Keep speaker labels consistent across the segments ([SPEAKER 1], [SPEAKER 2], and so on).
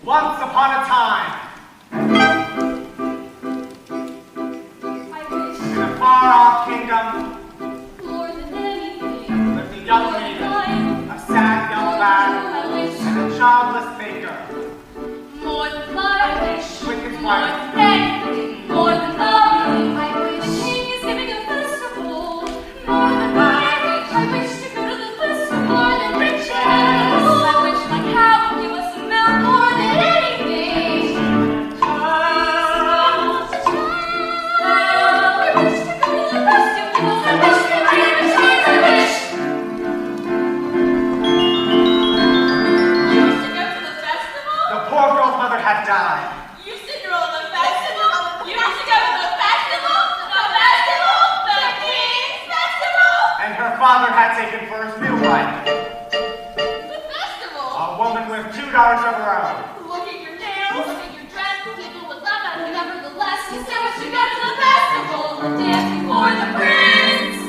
[SPEAKER 1] Once upon a time, in a far-off kingdom, lived a young maiden, a sad young lad, and a childless baker. With his wife.
[SPEAKER 2] More than love, I wish the king is giving a festival. More than money, I wish to go to the festival. More than riches, I wish my cow would give us some milk. More than anything. I wish to go to the festival. I wish to be a cheese. I wish.
[SPEAKER 3] You used to go to the festival?
[SPEAKER 1] The poor girl's mother had died.
[SPEAKER 3] You used to go to the festival? You used to go to the festival? The festival? The King's Festival?
[SPEAKER 1] And her father had taken for his new wife,
[SPEAKER 3] The festival?
[SPEAKER 1] a woman with 2 daughters of her own.
[SPEAKER 3] Look at your nails. Look at your dress. People would laugh at you. Nevertheless, you still wish to go to the festival. Dancing for the prince.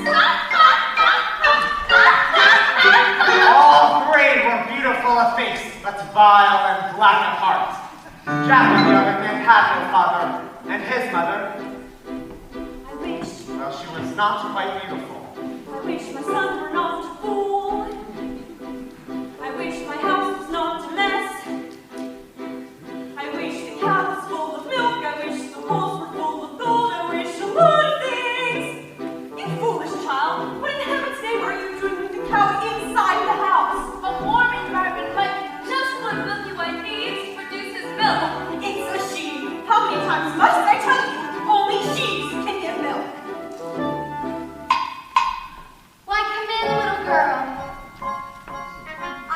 [SPEAKER 1] All 3 were beautiful of face, but vile and black of heart. Jack, on the other hand, had no father, and his mother,
[SPEAKER 2] I wish,
[SPEAKER 1] well, she was not quite beautiful.
[SPEAKER 2] I wish my son were not a fool. I wish my house was not a mess. I wish the cow was full of milk. I wish the walls were full of gold. I wish a lot of things. You foolish child, what in heaven's name are you doing with the cow inside the house?
[SPEAKER 3] A warm environment might just what Milky Way needs to produce his milk.
[SPEAKER 2] It's a sheep. How many times must I tell you? Only sheep can give milk.
[SPEAKER 4] Why, come in, little girl.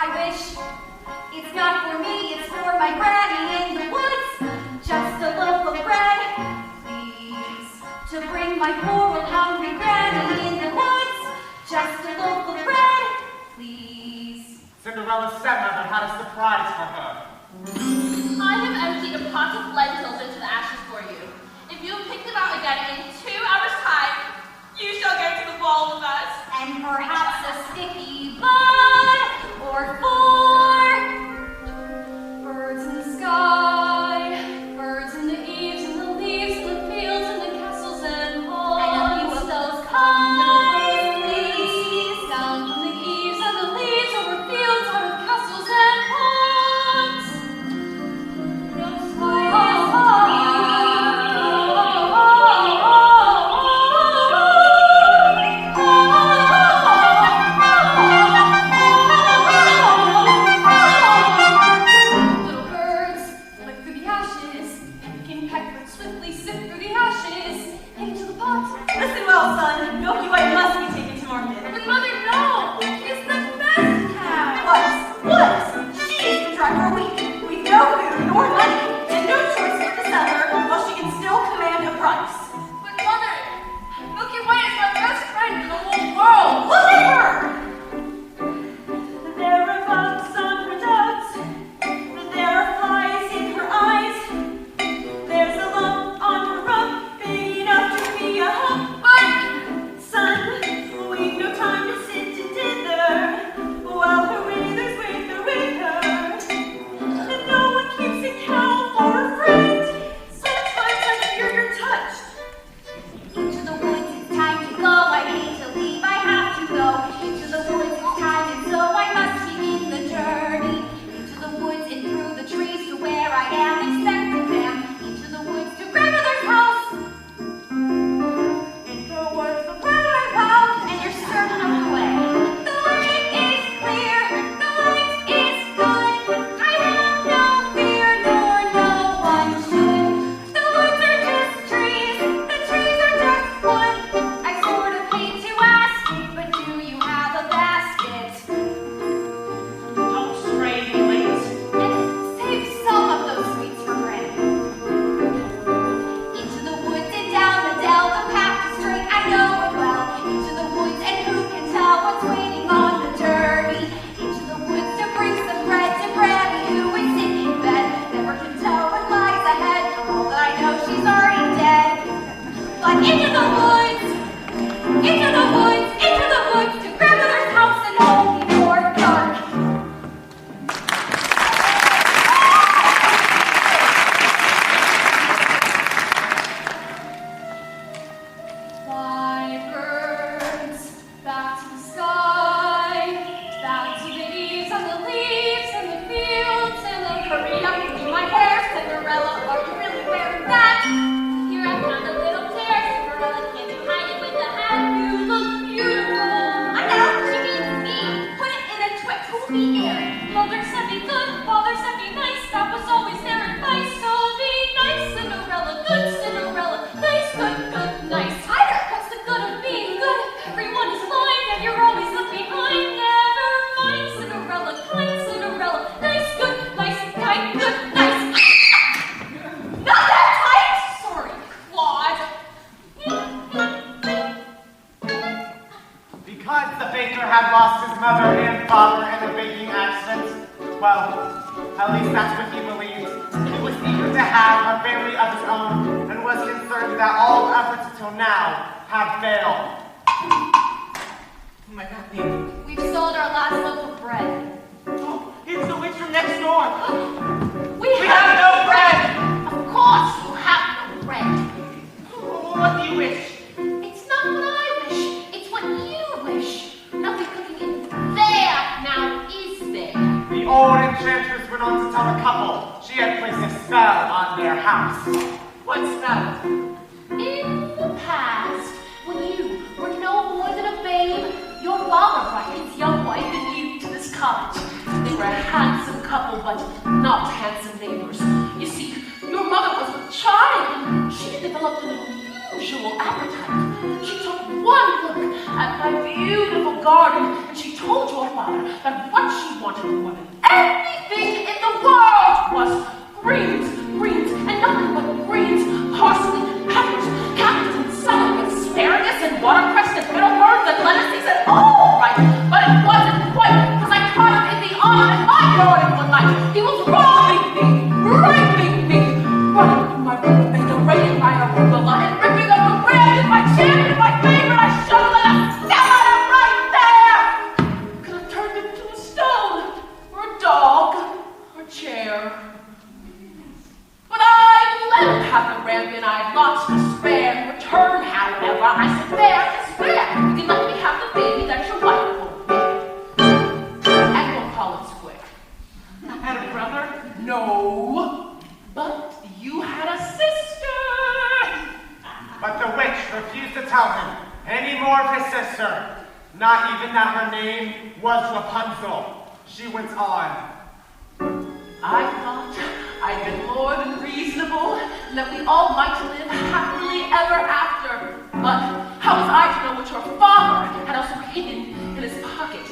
[SPEAKER 4] I wish it's not for me, it's for my granny in the woods. Just a loaf of bread, please, to bring my poor old hungry granny in the woods. Just a loaf of bread, please.
[SPEAKER 1] Cinderella's stepmother had a surprise for her.
[SPEAKER 3] I have emptied a pot of lentils into the ashes for you. If you pick them out again in 2 hours' time, you shall go to the ball with us.
[SPEAKER 4] And perhaps a sticky bud or 4 birds in the sky, birds in the eaves and the leaves and the fields and the castles and ponds. And a few of those kites, please, down from the eaves and the leaves over fields out of castles and ponds. No sleigh.
[SPEAKER 1] At least that's what he believed. He was eager to have a family of his own and was concerned that all efforts until now had failed.
[SPEAKER 5] Who might that be?
[SPEAKER 4] We've sold our last loaf of bread.
[SPEAKER 5] Oh, it's the witch from next door.
[SPEAKER 4] We
[SPEAKER 5] have no bread!
[SPEAKER 3] Of course you have no bread.
[SPEAKER 5] What do you wish?
[SPEAKER 3] It's not what I wish, it's what you wish. Nothing cooking in there now, is there?
[SPEAKER 1] The old enchantress went on to tell the couple she had placed a spell on their house.
[SPEAKER 5] What spell?
[SPEAKER 3] In the past, when you were no more than a babe, your father brought his young wife and you to this cottage. They were a handsome couple, but not handsome neighbors. You see, your mother was a child, and she had developed an unusual appetite. She took one look at my beautiful garden, and she told your father that what she wanted more than anything in the world was greens, and nothing but greens, parsley, peppers, cabbages, and celery, asparagus, and watercress, and bitterbirds, and lettuces, and all right. But it wasn't quite, because I caught him in the oven in my garden one night. He was raping me, running through my room with the raiding my arugula, and ripping up the bread in my champion, my favorite. I should have let him sell at him right there. Could have turned him to a stone, or a dog, or a chair. But I let him have the rampant. I had lots to spare. In return, however, I said, there is fair. You can let me have the baby that your wife will be. And we'll call it square.
[SPEAKER 5] I had a brother?
[SPEAKER 3] No, but you had a sister.
[SPEAKER 1] But the witch refused to tell him any more of his sister, not even that her name was Rapunzel. She went on.
[SPEAKER 3] I thought I'd been more than reasonable, and that we all might live happily ever after. But how was I to know what your father had also hidden in his pocket?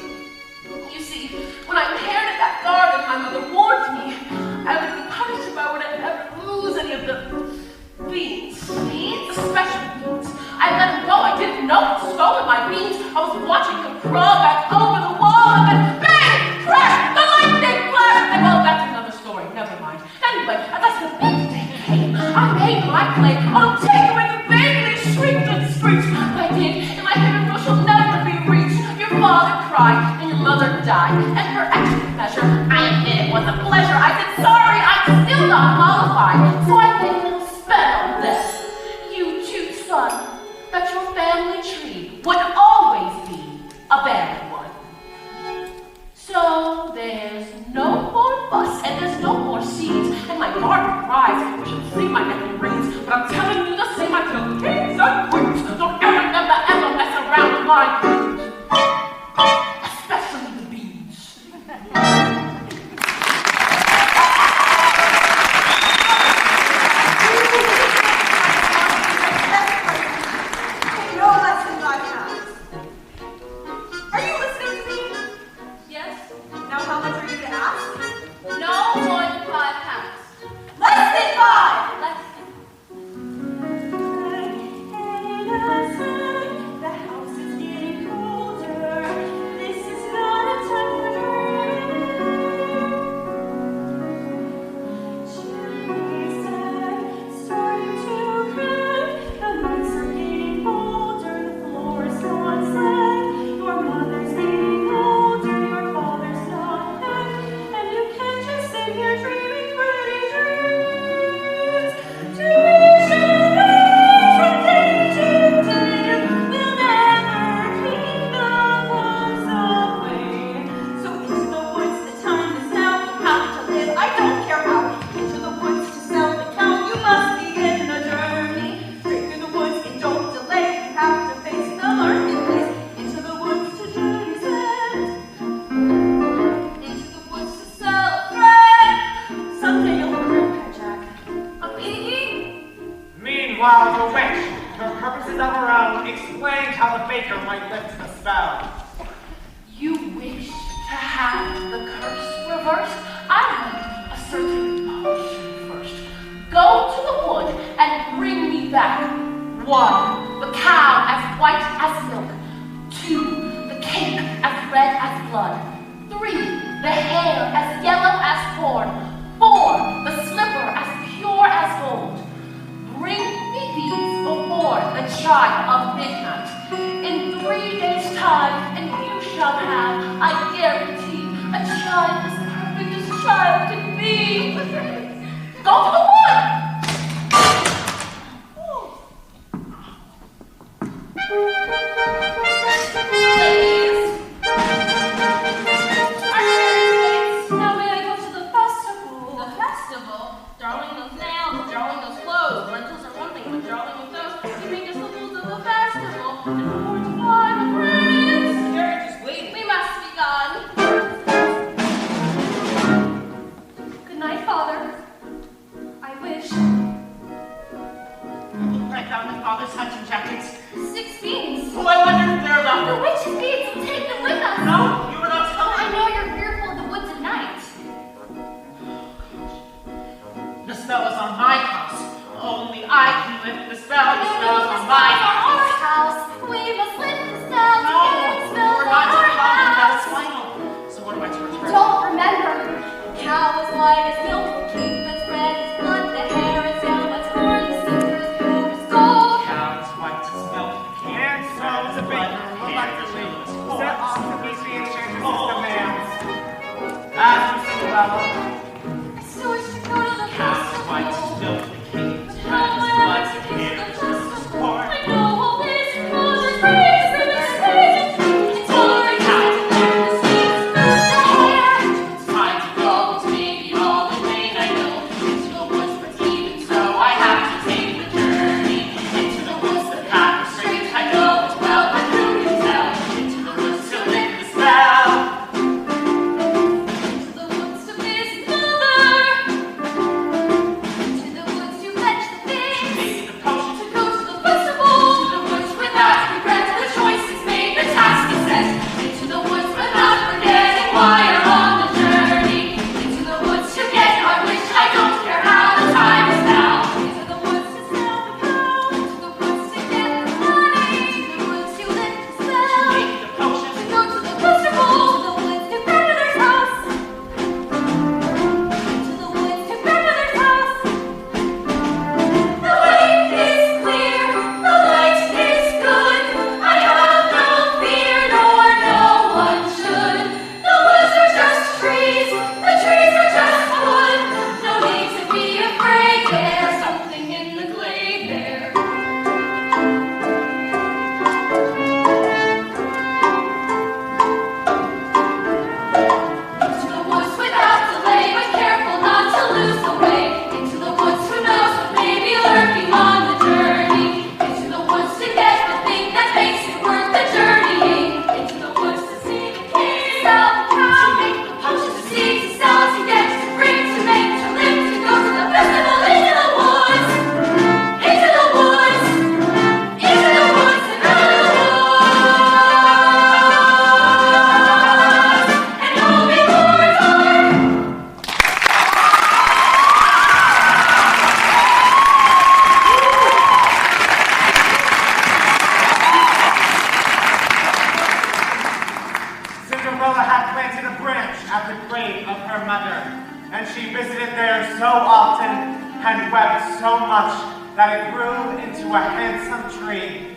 [SPEAKER 3] You see, when I inherited that garden, my mother warned me I would be punished if I were to ever lose any of the beans. Beans? The special beans. I let him go. I didn't know he'd stolen my beans. I was watching him crawl back over the wall, and then bang! Crash! The lightning flash! And well, that's another story. Never mind. Anyway, as the big day came, I made my play. Oh, take away the baby! They shrieked and screeched. I did, and my heaven will shall never be reached. Your father cried, and your mother died. And for extra pleasure, I admit it was a pleasure. I said, sorry, I'm still not qualified. So I made a little spell on this. You too, son, that your family tree would always be a barren one. So there's no more fuss, and there's no more seeds, and my garden cries, I should see my nephew rings, but I'm telling you the same, I kill kings and queens. Don't ever mess around with my greens, especially the beans.
[SPEAKER 2] No less than 5 pounds. Are you listening to me?
[SPEAKER 3] Yes?
[SPEAKER 2] Now how much are you to ask?
[SPEAKER 3] No more than 5 pounds.
[SPEAKER 2] Less than 5!
[SPEAKER 3] Less
[SPEAKER 2] The house is getting colder. This is not a time for dreams. Chimney said, starting to crack. The nights are getting colder. The floor is so unsaid. Your mother's getting older. Your father's not back. And you can't just sit here dreaming pretty dreams. Dreams shall be from day to day. We'll never keep the ones away. So into the woods, the time is now. How to live, I don't care how. Into the woods to sell the cow. You must begin a journey. Straight through the woods and don't delay. You have to face the marketplace. Into the woods to journey's end. Into the woods to sell a thread. Someday you'll learn that, Jack. A piggy?
[SPEAKER 1] Meanwhile, the witch, for purposes of her own, explained how the baker might lift the spell.
[SPEAKER 3] You wish to have the curse reversed? I need a certain potion first. Go to the wood and bring me back 1, the cow as white as milk. 2, the cake as red as blood. 3, the hair as yellow as
[SPEAKER 5] spell is on my house. Only I can lift the spell. The spell is on my house.
[SPEAKER 3] Our house. We must lift the spell to
[SPEAKER 5] No,
[SPEAKER 3] get the spell
[SPEAKER 5] we're
[SPEAKER 3] on
[SPEAKER 5] not
[SPEAKER 3] our
[SPEAKER 5] talking about
[SPEAKER 3] house.
[SPEAKER 5] final. So what am I to return?
[SPEAKER 3] Don't remember. Cow is white as milk, sheep that's red as blood, the hair is yellow as corn, the silver is pure as gold.
[SPEAKER 5] Cow is white as milk.
[SPEAKER 1] And so the baker reluctantly set off to meet the enchantress's demands. As for Cinderella,
[SPEAKER 3] I still wish to go to the
[SPEAKER 5] Cow is white as
[SPEAKER 3] festival.
[SPEAKER 5] milk. The king is
[SPEAKER 3] But
[SPEAKER 5] red
[SPEAKER 3] how
[SPEAKER 5] as
[SPEAKER 3] am I
[SPEAKER 5] blood.
[SPEAKER 3] to
[SPEAKER 5] The
[SPEAKER 3] kiss
[SPEAKER 5] hair
[SPEAKER 3] the
[SPEAKER 5] is pure as
[SPEAKER 3] festival?
[SPEAKER 5] corn.
[SPEAKER 3] I know all this because it's praise, ribbons, praise, it's all right to let the seeds fill the air.
[SPEAKER 5] It's time to go. It's maybe all the way I know. Into the woods, but even so, I have to take the journey. Into the woods, the path is straight. I know it well, but who can tell? Into the woods to lift the spell.
[SPEAKER 3] To the woods to visit mother. To the woods to fetch the things.
[SPEAKER 5] Make the potion
[SPEAKER 3] To go to the festival.
[SPEAKER 5] to the woods without regret. The choice is made, the task is set. Into the woods without forgetting why you're on the journey. Into the woods to get our wish. I don't care how the time is now.
[SPEAKER 3] Into the woods to sell the cow. To the woods to get the money. To the woods to lift the spell.
[SPEAKER 5] Make the potion
[SPEAKER 3] To go to the festival. To the woods to grandmother's house. To the woods to grandmother's house. The way is clear. The light is good. I have no fear, nor no one should. The woods are just trees. The trees are just wood. No need to be afraid. There's something in the glade there. Into the woods without delay, but careful not to lose the way. Into the woods, who knows what may be lurking on the journey. Into the woods to get the thing that makes it worth the journeying. Into the woods to see the king, sell the cow, to make the potion, to see, to sell, to get, to bring, to make, to live, to go to the festival. Into the woods, into the woods, into the woods, and out of the woods. And all before dark.
[SPEAKER 1] Cinderella had planted a branch at the grave of her mother, and she visited there so often and wept so much that it grew into a handsome tree.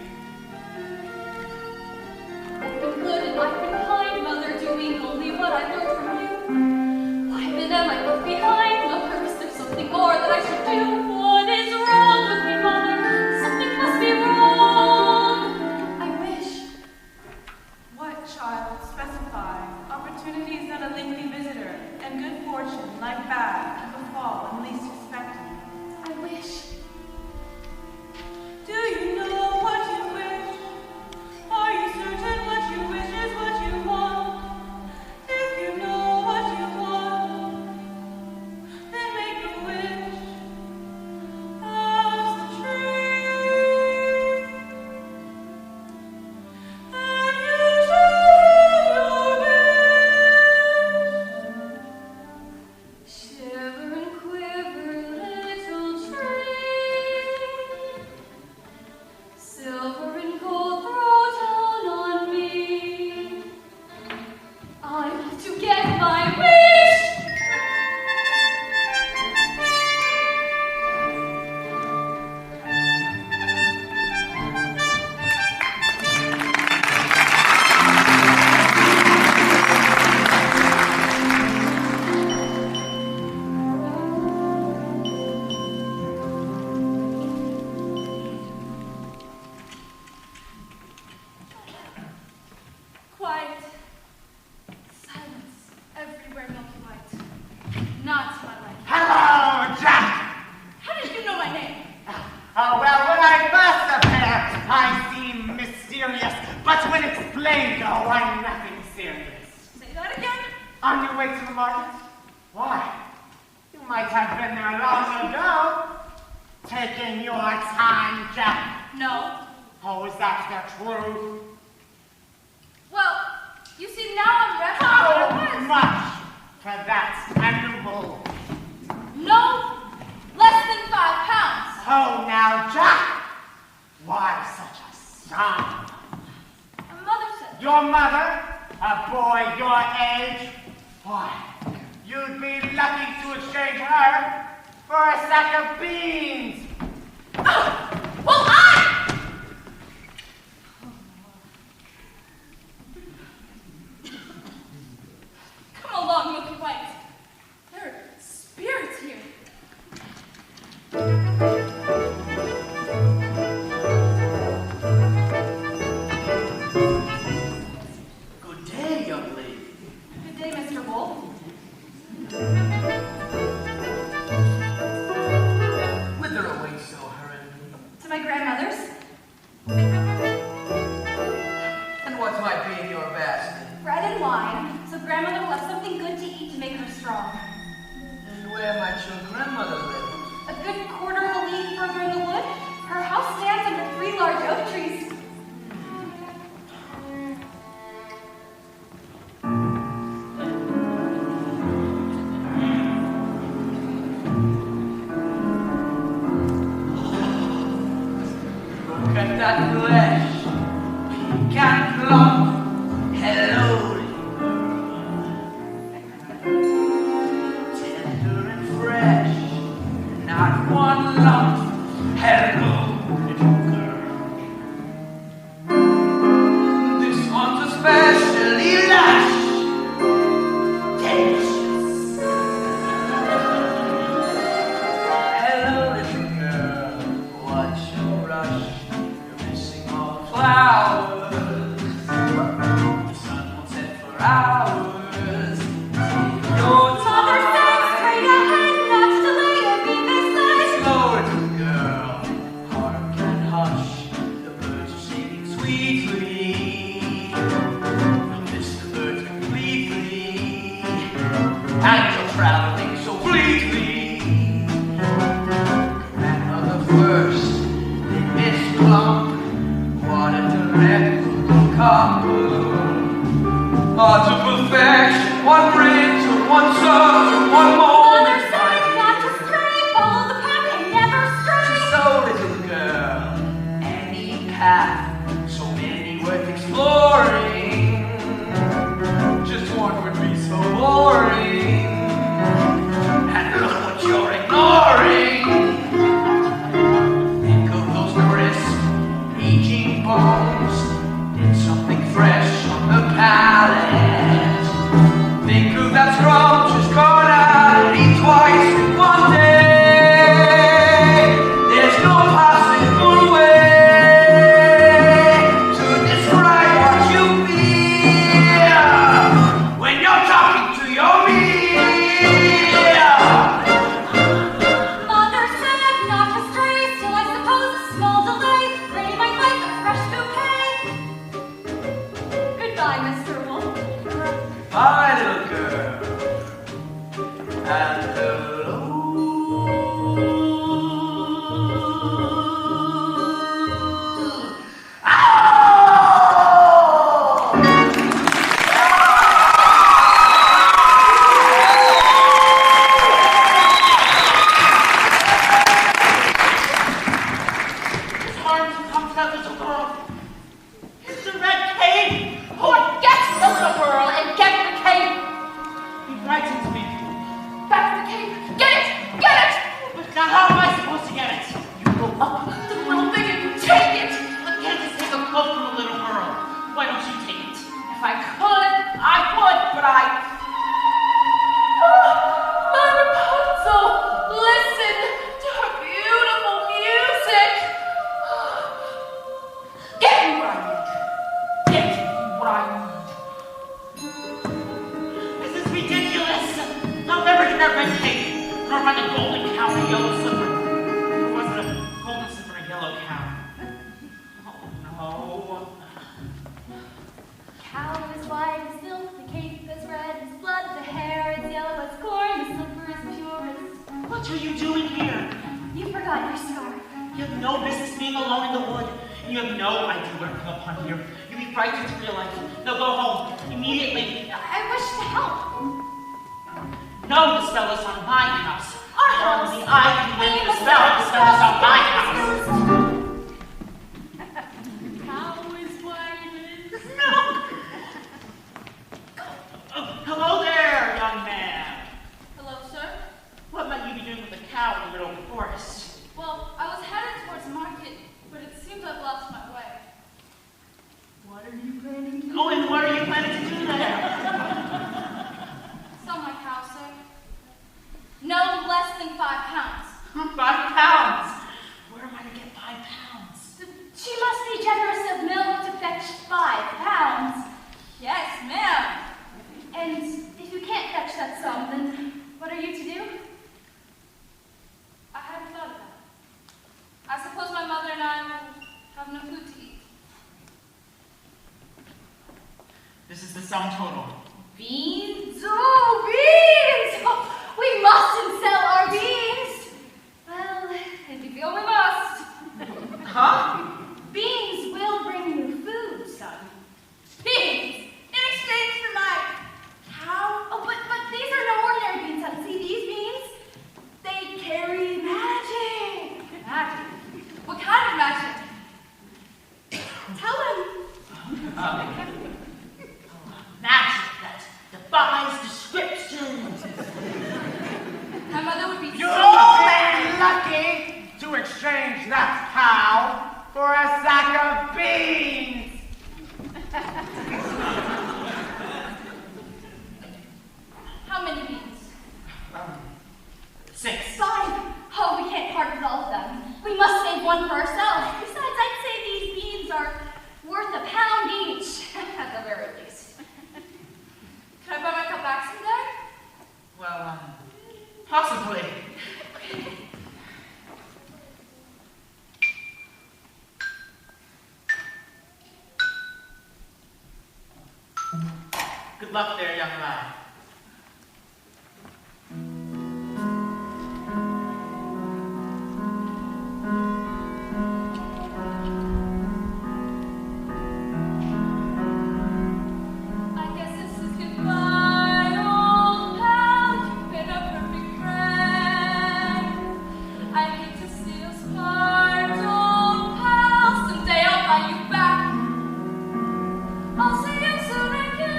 [SPEAKER 3] I've been good and I've been kind, mother, doing only what I learned from you. I've been am I left behind? Look, or is there something more that I should do? What is wrong with me, mother? Something must be wrong. I wish.
[SPEAKER 6] What, child? Specify. Opportunities that a lengthy visitor, and good fortune, like bad, can befall when least expected.
[SPEAKER 3] I wish.
[SPEAKER 6] Do you know what you wish? Are you certain what you wish is what you want? If you know what you want, then make a wish. As the tree, and you shall your wish.
[SPEAKER 3] Shiver and quiver, little tree. Silver and gold throw down on me. I want to get my wish. Quiet. Silence. Everywhere milky white. Not my life.
[SPEAKER 1] Hello, Jack!
[SPEAKER 3] How did you know my name?
[SPEAKER 1] Oh, well, when I first appear, I seem mysterious, but when explained, oh, I'm nothing serious.
[SPEAKER 3] Say that again.
[SPEAKER 1] On your way to the market? Why? You might have been there long ago. Taking your time, Jack.
[SPEAKER 3] No.
[SPEAKER 1] Oh, is that the truth?
[SPEAKER 3] Well, you see, now I'm resting.
[SPEAKER 1] How much for that animal?
[SPEAKER 3] No. Let
[SPEAKER 1] Oh, now, Jack! Why such a son?
[SPEAKER 4] My mother said.
[SPEAKER 1] Your mother? A boy your age? Why, you'd be lucky to exchange her for a sack of beans.
[SPEAKER 4] Well, Come along, Milky White. There are spirits here.
[SPEAKER 7] Good day, young lady.
[SPEAKER 4] Good day, Mr. Wolf.
[SPEAKER 7] Whither away so hurriedly?
[SPEAKER 4] To my grandmother's.
[SPEAKER 7] And what might be in your basket?
[SPEAKER 4] Bread and wine, so grandmother will have something good to eat to make her strong.
[SPEAKER 7] And where might your grandmother live?
[SPEAKER 4] A good quarter of a league further in the wood, her house stands under 3 large oak trees.
[SPEAKER 7] Look at that flesh. Pink and plump. Hello, tender and fresh. Not one lump. Hello, little girl. This one's especially lush. Delicious. Hello, little girl. What's your rush? You're missing all the flowers. The sun won't set for hours. Take your
[SPEAKER 4] Mother said straight ahead, not to delay or be misled.
[SPEAKER 7] Slow, little girl, hark and hush. The birds are singing sweetly. You'll miss the birds completely, and you're traveling so fleetly. Grandmother first, then Miss Plump. What a delectable couple. Art of perfection, one brings and one serves and one more.
[SPEAKER 4] Mother said not to stray, follow the path and never stray.
[SPEAKER 7] So, little girl, any path, so many worth exploring. Just one would be so boring. And look what you're ignoring. Think of those crisp, aging bones. Did something fresh on the palate. Think of that scrumptious carnality twice in one day. There's no possible way to describe what you feel when you're talking to your meal.
[SPEAKER 4] Mother said not to stray, still I suppose a small delay. Granny might like a fresh bouquet. Goodbye, Mr. Wolf.
[SPEAKER 7] My little girl. And hello.
[SPEAKER 5] It's hard to come to that little girl. It's the red cape. Forget the little girl and get the cape. He frightens me.
[SPEAKER 4] Back the cape. Get it! Get it!
[SPEAKER 5] But now how am I supposed to get it? You go up
[SPEAKER 4] The little thing and you take it!
[SPEAKER 5] but can't just take a cloak from a little girl. Why don't you take it?
[SPEAKER 4] If I could, I would, but I... My Rapunzel, listen to her beautiful music. Get me what I need. Get me what I need.
[SPEAKER 5] This is ridiculous. I'll never get that red cape, nor find a golden cow and a yellow slipper. Or was it a golden slipper and a yellow cow? Oh no.
[SPEAKER 4] Cow is white as milk, the cape is red as blood, the hair is yellow as corn, the slipper is pure as...
[SPEAKER 5] What are you doing here?
[SPEAKER 4] You forgot your scarf.
[SPEAKER 5] You have no business being alone in the wood. And you have no idea what I've come upon here. You'd be frightened to realize it. Now go home, immediately.
[SPEAKER 4] I wish to help.
[SPEAKER 5] No, the spell is on my house.
[SPEAKER 4] Our
[SPEAKER 3] house.
[SPEAKER 5] Only I can lift the spell of the spells on my house.
[SPEAKER 3] Cow is white as
[SPEAKER 5] Milk! Oh, hello there, young man.
[SPEAKER 2] Hello, sir.
[SPEAKER 5] What might you be doing with a cow in the middle of the forest?
[SPEAKER 2] Well, I was headed towards market, but it seems I've lost my way.
[SPEAKER 3] What are you planning to do?
[SPEAKER 5] Oh, and what are you planning to do there?
[SPEAKER 2] Sell my cow, sir. No less than 5 pounds.
[SPEAKER 5] 5 pounds. Where am I to get 5 pounds?
[SPEAKER 3] She must be generous of milk to fetch 5 pounds.
[SPEAKER 2] Yes, ma'am.
[SPEAKER 3] And if you can't fetch that sum, then what are you to do?
[SPEAKER 2] I hadn't thought of that. I suppose my mother and I will have no food to eat.
[SPEAKER 5] This is the sum total.
[SPEAKER 3] Beans? Oh, beans! Oh, we mustn't sell our beans. Well,
[SPEAKER 2] If you feel we must.
[SPEAKER 5] Huh?
[SPEAKER 3] beans will bring you food, son.
[SPEAKER 2] Beans! In exchange for my cow?
[SPEAKER 3] Oh, but these are no ordinary beans, son. See these beans? They carry magic.
[SPEAKER 2] Magic? What kind of magic?
[SPEAKER 3] Tell them.
[SPEAKER 5] Magic that defies description.
[SPEAKER 2] My mother would be
[SPEAKER 1] You'll
[SPEAKER 2] so
[SPEAKER 1] be lucky to exchange that cow for a sack of beans.
[SPEAKER 2] How many beans?
[SPEAKER 5] 6.
[SPEAKER 3] 5. Oh, we can't part with all of them. We must save one for ourselves. Besides, I'd say these beans are worth a pound each, at the very least.
[SPEAKER 2] Can I buy my cow back someday?
[SPEAKER 5] Well, possibly. Good luck there, young lad.
[SPEAKER 2] I guess this is goodbye, old pal. You've been a perfect friend. I hate to see us part, old pal. Someday I'll buy you back. I'll see you soon again.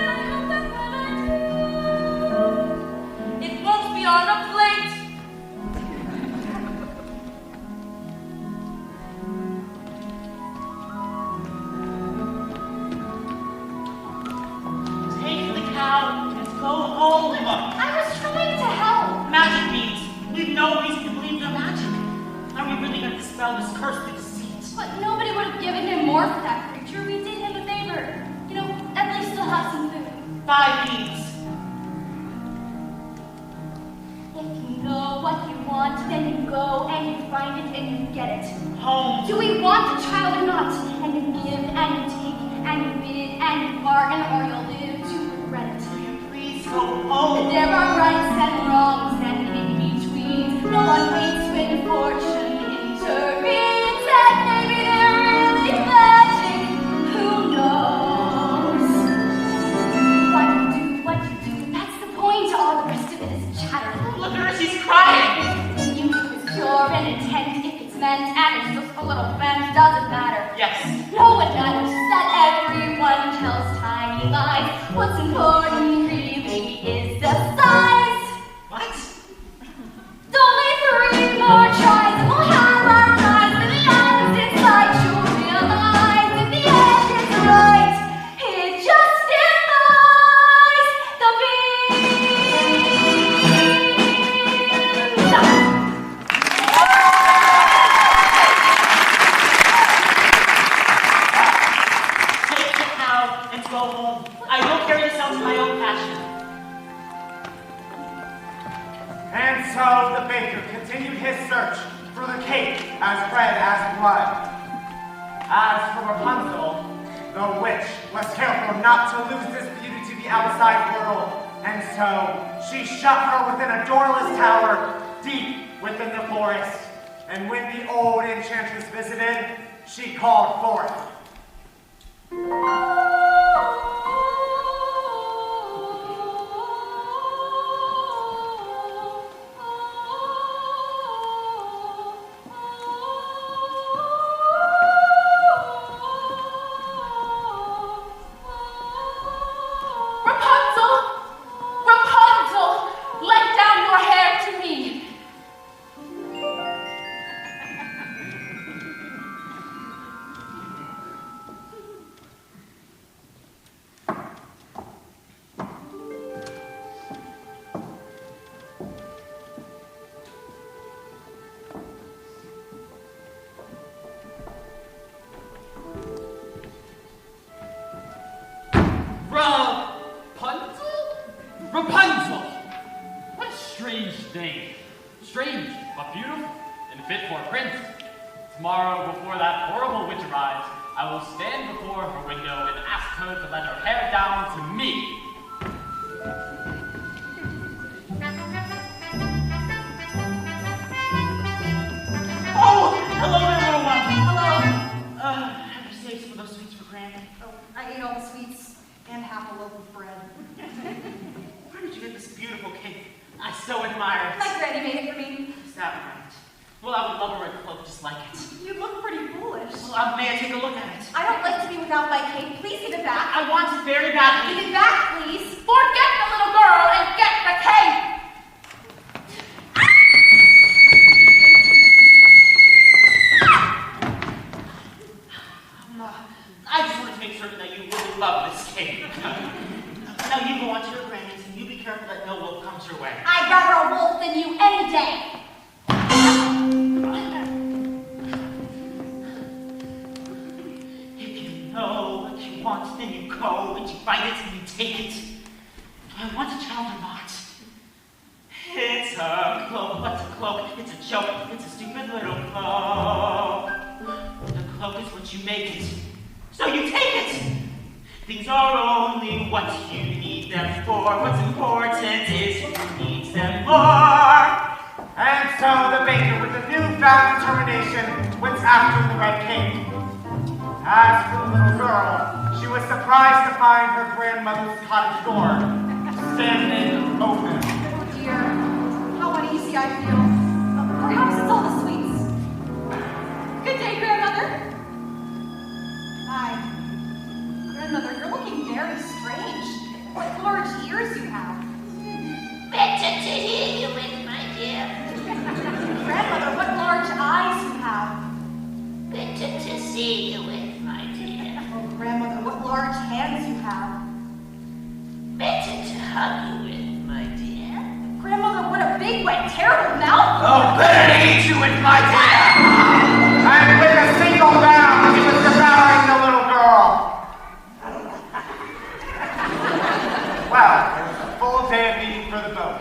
[SPEAKER 2] I hope that when I do, it won't be on a plate.
[SPEAKER 5] Take the cow and go home.
[SPEAKER 3] I was trying to help.
[SPEAKER 5] Magic beans. We've no reason to believe they're magic. Are we really going to dispel this curse with deceit?
[SPEAKER 3] But nobody would have given him more for that creature. We did him a favor. You know, at least he'll have some food.
[SPEAKER 5] 5 beans.
[SPEAKER 3] If you know what you want, then you go and you find it and you get it.
[SPEAKER 5] Home.
[SPEAKER 3] Do we want the child or not? And you give and you take and you bid and you bargain or you'll live to regret it.
[SPEAKER 5] Please go home.
[SPEAKER 3] There are rights and wrongs and in between. No one waits when fortune intervenes. And maybe they're really magic. Who knows? What you do, that's the point. All the rest of it is chatter.
[SPEAKER 5] Look at her, she's crying.
[SPEAKER 3] When you do is pure and intent, if it's meant and it's just a little bent, doesn't matter.
[SPEAKER 5] Yes.
[SPEAKER 3] No, it matters that everyone tells tiny lies. What's important really is the size.
[SPEAKER 5] What?
[SPEAKER 3] Only 3 more tries and we'll have our prize. And the ends inside you'll realize if the end is right, it justifies the
[SPEAKER 5] Take the cow and go home. I will carry this out to my own pasture.
[SPEAKER 1] And so the baker continued his search for the cake as red as blood. As for Rapunzel, the witch was careful not to lose this beauty to the outside world, and so she shut her within a doorless tower deep within the forest. And when the old enchantress visited, she called forth.
[SPEAKER 8] strange thing. Strange, but beautiful, and fit for a prince. Tomorrow, before that horrible witch arrives, I will stand before her window and ask her to let her hair down to me.
[SPEAKER 5] Oh, hello there, little one.
[SPEAKER 4] Hello.
[SPEAKER 5] Have you saved some of those sweets for Granny?
[SPEAKER 4] Oh, I ate all the sweets and half a loaf of bread.
[SPEAKER 5] Where did you get this beautiful cake? I so admire it.
[SPEAKER 4] My granny made it for me.
[SPEAKER 5] Is that right? Well, I would love a red cloak just like it.
[SPEAKER 4] You look pretty foolish.
[SPEAKER 5] Well, may I take a look at it?
[SPEAKER 4] I don't like to be without my cake. Please give it back.
[SPEAKER 5] I want it very badly.
[SPEAKER 4] Give it back, please.
[SPEAKER 3] Forget the little girl and get the cake!
[SPEAKER 5] I just wanted to make certain that you really love this cake. Now you go on to your granny's and you be careful that no wolf comes your way.
[SPEAKER 4] I'd rather a wolf than you any day.
[SPEAKER 5] If you know what you want, then you go and you find it and you take it. Do I want a child or not? It's a cloak, what's a cloak? It's a joke, it's a stupid little cloak. The cloak is what you make it, so you take it. Things are only what you need them for. What's important is who needs them more.
[SPEAKER 1] And so the baker, with a newfound determination, went after the red cake. As for the little girl, she was surprised to find her grandmother's cottage door standing open.
[SPEAKER 4] Oh dear, how uneasy I feel. Perhaps it's all the sweets. Good day, grandmother. Hi. Grandmother, you're looking very strange. What large ears you have.
[SPEAKER 3] Better to hear you with, my dear.
[SPEAKER 4] Grandmother, what large eyes you have.
[SPEAKER 3] Better to see you with, my dear.
[SPEAKER 4] Oh, grandmother, what large hands you have.
[SPEAKER 3] Better to hug you with, my dear.
[SPEAKER 4] Grandmother, what a big, wet, terrible mouth.
[SPEAKER 7] Oh, better to eat you with, my dear.
[SPEAKER 1] And with a single bound, he was devouring the little girl. Well, it was a full day of eating for the both.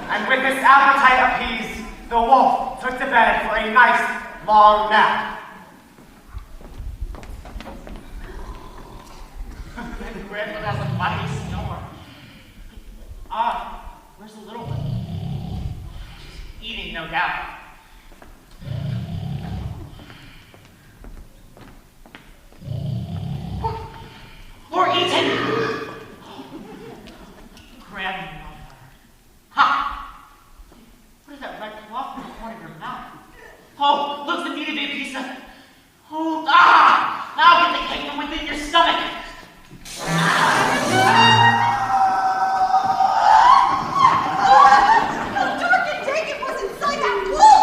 [SPEAKER 1] And with his appetite appeased, the wolf took to bed for a nice, long nap.
[SPEAKER 5] And grandmother has a mighty snore. Ah, where's the little one? She's eating, no doubt. Or eaten! Grab me, ha! What is that red cloth in the corner of your mouth? Oh, looks to me to be a piece of... Oh, ah! Now get the cake from within your stomach!
[SPEAKER 4] How dark and dank it was inside that wolf!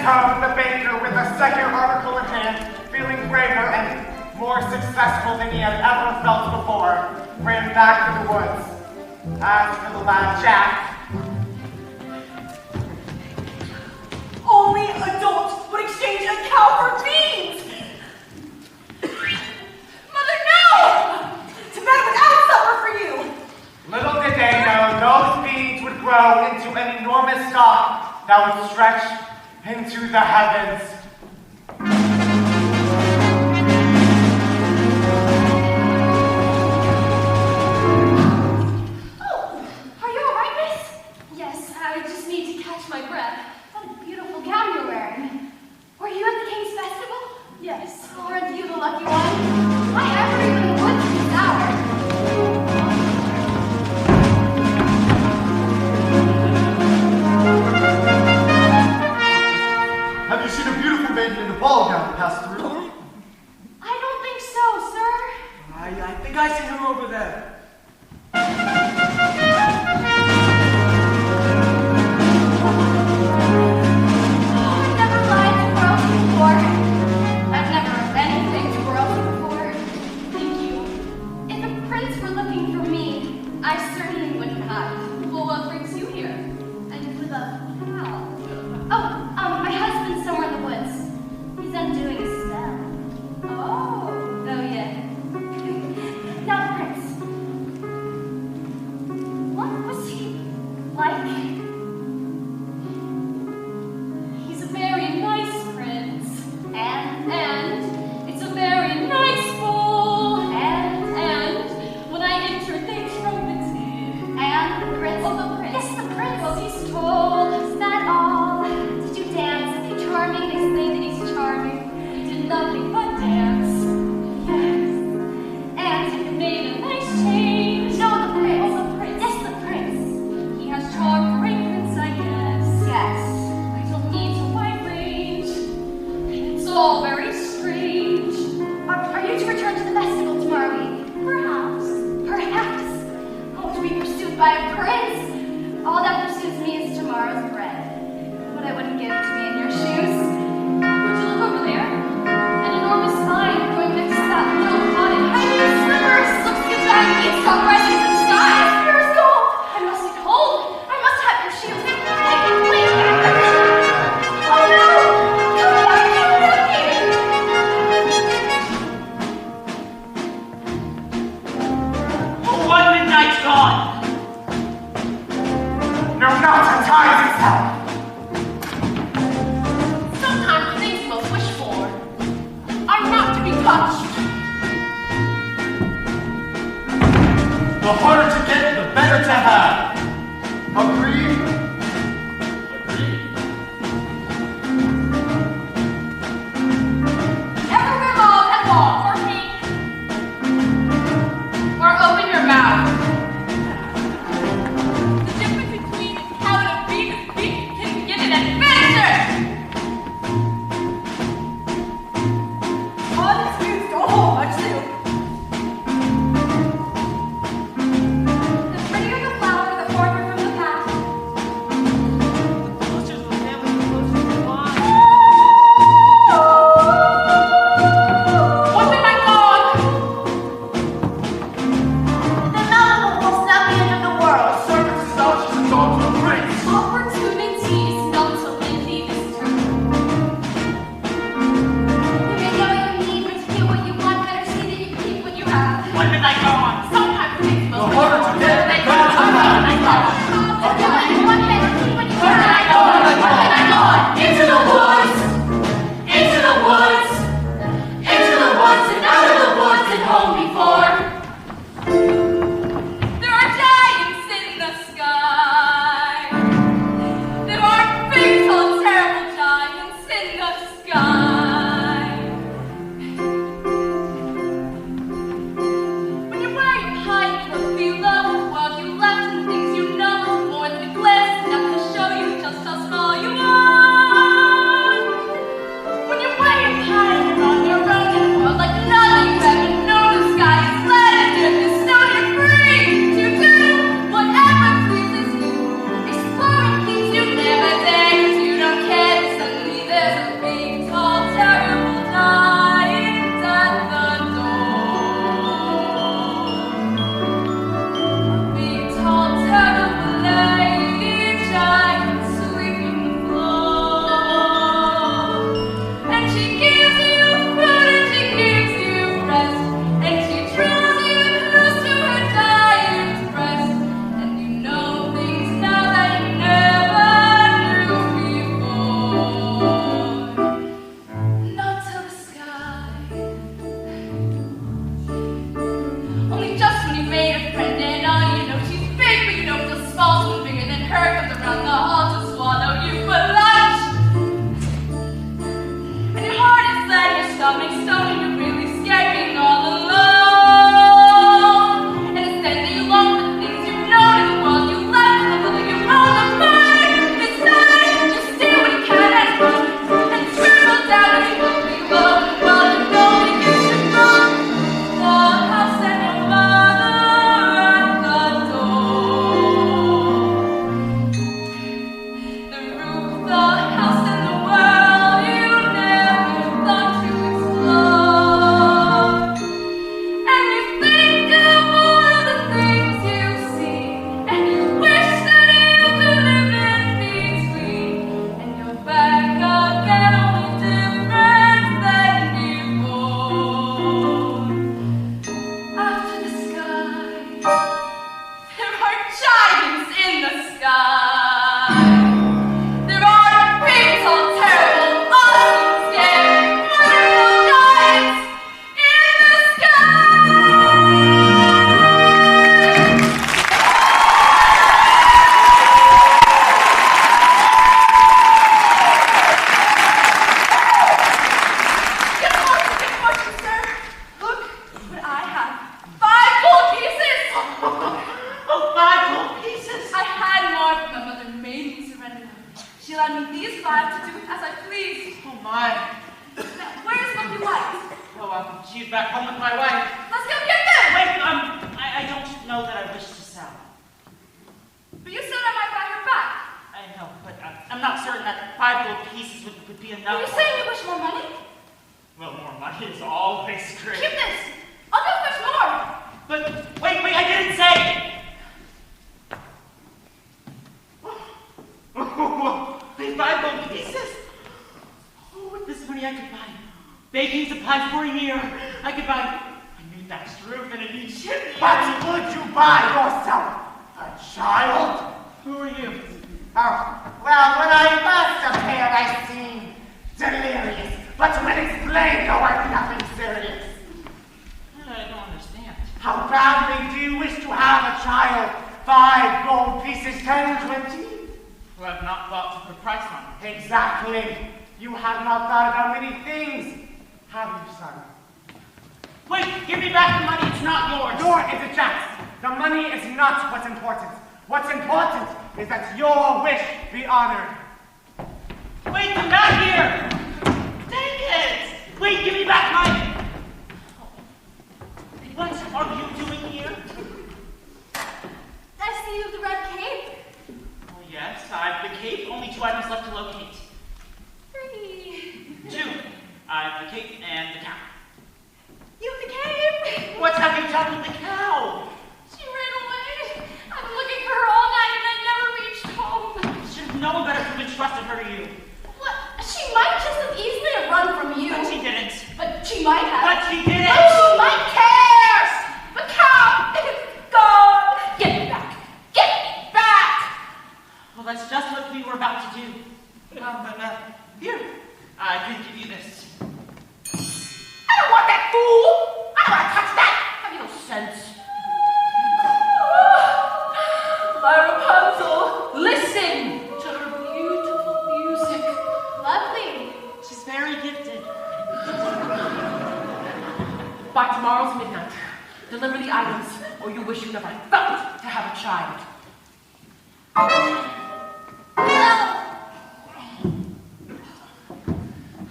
[SPEAKER 1] Tub, the baker, with a second article in hand, feeling braver and more successful than he had ever felt before, ran back to the woods. As for the lad Jack,
[SPEAKER 2] Only adults would exchange a cow for beans! Mother, no! To bed without supper for you!
[SPEAKER 1] little did they know those beans would grow into an enormous stalk that would stretch into the heavens.
[SPEAKER 3] Oh, are you all right, miss? Yes, I just need to catch my breath. What a beautiful gown you're wearing. Were you at the King's Festival? Yes. Oh, aren't you the lucky one? I ever even in the woods this hour.
[SPEAKER 9] Have you seen a beautiful maiden in a ball gown pass through?
[SPEAKER 3] I don't think so, sir.
[SPEAKER 7] I think I see her over there.
[SPEAKER 3] I've never lied to royalty before. I've never done anything to royalty before. Thank you. If a prince were looking for me, I certainly wouldn't hide.
[SPEAKER 4] Well, what brings you here?
[SPEAKER 3] And with a cow. Oh, my husband's somewhere in the woods. He's undoing a spell.
[SPEAKER 4] Oh,
[SPEAKER 3] Yeah. Now, Prince, what was he like?
[SPEAKER 4] he's a very nice prince.
[SPEAKER 3] And
[SPEAKER 4] It's a very nice ball. And when I entered, they trumpeted.
[SPEAKER 3] the prince.
[SPEAKER 4] Oh, the prince.
[SPEAKER 3] Yes, the prince.
[SPEAKER 4] Well, he's tall.
[SPEAKER 3] Is that all? Did you dance? Is he charming? They say that he's charming.
[SPEAKER 4] He did nothing but dance.
[SPEAKER 3] Yes. And
[SPEAKER 4] He made a nice change.
[SPEAKER 3] no, the prince.
[SPEAKER 4] Oh, the prince.
[SPEAKER 3] Yes, the prince.
[SPEAKER 4] He has charm for a prince, I guess.
[SPEAKER 3] Yes.
[SPEAKER 4] I don't need to wide range. It's all very strange.
[SPEAKER 3] Are you to return to the festival tomorrow evening? Perhaps. Perhaps. Oh, to be pursued by a prince. All that pursues me is tomorrow's bread. What I wouldn't give to be in your shoes.
[SPEAKER 4] Would you look over there? An enormous vine growing next to that little cottage.
[SPEAKER 3] I need slippers. Looks like a giant beanstalk rising to the sky. Pure as gold.
[SPEAKER 4] I must be cold.
[SPEAKER 3] I must have your shoes. Wait. Oh no! Come back,
[SPEAKER 5] Oh, one midnight's gone.
[SPEAKER 1] no, not a time to tell.
[SPEAKER 3] Sometimes the things most wish for are not to be touched.
[SPEAKER 9] The harder to get, the better to have. Agreed?
[SPEAKER 4] Ever remote and long or pink? Or open your mouth. The difference between a cow and a beef is beef can give it advantage.
[SPEAKER 2] Honest youth, don't
[SPEAKER 5] take back home with my wife.
[SPEAKER 4] Let's go get them!
[SPEAKER 5] Wait, I don't know that I wish to sell.
[SPEAKER 4] But you said I might buy her back.
[SPEAKER 5] I know, but I'm not certain that 5 gold pieces would be enough.
[SPEAKER 4] Are you saying you wish more money?
[SPEAKER 8] Well, more money is always great.
[SPEAKER 4] Keep this. I'll go fetch more.
[SPEAKER 5] But wait, I didn't say. Wait, 5 gold pieces? Oh, with this money I could buy baking supplies for a year. I could buy a new thatched roof and a new chimney.
[SPEAKER 1] But would you buy yourself a child?
[SPEAKER 5] Who are you?
[SPEAKER 1] Oh, well, when I first appeared, I seemed delirious. But to explain, there was nothing serious.
[SPEAKER 5] I don't understand.
[SPEAKER 1] How badly do you wish to have a child? 5 gold pieces, 10, 20?
[SPEAKER 5] Well, I've not thought to put a price on it.
[SPEAKER 1] Exactly. You have not thought about many things, have you, son?
[SPEAKER 5] Wait, give me back the money. It's not yours.
[SPEAKER 1] Nor is it Jack's. The money is not what's important. What's important is that your wish be honored.
[SPEAKER 5] Wait, come back here! Take it! Wait, give me back my... What are you doing here?
[SPEAKER 4] I see you have the red cape.
[SPEAKER 5] Oh, yes, I've the cape. Only 2 items left to locate.
[SPEAKER 4] 3.
[SPEAKER 5] 2. I've the cape and the cow.
[SPEAKER 4] You have the cape.
[SPEAKER 5] What have you done with the cow?
[SPEAKER 4] She ran away. I've been looking for her all night and I never reached home.
[SPEAKER 5] I should have known better to have entrusted her to you.
[SPEAKER 4] What? She might just as easily have run from you.
[SPEAKER 5] But she didn't.
[SPEAKER 4] But she might have.
[SPEAKER 5] But she didn't.
[SPEAKER 4] But she might cares. The cow is gone. Get me back. Get me back.
[SPEAKER 5] Well, that's just what we were about to do. Here, I can give you this.
[SPEAKER 4] I don't want that fool. I don't want to touch that. Have you no sense? My Rapunzel, listen to her beautiful music. Lovely.
[SPEAKER 5] She's very gifted.
[SPEAKER 3] By tomorrow's midnight, deliver the items, or you wish you never felt to have a child.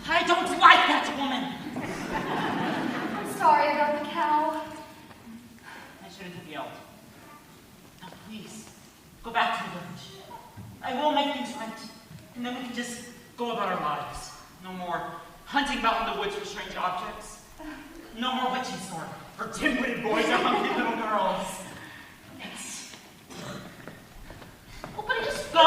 [SPEAKER 5] I don't like that woman.
[SPEAKER 4] I'm sorry about the cow.
[SPEAKER 5] I shouldn't have yelled. Now, please, go back to the village. I will make things right, and then we can just go about our lives. No more hunting about in the woods for strange objects. No more witching sword for dim-witted boys or hungry little girls. Yes.
[SPEAKER 4] Oh, but I just...
[SPEAKER 5] Go!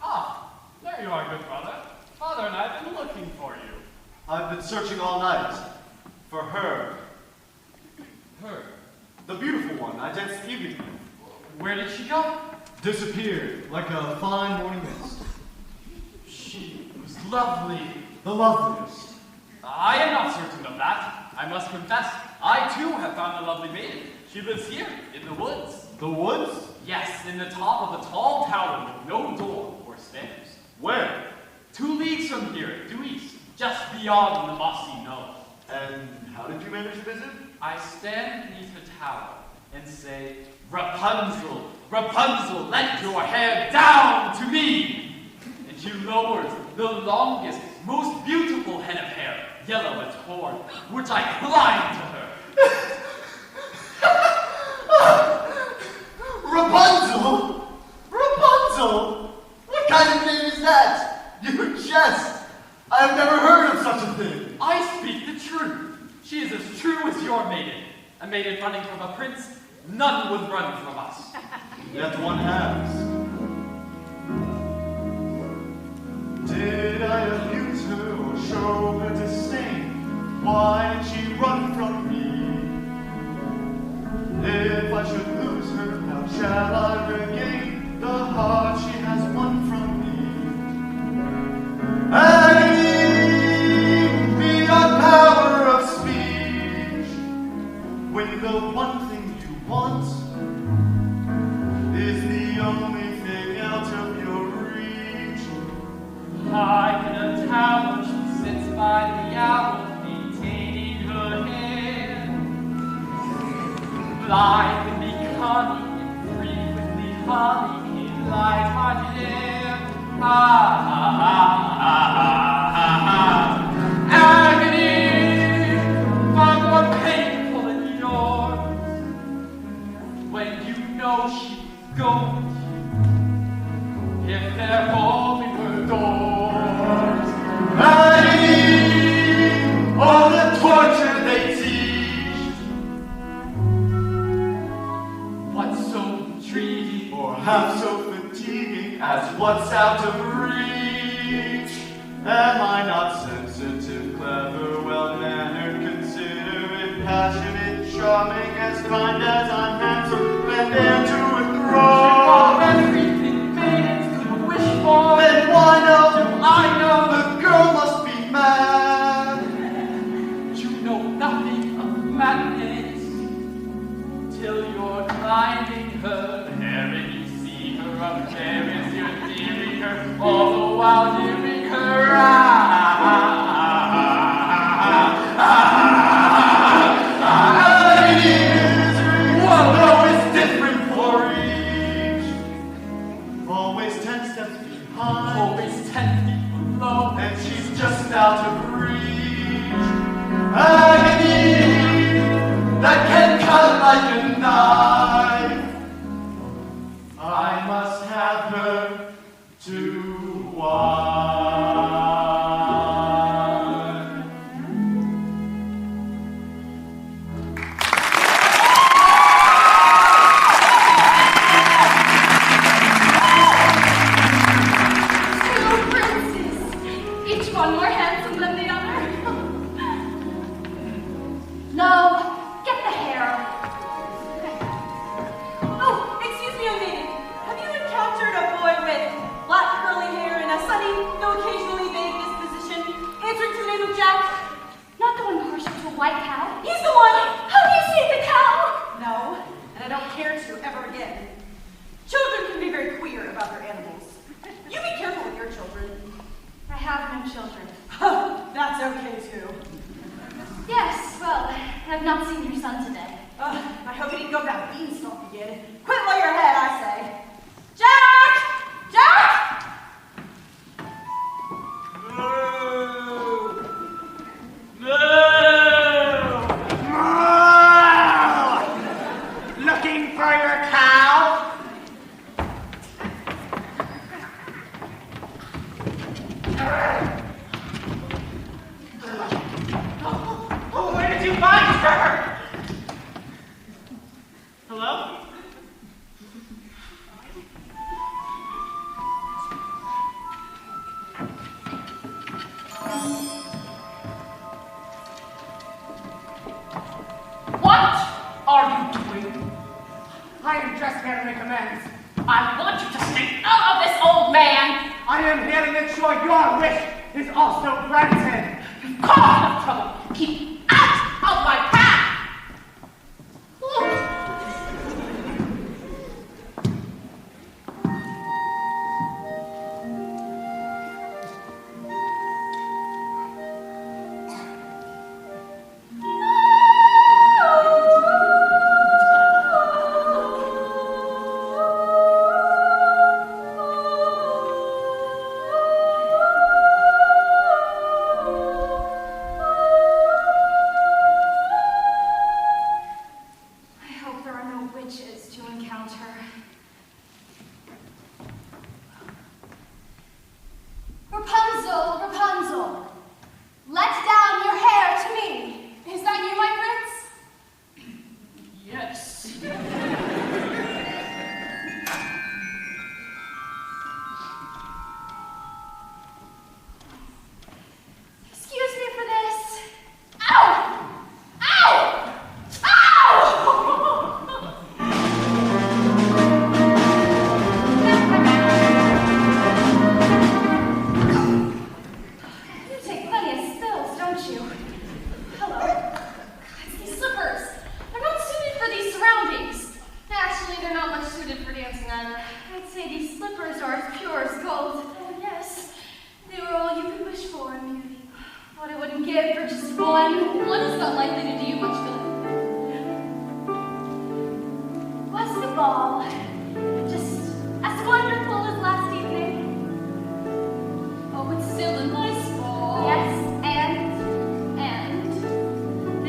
[SPEAKER 4] Ugh.
[SPEAKER 8] There you are, good brother. Father and I have been looking for you.
[SPEAKER 9] I've been searching all night for her.
[SPEAKER 8] Her?
[SPEAKER 9] The beautiful one I danced evening with.
[SPEAKER 8] Where did she go?
[SPEAKER 9] Disappeared like a fine morning mist.
[SPEAKER 8] She was lovely.
[SPEAKER 9] The loveliest.
[SPEAKER 8] I am not certain of that. I must confess, I too have found a lovely maiden. She lives here, in the woods.
[SPEAKER 9] The woods?
[SPEAKER 8] Yes, in the top of a tall tower with no door or stairs.
[SPEAKER 9] Where?
[SPEAKER 8] 2 leagues from here, due east, just beyond the mossy knoll.
[SPEAKER 9] And how did you manage to visit?
[SPEAKER 8] I stand beneath the tower and say, Rapunzel, Rapunzel, let your hair down to me! And she lowers the longest, most beautiful head of hair, yellow as corn, which I climb to her.
[SPEAKER 9] Rapunzel? Rapunzel? What kind of name is that? You jest. I have never heard of such a thing.
[SPEAKER 8] I speak the truth. She is as true as your maiden. A maiden running from a prince, none would run from us.
[SPEAKER 9] Yet one has. Did I abuse her or show her disdain? Why did she run from me? If I should lose her, how shall I regain the heart she has won from me? Agony beyond power of speech, when the one thing you want is the only thing out of your reach.
[SPEAKER 8] High in a tower, she sits by the hour, maintaining her hair. Blithe and honey, infrequently honey, he lies my hair. Agony, far more painful than yours. When you know she's going to, if they're holding her doors.
[SPEAKER 9] Agony, all the torture they teach.
[SPEAKER 8] What's so intriguing
[SPEAKER 9] Or half so fatiguing as what's out of reach. Am I not sensitive, clever, well-mannered, considerate, passionate, charming, as kind as I'm handsome, and dare to
[SPEAKER 8] of
[SPEAKER 9] withdraw?
[SPEAKER 8] everything maidens could wish for?
[SPEAKER 9] Then why not?
[SPEAKER 8] I know
[SPEAKER 9] The girl must be mad.
[SPEAKER 8] you know nothing of madness till you're climbing her hair and you see her up there as you're nearing her, all the while hearing her
[SPEAKER 9] Whoa, it's different for each. Always 10 steps behind.
[SPEAKER 8] always 10 feet below.
[SPEAKER 9] And she's just out of reach. Agony that can cut like a knife. I must have her to wife.
[SPEAKER 3] Two princes, each one more handsome than the other. No, get the hair.
[SPEAKER 2] Oh, excuse me, young lady. Have you encountered a boy with black curly hair and a sunny, though occasionally vague disposition, answering to the name of Jack?
[SPEAKER 3] Not the one partial to a white cow.
[SPEAKER 2] He's the one!
[SPEAKER 3] Have you seen the cow?
[SPEAKER 2] No, and I don't care to ever again. Children can be very queer about their animals. You be careful with your children.
[SPEAKER 3] I have no children.
[SPEAKER 2] That's okay, too.
[SPEAKER 3] Yes, well, I've not seen your son today.
[SPEAKER 2] I hope he didn't go to that beanstalk again. Quit while you're ahead, I say. Jack! Jack!
[SPEAKER 1] Looking for your cow? Where did you find her? Hello?
[SPEAKER 5] What are you doing?
[SPEAKER 1] I am just here to make amends.
[SPEAKER 5] I want you to stay out of this, old man.
[SPEAKER 1] I am here to make sure your wish is also granted.
[SPEAKER 5] You've caused enough trouble. Keep out of my path. Look.
[SPEAKER 3] No.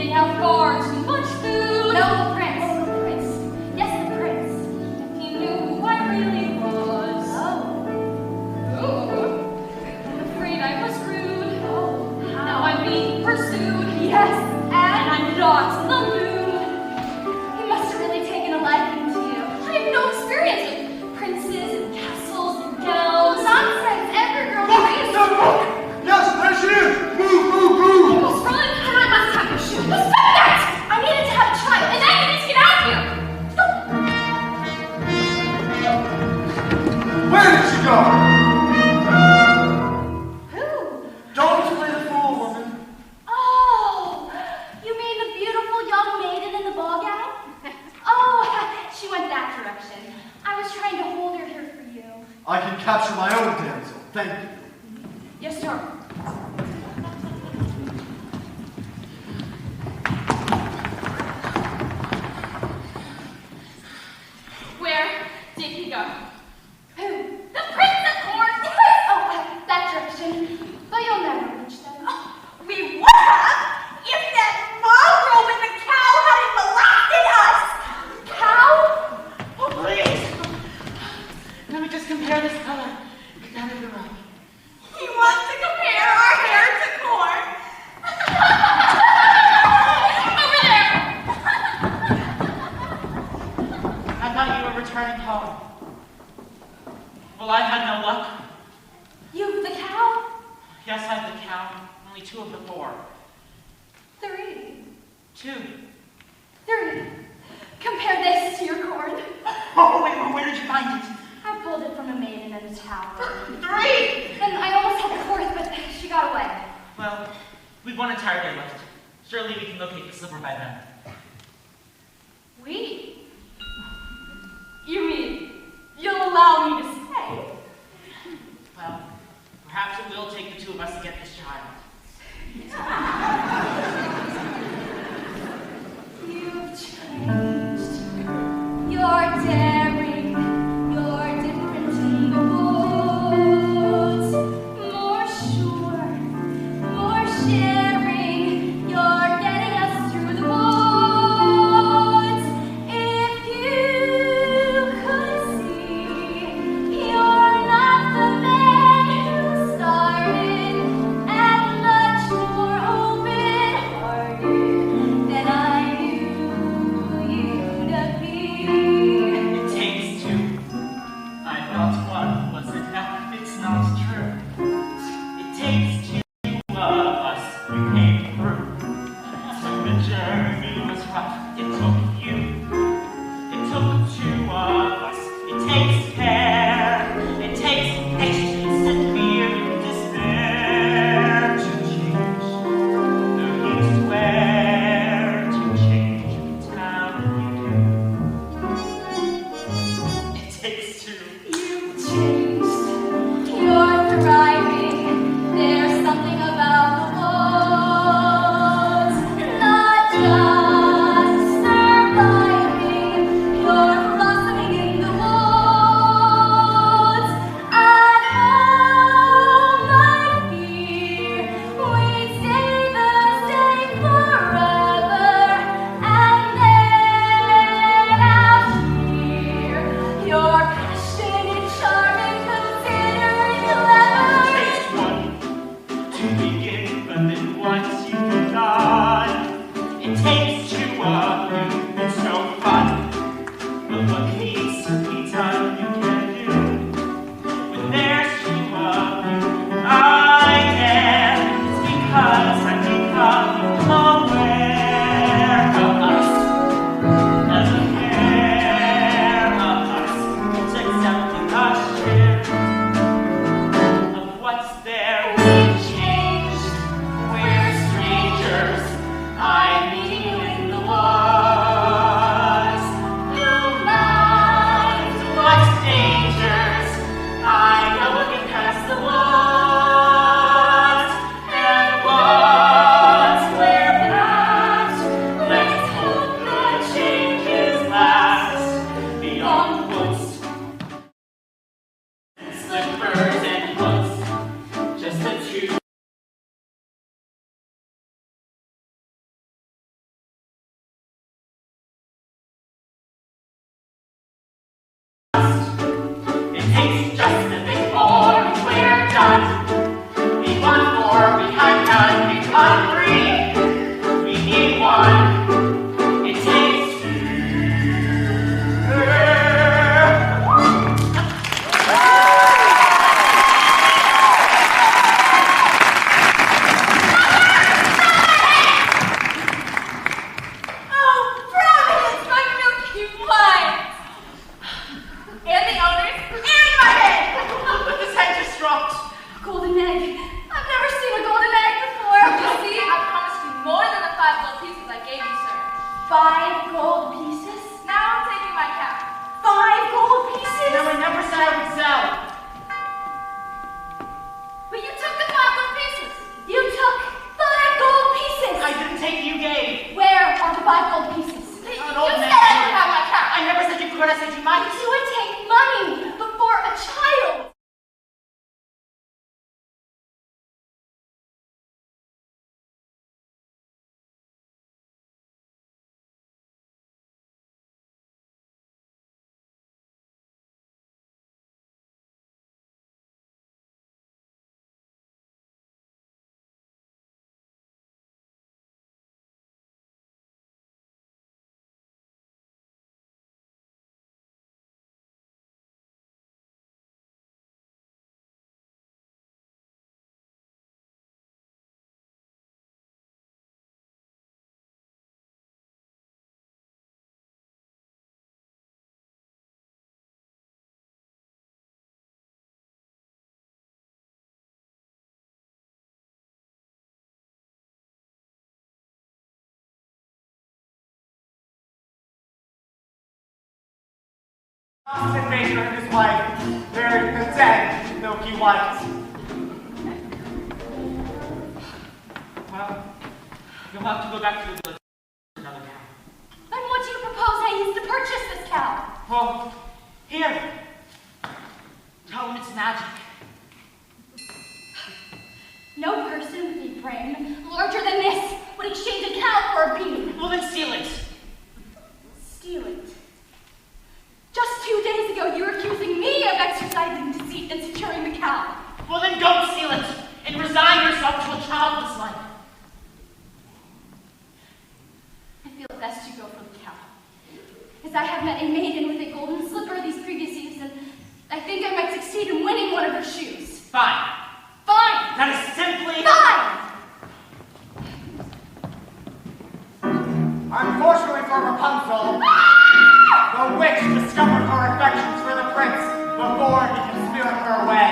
[SPEAKER 4] They have far too much food. No, the prince. Oh, the prince. Yes, the prince. If he knew who I really was. Oh, I'm afraid I was rude. Oh, now I'm being pursued. Yes, and I'm not in the mood. He must have really taken a liking to you. I have no experience with princes and castles and gowns. Nonsense. Every girl agrees.
[SPEAKER 9] Look! Yes, there she is! Move, move,
[SPEAKER 4] You
[SPEAKER 9] move!
[SPEAKER 4] must run, and I must have your shoe. Stop that! I needed to have a child, and I needed to get out of here.
[SPEAKER 9] Where did she go?
[SPEAKER 4] Who?
[SPEAKER 9] Don't play the fool, woman.
[SPEAKER 3] Oh, you mean the beautiful young maiden in the ball gown? Oh, she went that direction. I was trying to hold her here for you.
[SPEAKER 9] I can capture my own damsel. Thank you.
[SPEAKER 3] Yes, sir.
[SPEAKER 4] Where did he go?
[SPEAKER 3] Who?
[SPEAKER 4] The prince, of course!
[SPEAKER 3] Oh, that direction. But you'll never reach them.
[SPEAKER 2] We would have if that mongrel with the cow hadn't molested us!
[SPEAKER 3] Cow?
[SPEAKER 5] Oh, please. Let me just compare this color. Get down to the road.
[SPEAKER 2] He wants to compare our hair to corn.
[SPEAKER 4] Over there!
[SPEAKER 5] I thought you were returning home. Well, I've had no luck.
[SPEAKER 3] You, the cow?
[SPEAKER 5] Yes, I've the cow. Only 2 of the 4.
[SPEAKER 3] 3.
[SPEAKER 5] 2.
[SPEAKER 3] 3. Compare this to your corn.
[SPEAKER 5] Oh, wait, well, where did you find it?
[SPEAKER 3] I pulled it from a maiden in a tower.
[SPEAKER 5] 3!
[SPEAKER 3] And I almost had the 4th, but she got away.
[SPEAKER 5] Well, we've 1 entire day left. Surely we can locate the slipper by then.
[SPEAKER 3] We? You mean you'll allow me to stay?
[SPEAKER 5] Well, perhaps it will take the 2 of us to get this child.
[SPEAKER 3] You've changed. You're daring. You're different in the woods. More sure. More sharing. You're getting us through the woods. If you could see, you're not the man who started and much more open-hearted than I knew you to be.
[SPEAKER 5] It takes 2. I thought 1 was enough. It's not true. It takes 2 of us. We came through. So the journey was rough. It took you. It took 2 of us. It takes care. It takes patience and fear and despair to change. No, you swear to change the town you do. It takes 2.
[SPEAKER 3] You've changed. You're thriving. There's something about the woods, not just 5 gold pieces?
[SPEAKER 4] Now I'm taking my cap.
[SPEAKER 3] 5 gold pieces?
[SPEAKER 5] No, I never said I would sell.
[SPEAKER 4] But you took the 5 gold pieces.
[SPEAKER 3] You took 5 gold pieces!
[SPEAKER 5] I didn't take you gave.
[SPEAKER 3] Where are the 5 gold pieces?
[SPEAKER 5] An
[SPEAKER 4] You
[SPEAKER 5] old
[SPEAKER 4] said
[SPEAKER 5] man.
[SPEAKER 4] I would have my cap.
[SPEAKER 5] I never said you could. I said you might.
[SPEAKER 3] You would take money before a child!
[SPEAKER 1] Austin Baker and his wife buried the dead Milky White.
[SPEAKER 8] Well, you'll have to go back to the village for another cow.
[SPEAKER 3] Then what do you propose I use to purchase this cow?
[SPEAKER 5] Well, here. Tell him it's magic.
[SPEAKER 3] No person with a brain larger than this would exchange a cow for a bean.
[SPEAKER 5] Well, then steal it.
[SPEAKER 3] Steal it. Just 2 days ago, you were accusing me of exercising deceit and securing the cow.
[SPEAKER 5] Well, then go steal it and resign yourself to a childless life.
[SPEAKER 3] I feel it best you go for the cow. As I have met a maiden with a golden slipper these previous years, and I think I might succeed in winning one of her shoes.
[SPEAKER 5] Fine.
[SPEAKER 3] Fine!
[SPEAKER 5] That is simply...
[SPEAKER 3] Fine!
[SPEAKER 1] Unfortunately for Rapunzel, the witch discovered her affections for the prince before he could spirit her away.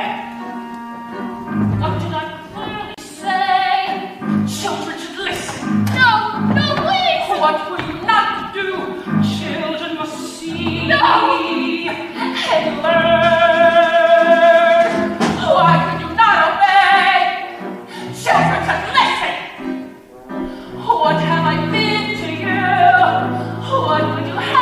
[SPEAKER 5] What did I clearly say? Children should listen.
[SPEAKER 3] No! No, please!
[SPEAKER 5] What will you not do? Children must see and learn. Why could you not obey? Children should listen. What have I been to you? What would you have?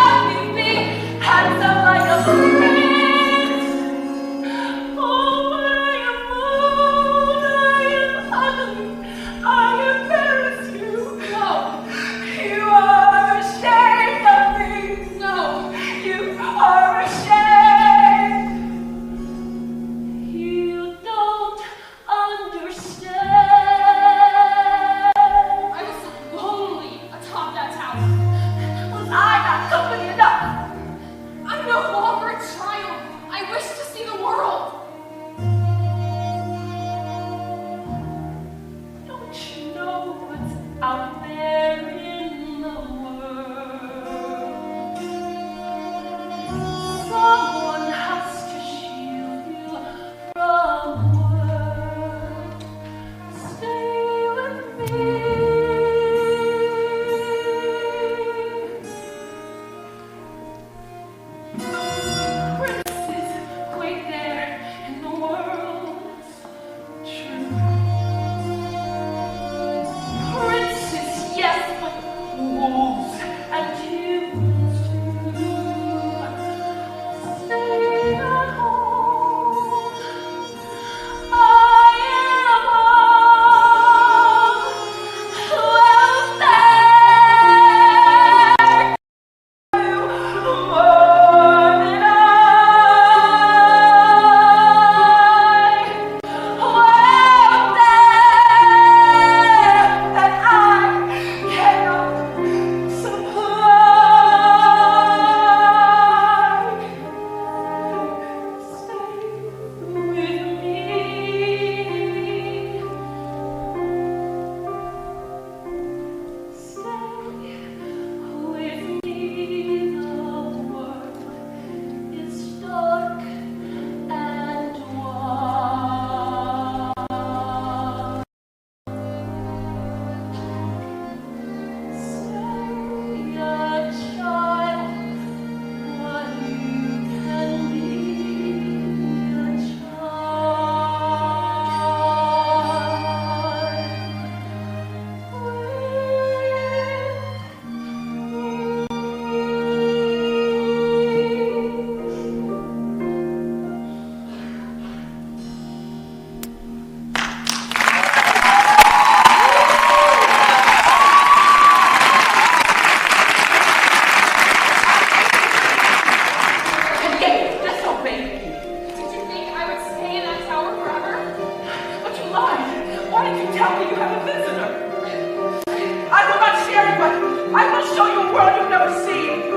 [SPEAKER 7] one you've never seen.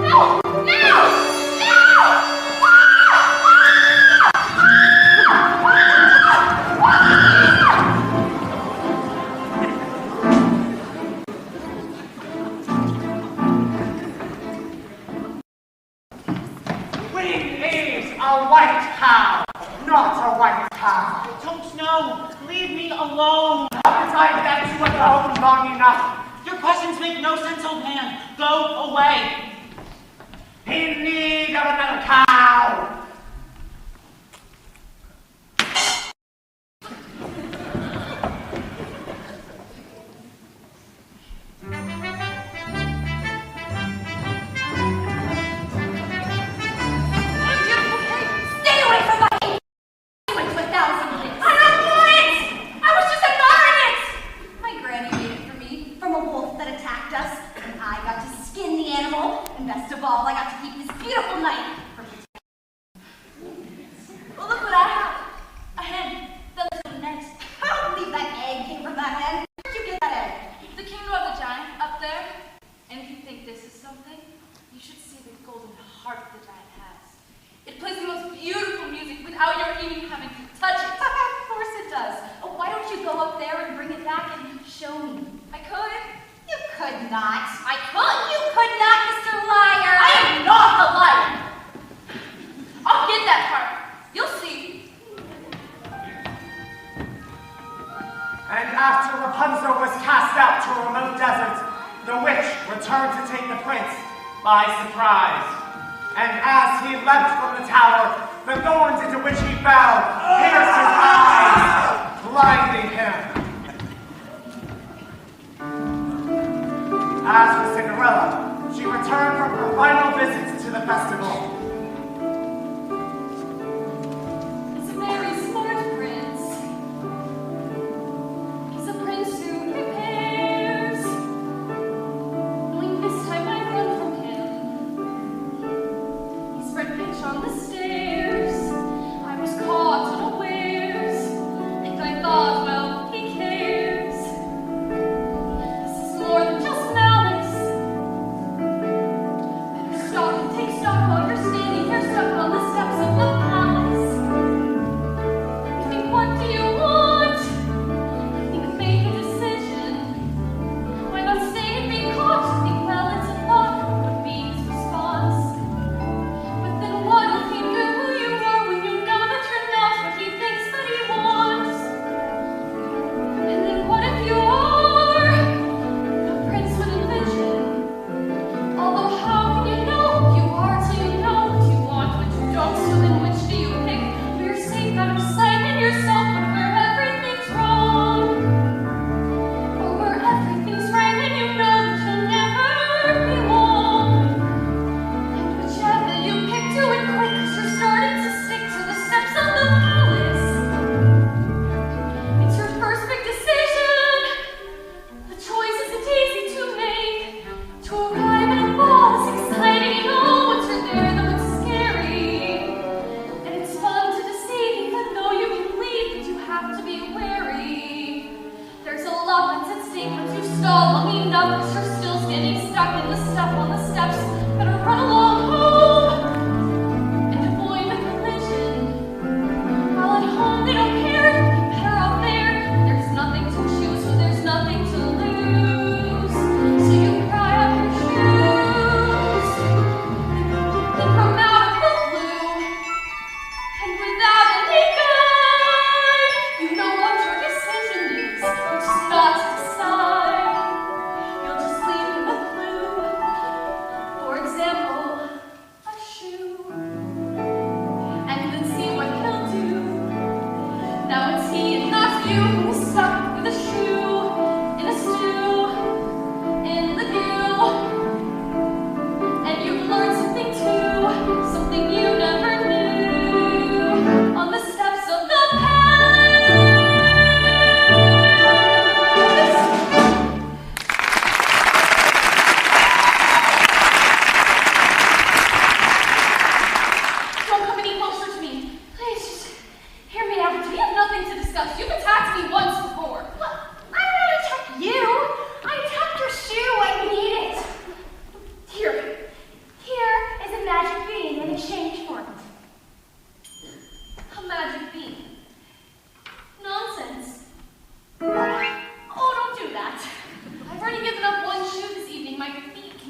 [SPEAKER 3] No! No!
[SPEAKER 1] Queen is a white cow, not a white cow.
[SPEAKER 5] I don't know. Leave me alone.
[SPEAKER 1] Haven't I left you alone long enough?
[SPEAKER 5] Your questions make no sense, old man. Go away.
[SPEAKER 1] In need of another cow.
[SPEAKER 3] Stay away from my cake! I went to 1,000 licks. I don't want it! I was just admiring it! My granny made it for me from a wolf that attacked us, and I got to skin the animal, and best of all, I got to keep this beautiful knife for protection. Well, look what I have. A hen that lives with an egg. I don't believe that egg came from that hen. Where'd you get that egg?
[SPEAKER 4] The kingdom of the giant up there. And if you think this is something, you should see the golden heart the giant has. It plays the most beautiful music without your even having to touch it.
[SPEAKER 3] Of course it does. Oh, why don't you go up there and bring it back and show me?
[SPEAKER 4] I could.
[SPEAKER 3] You could not. I could. You could not, Mr. Liar.
[SPEAKER 4] I am not a liar. I'll get that part. You'll see.
[SPEAKER 1] And after Rapunzel was cast out to a remote desert, the witch returned to take the prince by surprise. And as he leapt from the tower, the thorns into which he fell pierced his eyes, blinding him. As for Cinderella, she returned from her final visits to the festival.
[SPEAKER 4] He's a very smart prince. He's a prince who prepares. Knowing this time I'd run from him. He spread pitch on the stairs. I was caught unawares. And I thought, well, he cares. This is more than just malice. Better stop and take stock while you're standing.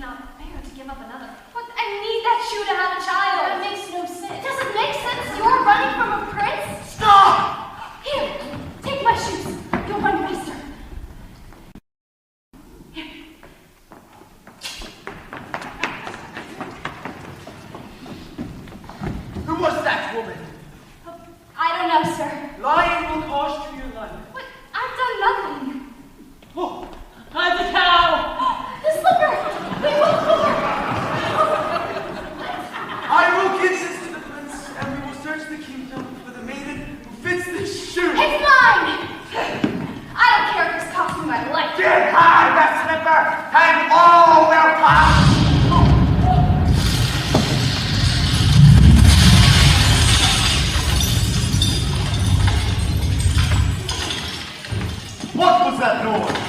[SPEAKER 4] not fair to give up another. But I need that shoe to have a child. That makes no sense. Does it make sense? You're running from a prince?
[SPEAKER 1] Stop!
[SPEAKER 4] Here, take my shoes. You'll run faster. Here.
[SPEAKER 7] Who was that woman?
[SPEAKER 4] I don't know, sir.
[SPEAKER 7] Lying will cost you your life.
[SPEAKER 4] But I've done nothing.
[SPEAKER 7] Oh, I'm the cow!
[SPEAKER 4] The slipper! We will forward!
[SPEAKER 7] I will give this to the prince, and we will search the kingdom for the maiden who fits this shoe.
[SPEAKER 4] It's mine! I don't care if this costs me my life.
[SPEAKER 1] Give her the slipper, and all will pass! What was that noise?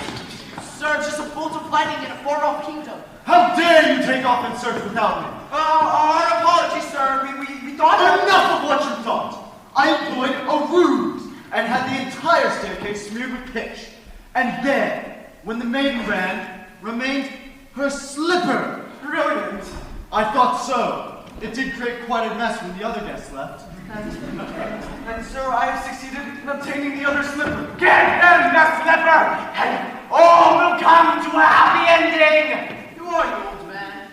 [SPEAKER 7] Sir, just a bolt of lightning in a far-off kingdom.
[SPEAKER 1] How dare you take off and search without me?
[SPEAKER 7] Our apologies, sir. We thought...
[SPEAKER 1] Enough of what you thought! I employed a ruse and had the entire staircase smeared with pitch. And then, when the maiden ran, remained her slipper. Brilliant! I thought so. It did create quite a mess when the other guests left.
[SPEAKER 7] And sir, I have succeeded in obtaining the other slipper.
[SPEAKER 1] Give them the slipper, and all will come to a happy ending!
[SPEAKER 7] Who are you, old man?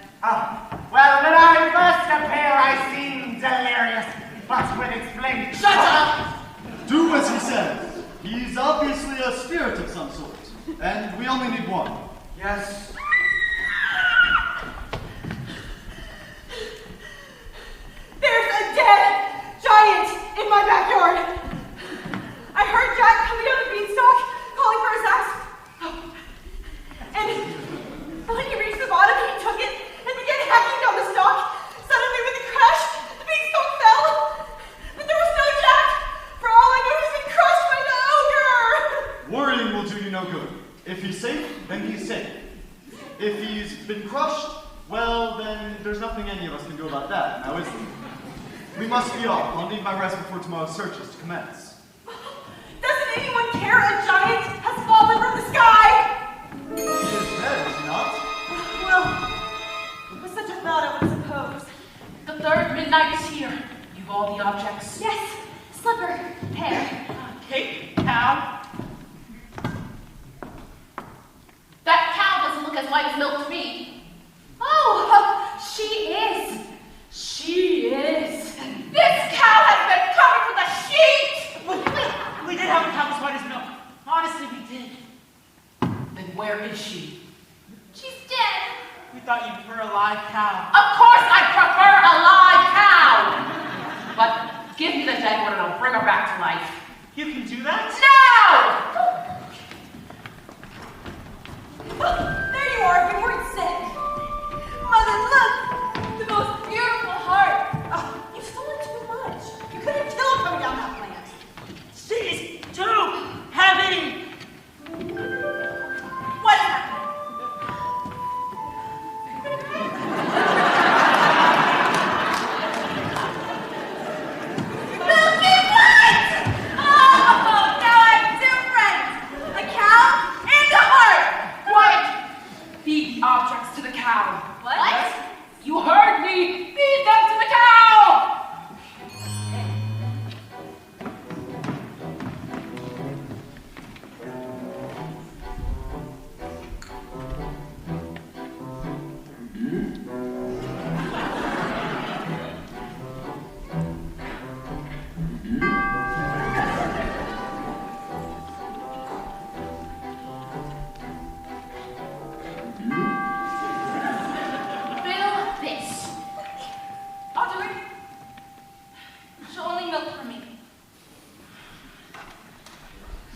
[SPEAKER 1] Well, when I first appear, I seem delirious, but will explain.
[SPEAKER 7] Shut up!
[SPEAKER 9] Do as he says. He's obviously a spirit of some sort, and we only need one.
[SPEAKER 7] Yes.
[SPEAKER 6] There's a dead giant in my backyard. I heard Jack coming down the beanstalk, calling for his axe. And when he reached the bottom, he took it and began hacking down the stalk. Suddenly, with a crash, the beanstalk fell. But there was no Jack. For all I know, he's been crushed by the ogre.
[SPEAKER 9] Worrying will do you no good. If he's safe, then he's safe. If he's been crushed, well, then there's nothing any of us can do about that, now is there? We must be off. I'll need my rest before tomorrow's searches to commence.
[SPEAKER 6] Doesn't anyone care a giant has fallen from the sky?
[SPEAKER 9] He is dead, is he not?
[SPEAKER 6] Well, with such a thought, I would suppose.
[SPEAKER 3] The third midnight is here. You've all the objects.
[SPEAKER 4] Yes, slipper, hair.
[SPEAKER 5] Cake, cow.
[SPEAKER 3] That cow doesn't look as white as milk to me.
[SPEAKER 4] Oh, she is.
[SPEAKER 3] She is.
[SPEAKER 5] This cow has been covered with a sheet! We did have a cow as white as milk. Honestly, we did.
[SPEAKER 3] Then where is she?
[SPEAKER 4] She's dead.
[SPEAKER 5] We thought you'd prefer a live cow.
[SPEAKER 3] Of course I prefer a live cow! But give me the dead one and I'll bring her back to life.
[SPEAKER 5] You can do that?
[SPEAKER 3] No!
[SPEAKER 6] There you are, you weren't sick. Mother, look! The most beautiful heart. Oh, you've stolen too much. You could have killed coming down that plant.
[SPEAKER 5] She's too heavy!
[SPEAKER 6] What happened? Milky White! Oh, now I have two friends. A cow and a heart.
[SPEAKER 3] Quiet! Feed the objects to the cow.
[SPEAKER 4] What?
[SPEAKER 3] You heard me! Feed them to the cow!
[SPEAKER 4] Fill this.
[SPEAKER 3] I'll do it.
[SPEAKER 4] She'll only milk for me.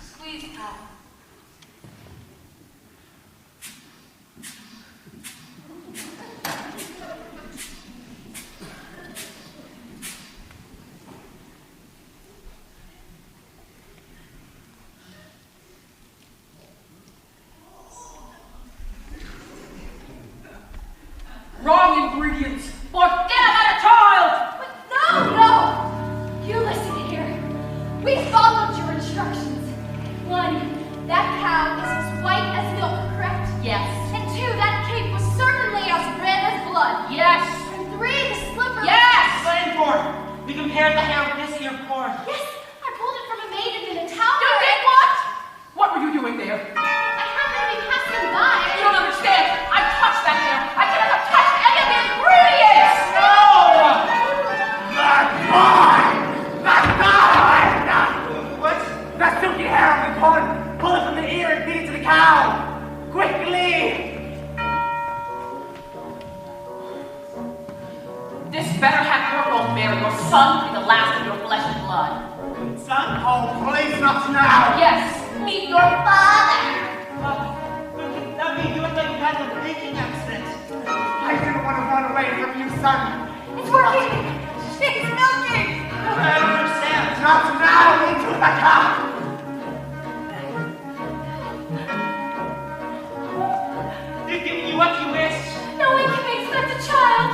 [SPEAKER 4] Squeeze, cow.
[SPEAKER 3] Wrong ingredients. Forget about a child!
[SPEAKER 4] But no! You listen here. We followed your instructions. 1, that cow is as white as milk, correct?
[SPEAKER 3] Yes.
[SPEAKER 4] And 2, that cake was certainly as
[SPEAKER 5] compared the hair with this ear cord.
[SPEAKER 3] Yes, I pulled it from a maiden in a tower.
[SPEAKER 5] You did what? What were you doing there?
[SPEAKER 3] I happened to be passing by.
[SPEAKER 5] You don't understand. I touched that hair. I cannot have touched any of the ingredients. No!
[SPEAKER 1] Not mine! Not mine! What? That silky hair on the corn! Pull it from the ear and feed it to the cow! Quickly!
[SPEAKER 5] This better have your own Mary. Your son will be the last of your flesh and blood.
[SPEAKER 1] Son? Oh, please, not now!
[SPEAKER 5] Yes, meet your father.
[SPEAKER 10] That means you look like you had a baking accident.
[SPEAKER 1] I didn't want to run away from you, son!
[SPEAKER 3] It's working. She's milking.
[SPEAKER 10] I don't understand.
[SPEAKER 1] Not now! Into the cow!
[SPEAKER 10] They're giving you what you wish.
[SPEAKER 3] No one can expect a child.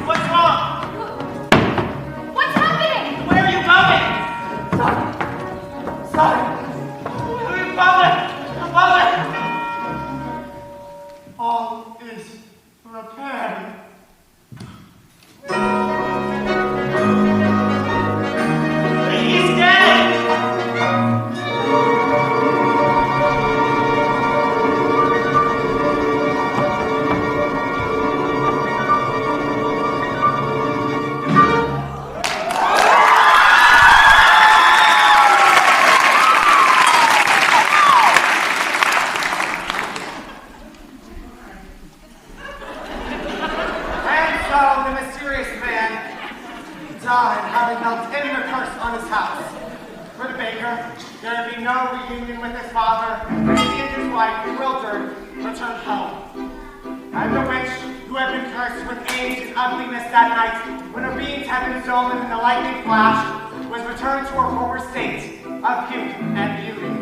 [SPEAKER 10] What's wrong?
[SPEAKER 3] What's happening?
[SPEAKER 10] Where are you going?
[SPEAKER 1] Son!
[SPEAKER 10] Father! Father!
[SPEAKER 1] All is repaired.
[SPEAKER 10] He's dead!
[SPEAKER 1] And so the mysterious man died, having held in the curse on his house. For the baker, there would be no reunion with his father, and he and his wife, bewildered, returned home. And the witch, who had been cursed with age and ugliness that night, when her beings had been stolen in the lightning flash, was returned to her former state of youth and beauty.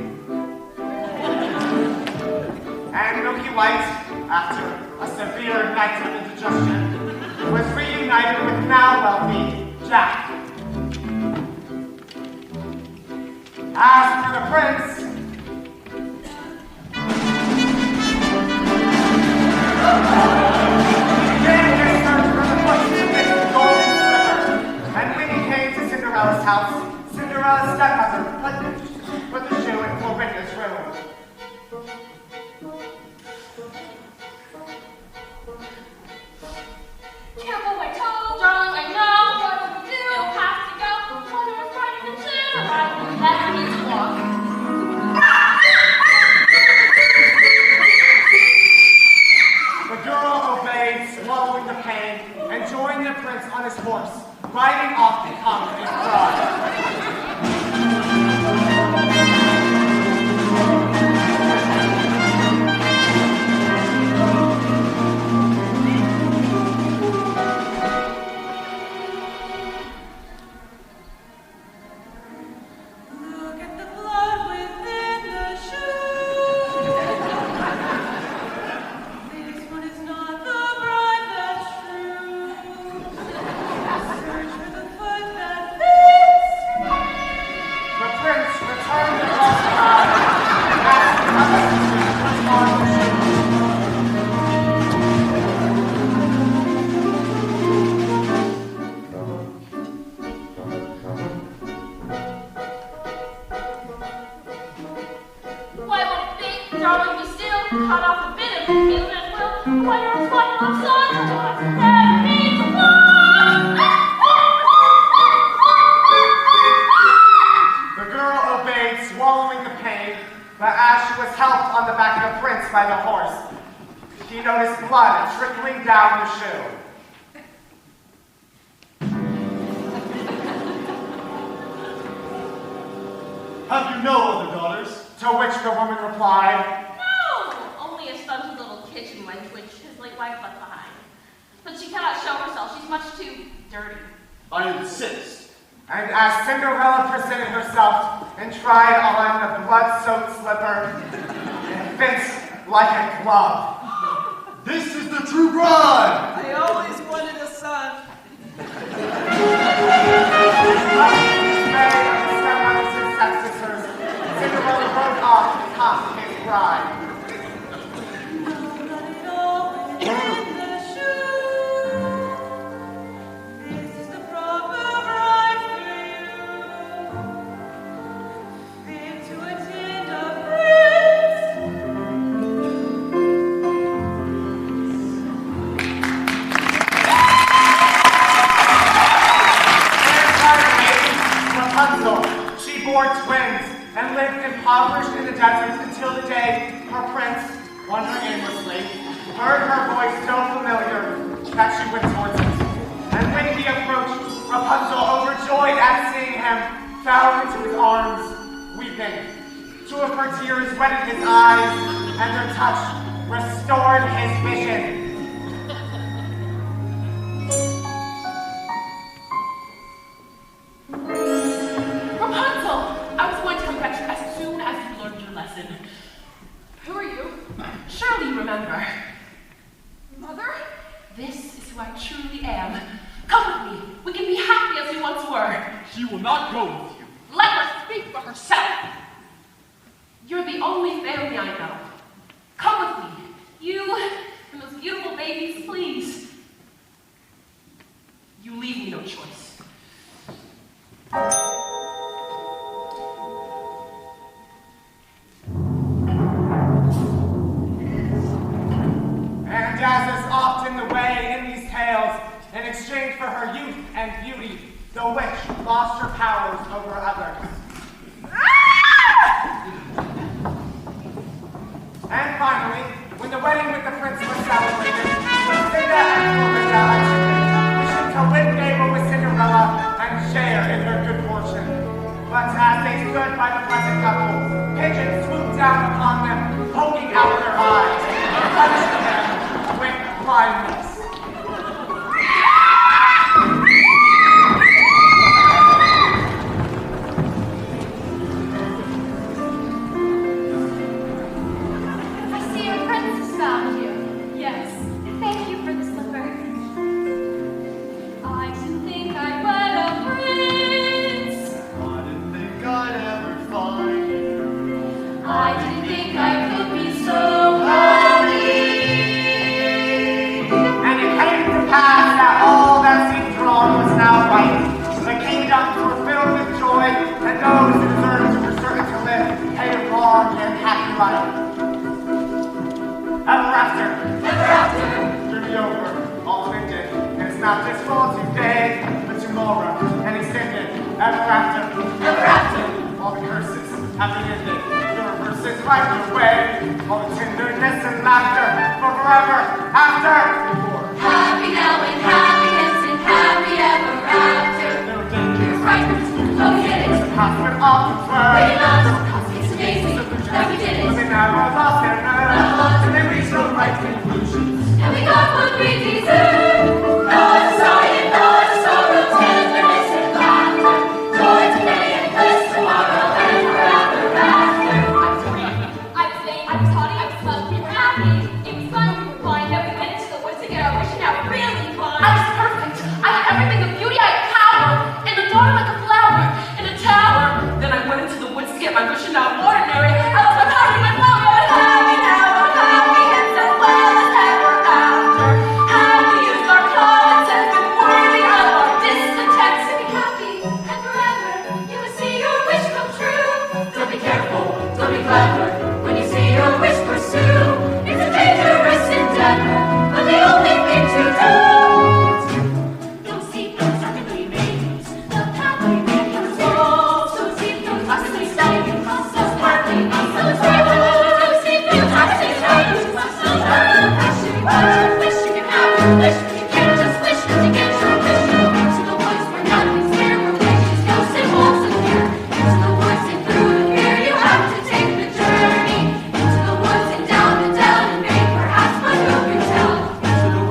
[SPEAKER 1] And Milky White, after a severe night of indigestion, was reunited with now wealthy Jack. As for the prince, he began his search for the button to fix the golden slipper. And when he came to Cinderella's house, Cinderella's stepmother put the shoe in Florinda's room.
[SPEAKER 2] Careful, my toe. Darling, I know. What will we do? It'll have to go. Mother is riding the chair. That needs to walk.
[SPEAKER 1] The girl obeyed, swallowing the pain, and joined the prince on his horse, riding off to conquer his bride.
[SPEAKER 6] Look at the blood within the shoe. This one is not the bride that's true. Search for the foot that fits.
[SPEAKER 1] The prince returned the lost bride and asked the other to put on the shoe.
[SPEAKER 2] Why won't it be? Darling, be still. Cut off a bit of the field and will. Why you're flying off sun? Never needs a
[SPEAKER 1] The girl obeyed, swallowing the pain, but as she was helped on the back of the prince by the horse, she noticed blood trickling down the shoe.
[SPEAKER 9] Have you no other daughters?
[SPEAKER 1] To which the woman replied,
[SPEAKER 2] No! Only a stunted little kitchen wench which his late wife left behind. But she cannot show herself. She's much too dirty.
[SPEAKER 9] I insist.
[SPEAKER 1] and as Cinderella presented herself and tried on the blood-soaked slipper, it fits like a glove.
[SPEAKER 9] This is the true bride!
[SPEAKER 10] I always wanted a son.
[SPEAKER 1] Cinderella rode off to come his bride.
[SPEAKER 6] Nobody always in the shoe. This is the proper
[SPEAKER 1] impoverished in the desert until the day her prince, wandering aimlessly, heard her voice so familiar that she went towards it. And when he approached, Rapunzel, overjoyed at seeing him, fell into his arms, weeping. Two of her tears wetted his eyes, and their touch restored his vision.
[SPEAKER 3] Rapunzel, I was going to come fetch you as soon as you learned your lesson. Who are you? Surely you remember. Mother? This is who I truly am. Come with me. We can be happy as we once were.
[SPEAKER 8] She will not go with you.
[SPEAKER 3] Let her speak for herself. You're the only family I know. Come with me. You and those beautiful babies, please. You leave me no choice.
[SPEAKER 1] And as is often the way in these tales, in exchange for her youth and beauty, the witch lost her powers over others. And finally, when the wedding with the prince was celebrated, Lucinda and Clorinda wishing to win favor with Cinderella and share in her good fortune. But as they stood by the pleasant couple, pigeons swooped down upon them, poking out their eyes, and punishing them with blindness.
[SPEAKER 4] I see your princess found you.
[SPEAKER 3] Yes.
[SPEAKER 4] Thank you for the slipper. I didn't think I'd wed a prince.
[SPEAKER 9] I didn't think I'd ever find you.
[SPEAKER 4] I didn't think I could be so happy.
[SPEAKER 1] And it came to pass that all that seemed wrong was now right. The kingdoms were filled with joy, and those who deserved to were certain to live a long and happy life. Ever after, journey over, all ended, and it's not just for today, but tomorrow, and extended. Ever after, all the curses have been ended. The reverses wiped away, all the tenderness and laughter for forever after.
[SPEAKER 4] Happy now and happy and happy ever after.
[SPEAKER 1] There were dangers,
[SPEAKER 4] Right, oh we did it.
[SPEAKER 1] the past went off the
[SPEAKER 4] We
[SPEAKER 1] track.
[SPEAKER 4] did not. It's amazing that we did
[SPEAKER 1] But they
[SPEAKER 4] it.
[SPEAKER 1] never lost their nerve, and they reached the right conclusion.
[SPEAKER 4] And we got what we deserve. Not a sorry, not a sorrow, tenderness and laughter. Joy today and bliss tomorrow and forever after.
[SPEAKER 2] I was late, I was haughty, I was loved, we were happy. It was fun, we were blind, then we went into the woods to get our wish, and now we're really fine.
[SPEAKER 3] I was perfect. I had everything of beauty. I had power. In the dawn like a flower. In a tower. Then I went into the woods to get my wish, and now I'm ordinary. I was my party, my flower. I'm happy now. I'm happy and as well as ever after. Happy used our comments and been worthy of our discontents.
[SPEAKER 4] To be happy and forever, you will see your wish come true. Don't be careful, don't be clever. When you see your wish pursue, it's a dangerous endeavor, but the only thing to do. Don't see those ugly maidens, the pathway becomes bold. So see those ugly stallions, so sparkling, so terrible. Don't see those ugly stallions, so sparkling, passion, wish you can have your wish, but you can't just wish to get your wish. To the woods where nothing's here, where witches, ghosts, and wolves appear. Into the woods and through the fear, you have to take the journey. Into the woods and down the dell, and make perhaps, but who can tell?
[SPEAKER 9] To the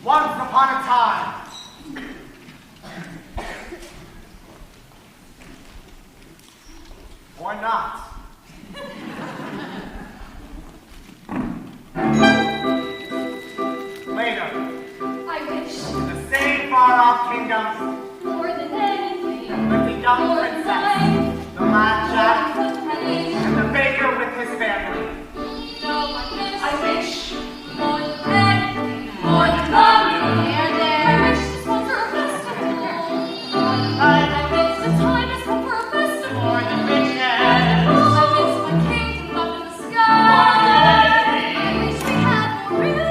[SPEAKER 1] Once upon a time. Or not. Later,
[SPEAKER 4] I wish
[SPEAKER 1] the same far-off kingdoms,
[SPEAKER 4] more than anything,
[SPEAKER 1] with the young
[SPEAKER 4] more
[SPEAKER 1] princess,
[SPEAKER 4] than
[SPEAKER 1] the lad Jack,
[SPEAKER 4] the rain.
[SPEAKER 1] and the baker with his family.
[SPEAKER 4] No, I wish more than anything, more than money. I wish this was for a festival. I wish the time is come for a festival.
[SPEAKER 5] More than riches.
[SPEAKER 4] I miss my kingdom up in the sky. I wish we had more rain.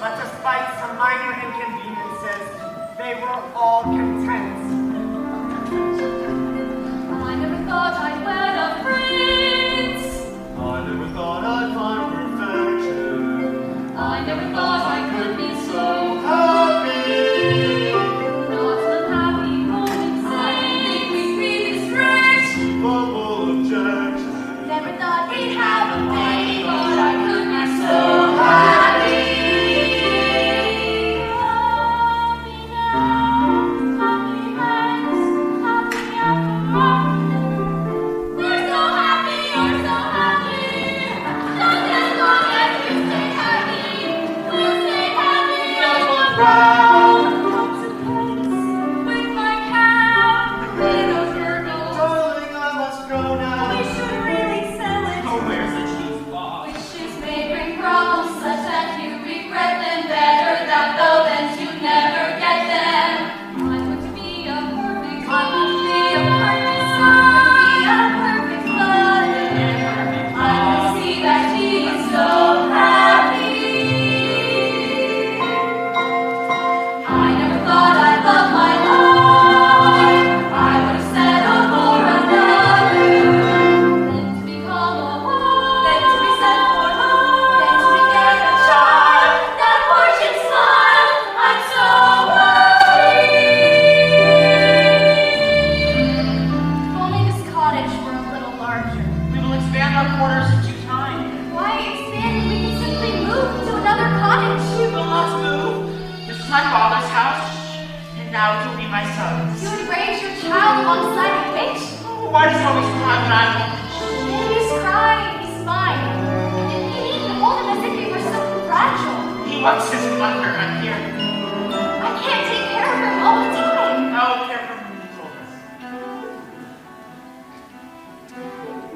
[SPEAKER 1] But despite some minor inconveniences, they were all content.
[SPEAKER 4] I never thought I'd wed a prince.
[SPEAKER 9] I never thought I'd find perfection.
[SPEAKER 4] I never thought I could be so
[SPEAKER 9] Happy.
[SPEAKER 4] not unhappy moments. I think we'd be this rich.
[SPEAKER 9] Full objections.
[SPEAKER 4] Never thought we'd have a baby, but I could be so happy. Happy now, happy hands, happy after all. We're so happy, you're so happy. Just as long as you stay happy, we'll stay happy.
[SPEAKER 9] No one round.
[SPEAKER 4] With my cat, little turtle.
[SPEAKER 9] Darling, I must go now.
[SPEAKER 2] We should really sell it.
[SPEAKER 8] Oh, where's the cheese box?
[SPEAKER 4] Wishes may bring problems such that you regret them. Better that though than to never get them. I want to be a perfect son. I want to be a perfect son. Be a perfect mother. I can see that he is so happy. I never thought I'd love my life. I would have settled for another. Then to become a wife. Then to be sent for love. Then to beget a child. That fortune smile. I'm so happy. If only this cottage were a little larger.
[SPEAKER 5] We will expand our quarters in due time.
[SPEAKER 4] Why expand when we can simply move to another cottage?
[SPEAKER 5] We will not move. This is my father's house, and now it will be my son's.
[SPEAKER 4] You would raise your child alongside a witch?
[SPEAKER 5] Why does he always cry when I'm home?
[SPEAKER 4] He's crying, he's fine. You needn't hold him as if he were so fragile.
[SPEAKER 5] He wants his mother. I'm here.
[SPEAKER 4] I can't take care of him all the time.
[SPEAKER 5] No care for me, he told us.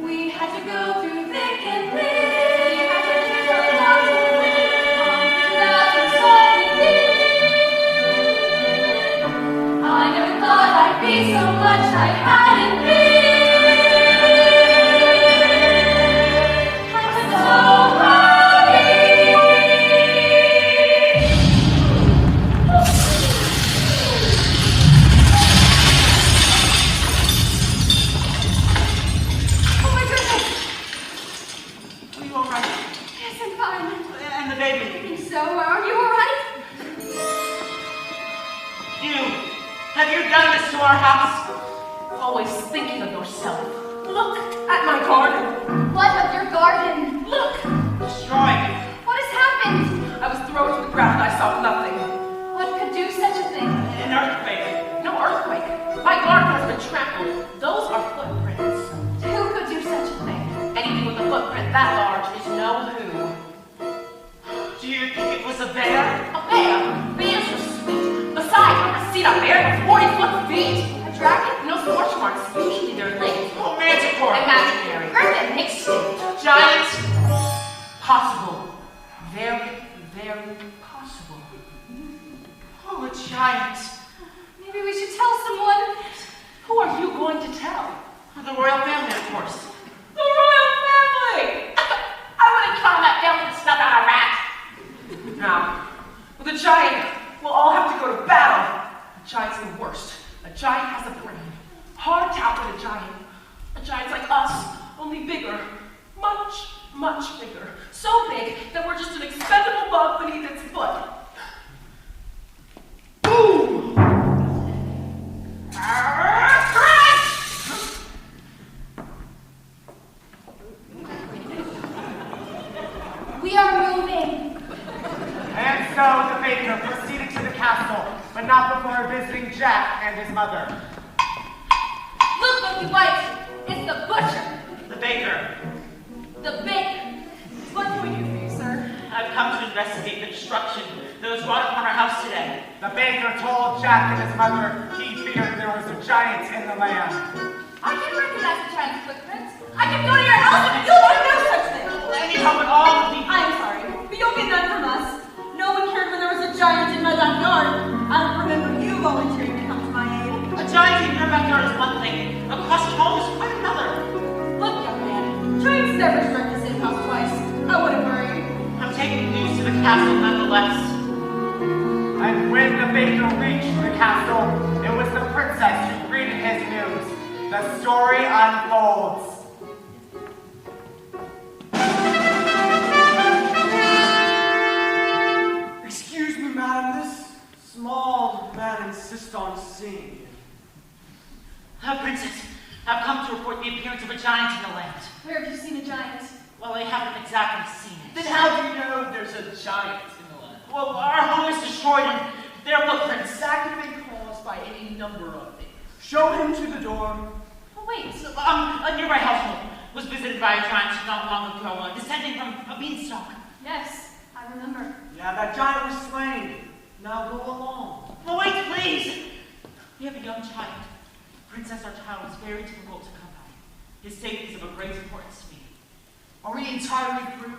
[SPEAKER 2] We had to go through thick and thin. We had to kiss a lot to win.
[SPEAKER 4] Nothing's falling in. I never thought I'd be so much I hadn't been. I'm so happy. Oh my goodness.
[SPEAKER 5] Are you all right?
[SPEAKER 4] Yes, I'm fine.
[SPEAKER 5] And the baby?
[SPEAKER 4] So, are you all right?
[SPEAKER 5] You. Have you done this to our house?
[SPEAKER 3] Always thinking of yourself. Look at my garden.
[SPEAKER 4] What of your garden?
[SPEAKER 3] Look!
[SPEAKER 5] Destroying it.
[SPEAKER 4] What has happened?
[SPEAKER 3] I was thrown to the ground and I saw nothing.
[SPEAKER 4] What could do such a thing?
[SPEAKER 5] An earthquake.
[SPEAKER 3] No earthquake. My garden has been trampled. Those are footprints.
[SPEAKER 4] Who could do such a thing?
[SPEAKER 3] Anything with a footprint that large is no who.
[SPEAKER 5] Do you think it was a bear?
[SPEAKER 3] A bear? Bears are sweet. Besides, I've seen a bear with 40-foot feet.
[SPEAKER 4] A dragon?
[SPEAKER 3] No scorch marks. Usually they're linked.
[SPEAKER 5] Oh, manticore.
[SPEAKER 3] Imaginary.
[SPEAKER 4] Earth and extinct.
[SPEAKER 5] Giant.
[SPEAKER 3] Possible. Very, very possible.
[SPEAKER 5] Oh, a giant.
[SPEAKER 4] Maybe we should tell someone.
[SPEAKER 3] Who are you going to tell?
[SPEAKER 5] The royal family, of course.
[SPEAKER 3] The royal family! I wouldn't count on that family to snuff out a rat. Now, with a giant, we'll all have to go to battle. A giant's the worst. A giant has a brain. Hard to outwit a giant. A giant's like us, only bigger. Much, much bigger. So big that we're just an expendable bug beneath its foot. Boom!
[SPEAKER 4] We are
[SPEAKER 1] so the baker proceeded to the castle, but not before visiting Jack and his mother.
[SPEAKER 3] Look, Milky White! It's the butcher!
[SPEAKER 10] The baker.
[SPEAKER 3] The baker!
[SPEAKER 2] What can we do for you, sir?
[SPEAKER 10] I've come to investigate the destruction that was brought upon our house today.
[SPEAKER 1] The baker told Jack and his mother he feared there was a giant in the land.
[SPEAKER 3] I can recognize the giant's footprints. I can go to your house and you'll learn no such thing!
[SPEAKER 10] I need help with all the people.
[SPEAKER 2] I'm sorry, but you'll get none from us. No one cared when there was a giant in my backyard. I don't remember you volunteering to come to my aid.
[SPEAKER 10] A giant in your backyard is one thing. Across the home is quite another.
[SPEAKER 2] Look, young man, giants never struck the same house twice. I wouldn't worry.
[SPEAKER 10] I'm taking news to the castle nonetheless.
[SPEAKER 1] And when the baker reached the castle, it was the princess who greeted his news. The story unfolds.
[SPEAKER 7] Excuse me, madam, this small man insists on seeing you.
[SPEAKER 10] Princess, I've come to report the appearance of a giant in the land.
[SPEAKER 3] Where have you seen a giant?
[SPEAKER 10] Well, I haven't exactly seen it.
[SPEAKER 8] Then how do you know there's a giant in the land?
[SPEAKER 10] Well, our home is destroyed and their footprints.
[SPEAKER 8] That could have been caused by any number of things.
[SPEAKER 7] Show him to the door.
[SPEAKER 3] Oh, wait.
[SPEAKER 10] A nearby household was visited by a giant not long ago, descending from a beanstalk.
[SPEAKER 3] Yes, I remember.
[SPEAKER 7] Yeah, that giant was slain. Now go along.
[SPEAKER 10] Oh, wait, please! We have a young child. Princess, our child is very difficult to come by. His safety is of a great importance to me.
[SPEAKER 8] Are we entirely through?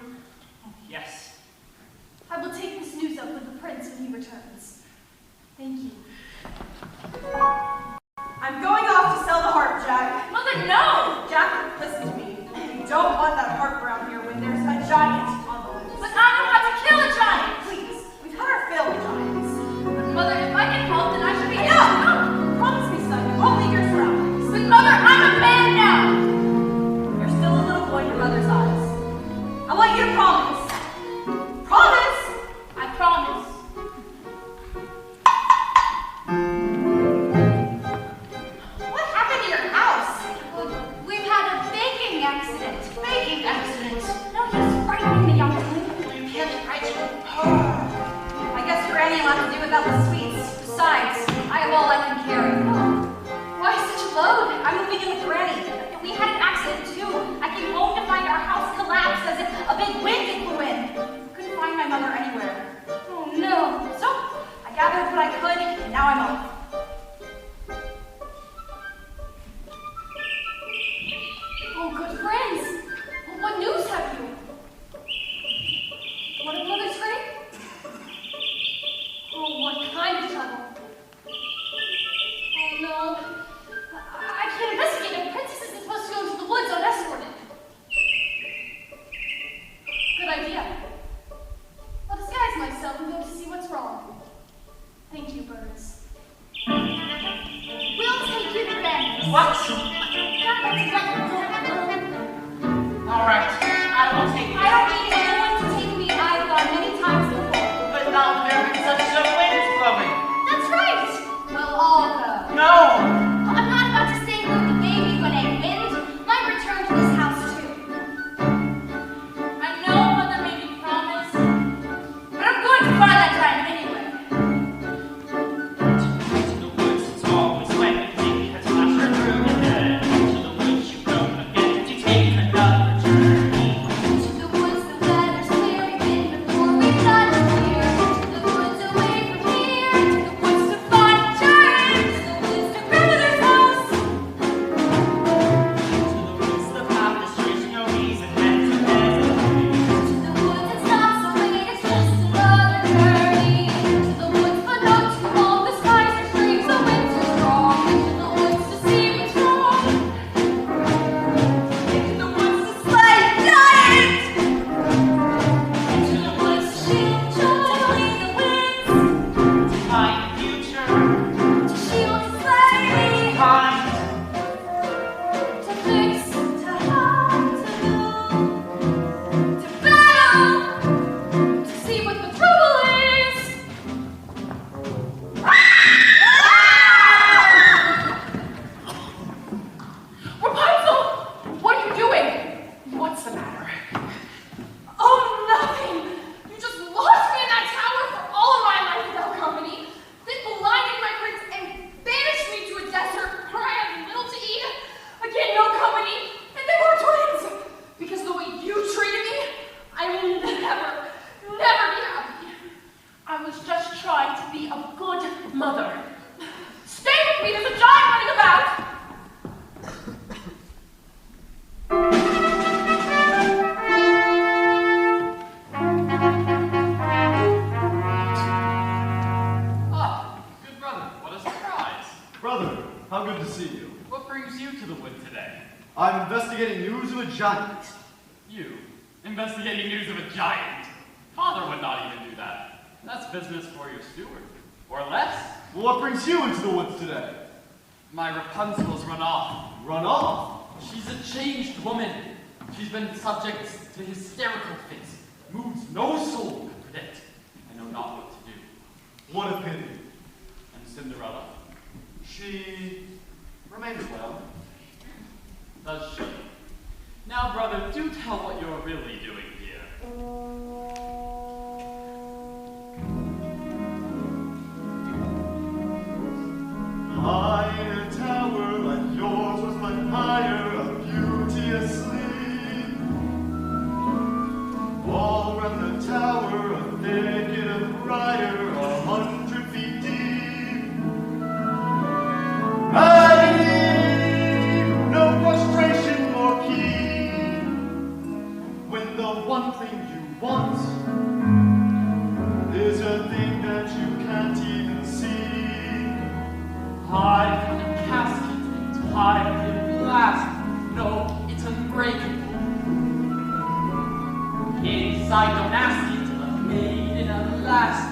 [SPEAKER 10] Oh, yes.
[SPEAKER 3] I will take this news up with the prince when he returns. Thank you.
[SPEAKER 2] I'm going off to sell the harp, Jack.
[SPEAKER 3] Mother, no!
[SPEAKER 2] Jack, listen to me. You don't want that harp around here when there's a giant on the loose.
[SPEAKER 3] But I know how to kill a giant!
[SPEAKER 2] Please, we've had our fill of giants.
[SPEAKER 3] But Mother, if I can help, then I should be
[SPEAKER 2] No! Promise me, son, you won't leave your surroundings.
[SPEAKER 3] But Mother, I'm a man now!
[SPEAKER 2] You're still a little boy in your mother's eyes. I want you to promise. Promise!
[SPEAKER 3] I promise.
[SPEAKER 2] What happened to your house?
[SPEAKER 3] We've had a baking accident.
[SPEAKER 10] Baking accident.
[SPEAKER 3] No, he's frightening me, young man.
[SPEAKER 10] You can't fight you.
[SPEAKER 2] I guess Granny will have to do without the sweets.
[SPEAKER 3] Besides, I have all I can carry. Why such a load?
[SPEAKER 2] I'm moving in with Granny.
[SPEAKER 3] We had an accident too. I came home to find our house collapsed as if a big wind had blew in.
[SPEAKER 2] Couldn't find my mother anywhere.
[SPEAKER 3] Oh no.
[SPEAKER 2] So, I gathered what I could, and now I'm off.
[SPEAKER 3] Oh, good friends. Well, what news have you? What of Mother's grave? Oh, what kind of trouble? Oh no. I can't investigate. A princess isn't supposed to go into the woods unescorted. Good idea. I'll disguise myself and go to see what's wrong. Thank you, birds. We'll take you to bed.
[SPEAKER 10] What? All right, I will take you.
[SPEAKER 3] I don't need anyone to take me. I've gone many times before.
[SPEAKER 10] But now there is such a wind blowing.
[SPEAKER 3] That's right. We'll all go.
[SPEAKER 10] No!
[SPEAKER 3] Well, I'm not about to stay with the baby when I wind. I return to this house too. I know Mother made me promise, but I'm going to find that giant anyway.
[SPEAKER 10] To the woods, it's always when the king has flashed her through the head. To the woods you go again to take another journey.
[SPEAKER 3] To the woods, the
[SPEAKER 9] I'm investigating news of a giant.
[SPEAKER 8] You? Investigating news of a giant? Father would not even do that. That's business for your steward. Or less.
[SPEAKER 9] Well, what brings you into the woods today?
[SPEAKER 8] My Rapunzel's run off.
[SPEAKER 9] Run off?
[SPEAKER 8] She's a changed woman. She's been subject to hysterical fits. Moods no soul can predict. I know not what to do.
[SPEAKER 9] What a pity.
[SPEAKER 8] And Cinderella?
[SPEAKER 9] She remains well.
[SPEAKER 8] Does she? Now, brother, do tell what you're really doing here.
[SPEAKER 9] High in a tower like yours was but higher, a beauty asleep. All round the tower, a thicket of briar, 100 feet deep. Agony, no frustration more keen. When the one thing you want is a thing that you can't even see.
[SPEAKER 8] Hide from the casket, hide in blast. No, it's unbreakable. Inside the basket, a maiden at last,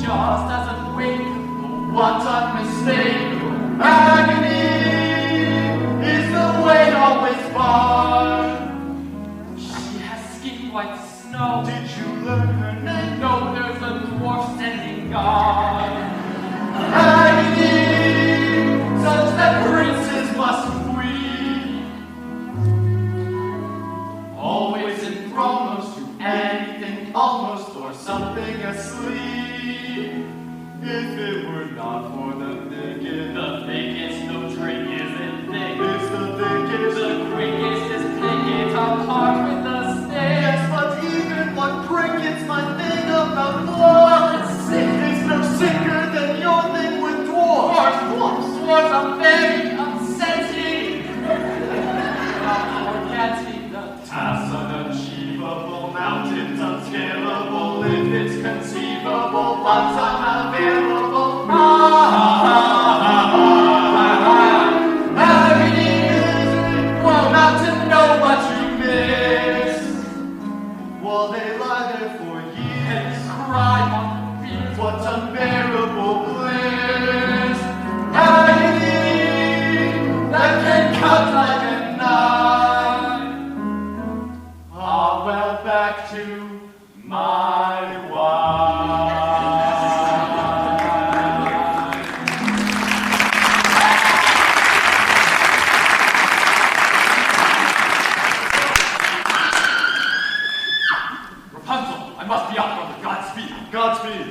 [SPEAKER 8] just as unbreakable, what unmistakable.
[SPEAKER 9] Agony is the way always barred.
[SPEAKER 8] She has skin white as snow.
[SPEAKER 9] Did you learn her name?
[SPEAKER 8] No, there's a dwarf standing guard.
[SPEAKER 9] Agony, such that princes must weep. Always enthralled to anything almost or something asleep. If it were not for the thicket,
[SPEAKER 8] The thickest, no trick isn't thick.
[SPEAKER 9] it's the thicket.
[SPEAKER 8] The quickest is thicket apart with the stick.
[SPEAKER 9] Yes, but even what crickets might think about war, it's sick. It's no sicker than your thing with dwarfs.
[SPEAKER 8] Dwarves are very upsetting. Not forgetting the
[SPEAKER 9] Tasks unachievable, mountains unscalable, if it's conceivable, funds unavailable. Agony, well, not to know what you miss. While they lie there for years,
[SPEAKER 8] cry on the beers.
[SPEAKER 9] what unbearable bliss. Agony, that can cut like a knife. Ah, well, back to my wife.
[SPEAKER 8] Rapunzel, I must be off, brother. Godspeed.
[SPEAKER 9] Godspeed.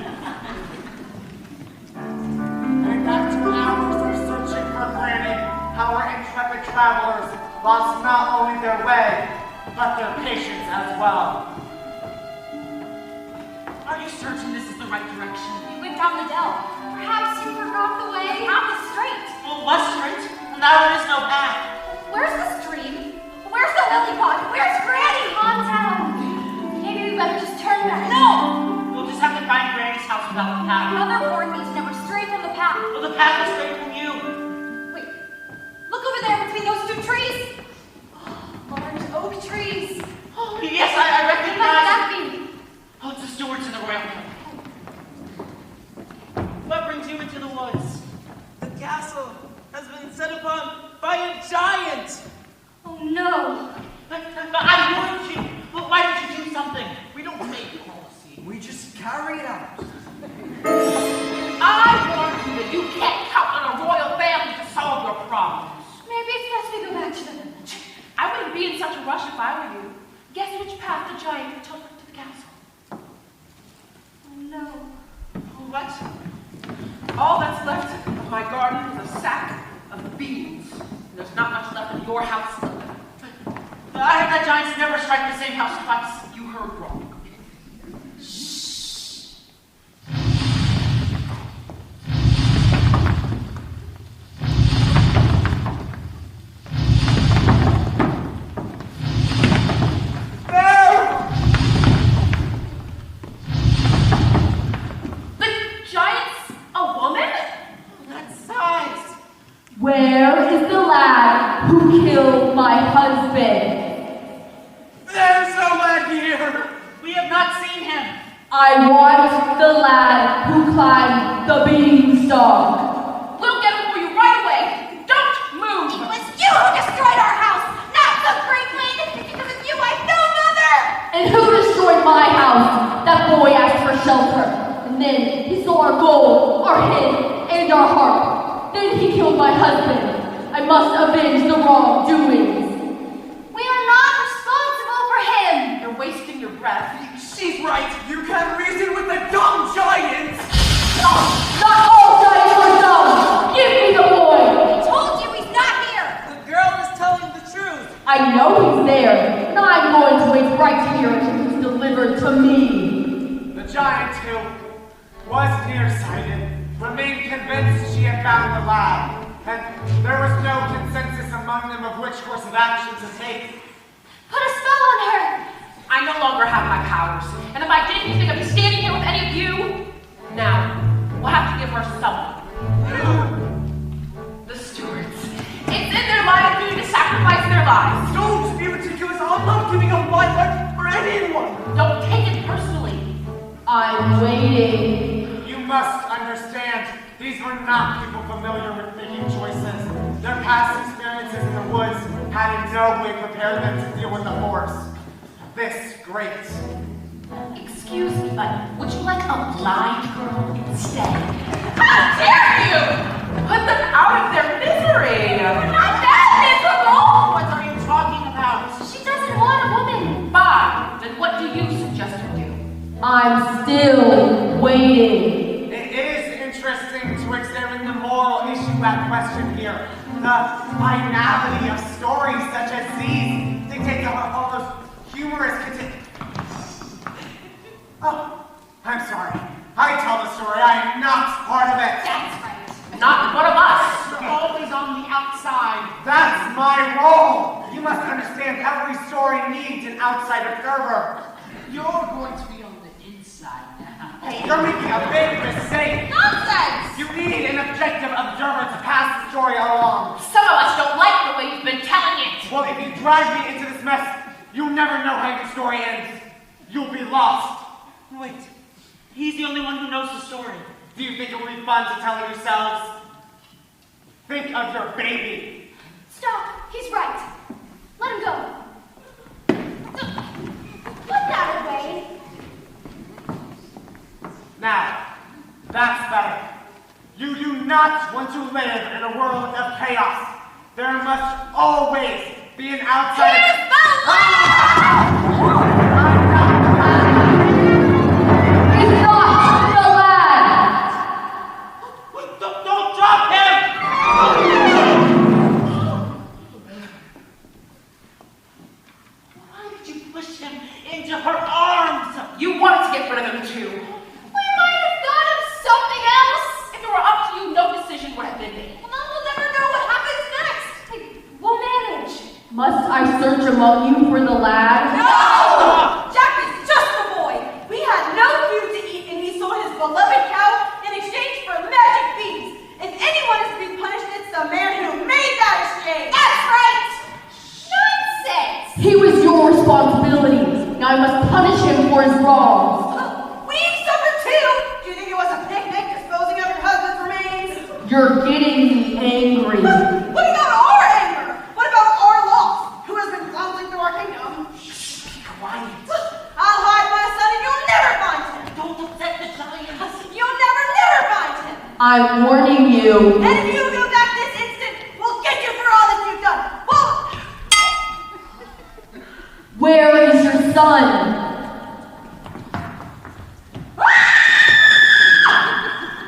[SPEAKER 1] And after hours of searching for Granny, our intrepid travelers lost not only their way, but their patience as well.
[SPEAKER 10] Are you certain this is the right direction?
[SPEAKER 4] We went down the dell. Perhaps you forgot the way. The path is straight.
[SPEAKER 10] Well, what's straight? And now there is no path.
[SPEAKER 4] Where's the stream? Where's the lily pond? Where's Granny? Calm down. Maybe we better just turn back.
[SPEAKER 10] No! We'll just have to find Granny's house without the path.
[SPEAKER 4] Mother warned me to never stray from the path.
[SPEAKER 10] Well, the path is straight from you.
[SPEAKER 4] Wait. Look over there between those two trees. Large oak trees.
[SPEAKER 10] Oh, yes, I
[SPEAKER 4] What might
[SPEAKER 10] recognize.
[SPEAKER 4] that be?
[SPEAKER 10] Oh, it's the stewards in the royal court. What brings you into the woods?
[SPEAKER 11] The castle has been set upon by a giant.
[SPEAKER 4] Oh no.
[SPEAKER 10] But I warned you. Well, why did you do something? We don't make policy.
[SPEAKER 7] We just carry it out.
[SPEAKER 10] I warned you that you can't count on a royal family to solve your problems.
[SPEAKER 4] Maybe it's best we go back to the village.
[SPEAKER 10] I wouldn't be in such a rush if I were you. Guess which path the giant took to the castle.
[SPEAKER 4] Oh no.
[SPEAKER 10] What? All that's left of my garden is a sack of beans. There's not much left in your house. I heard that giants never strike the same house twice. You heard wrong. The giant's a woman? That size.
[SPEAKER 3] Where is the lad who killed my in, he stole our gold, our hen, and our harp. Then he killed my husband. I must avenge the wrongdoings.
[SPEAKER 4] We are not responsible for him.
[SPEAKER 10] You're wasting your breath.
[SPEAKER 11] She's right. You can't reason with the dumb giants.
[SPEAKER 3] Not all giants are dumb. Give me the boy.
[SPEAKER 4] I told you he's not here.
[SPEAKER 11] The girl is telling the truth.
[SPEAKER 3] I know he's there, and I'm going to wait right here until he's delivered to me.
[SPEAKER 1] The giant, who was nearsighted, remained convinced she had found the lad, and there was no consensus among them of which course of action to take.
[SPEAKER 4] Put a spell on her.
[SPEAKER 10] I no longer have my powers, and if I did, you think I'd be standing here with any of you? Now, we'll have to give her someone. The stewards. It's in their line of duty to sacrifice their lives.
[SPEAKER 11] Don't be ridiculous. I'm not giving up my life for anyone.
[SPEAKER 10] Don't take it personally.
[SPEAKER 3] I'm waiting.
[SPEAKER 1] You must understand, these were not people familiar with making choices. Their past experiences in the woods had in no way prepared them to deal with the horse. This great.
[SPEAKER 10] Excuse me, but would you like a blind girl instead? How dare you! Put them out of their misery! They're not that miserable! What are you talking about?
[SPEAKER 4] She doesn't want a woman.
[SPEAKER 10] Fine, then what do you suggest we do?
[SPEAKER 3] I'm still waiting.
[SPEAKER 1] It is interesting to examine the moral issue at question here. The finality of stories such as these dictates all those humorous Oh, I'm sorry. I tell the story. I am not part of it.
[SPEAKER 4] That's right.
[SPEAKER 10] Not one of us!
[SPEAKER 5] You're always on the outside.
[SPEAKER 1] That's my role. You must understand every story needs an outside observer.
[SPEAKER 5] You're going to be on the inside now.
[SPEAKER 1] Hey, you're making a big mistake.
[SPEAKER 4] Nonsense.
[SPEAKER 1] You need an objective observer to pass the story along.
[SPEAKER 10] Some of us don't like the way you've been telling it.
[SPEAKER 1] Well, if you drag me into this mess, you'll never know how your story ends. You'll be lost.
[SPEAKER 11] Wait. He's the only one who knows the story.
[SPEAKER 1] Do you think it will be fun to tell it yourselves? Think of your baby.
[SPEAKER 4] Stop. He's right. Let him go. Put that away.
[SPEAKER 1] Now, that's better. You do not want to live in a world of chaos. There must always be an outside.
[SPEAKER 4] Here's the lad!
[SPEAKER 3] He's not the lad!
[SPEAKER 11] Don't drop him! Why did you push him into her arms?
[SPEAKER 10] You wanted to get rid of him too.
[SPEAKER 4] We might have thought of something else.
[SPEAKER 10] If it were up to you, no decision would have been made.
[SPEAKER 4] Well, then we'll never know what happens next. We'll manage.
[SPEAKER 3] Must I search among you for the lad?
[SPEAKER 6] No! Jack is just a boy. We had no food to eat, and he sold his beloved cow in exchange for magic beans. If anyone is to be punished, it's the man who made that exchange.
[SPEAKER 4] That's right. Nonsense.
[SPEAKER 3] He was your responsibility. Now I must punish him for his wrongs.
[SPEAKER 6] We've suffered too. Do you think it was a picnic disposing of your husband's remains?
[SPEAKER 3] You're getting me angry.
[SPEAKER 6] What about our anger? What about our loss? Who has been floundering through our kingdom?
[SPEAKER 11] Shh, be quiet.
[SPEAKER 6] I'll hide my son and you'll never find him.
[SPEAKER 11] Don't upset the giants.
[SPEAKER 6] You'll never find him.
[SPEAKER 3] I'm warning you.
[SPEAKER 6] And if you go back this instant, we'll get you for all that you've done. Well,
[SPEAKER 3] Where is your son?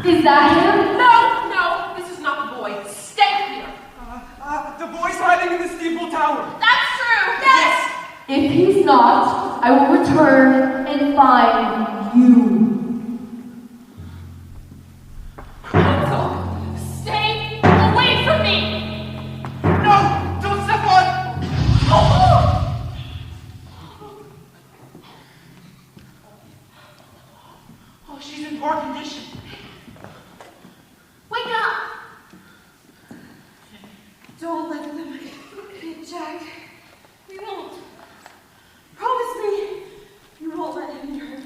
[SPEAKER 3] Is that him?
[SPEAKER 10] No, this is not the boy. Stay here.
[SPEAKER 11] The boy's hiding in the steeple tower.
[SPEAKER 10] That's true. Yes.
[SPEAKER 3] If he's not, I will return and find you.
[SPEAKER 10] Stay away from me.
[SPEAKER 11] No, don't step on. Oh, she's in poor condition.
[SPEAKER 4] Wake up.
[SPEAKER 6] don't let them hit Jack. We won't. Promise me you won't let him be hurt.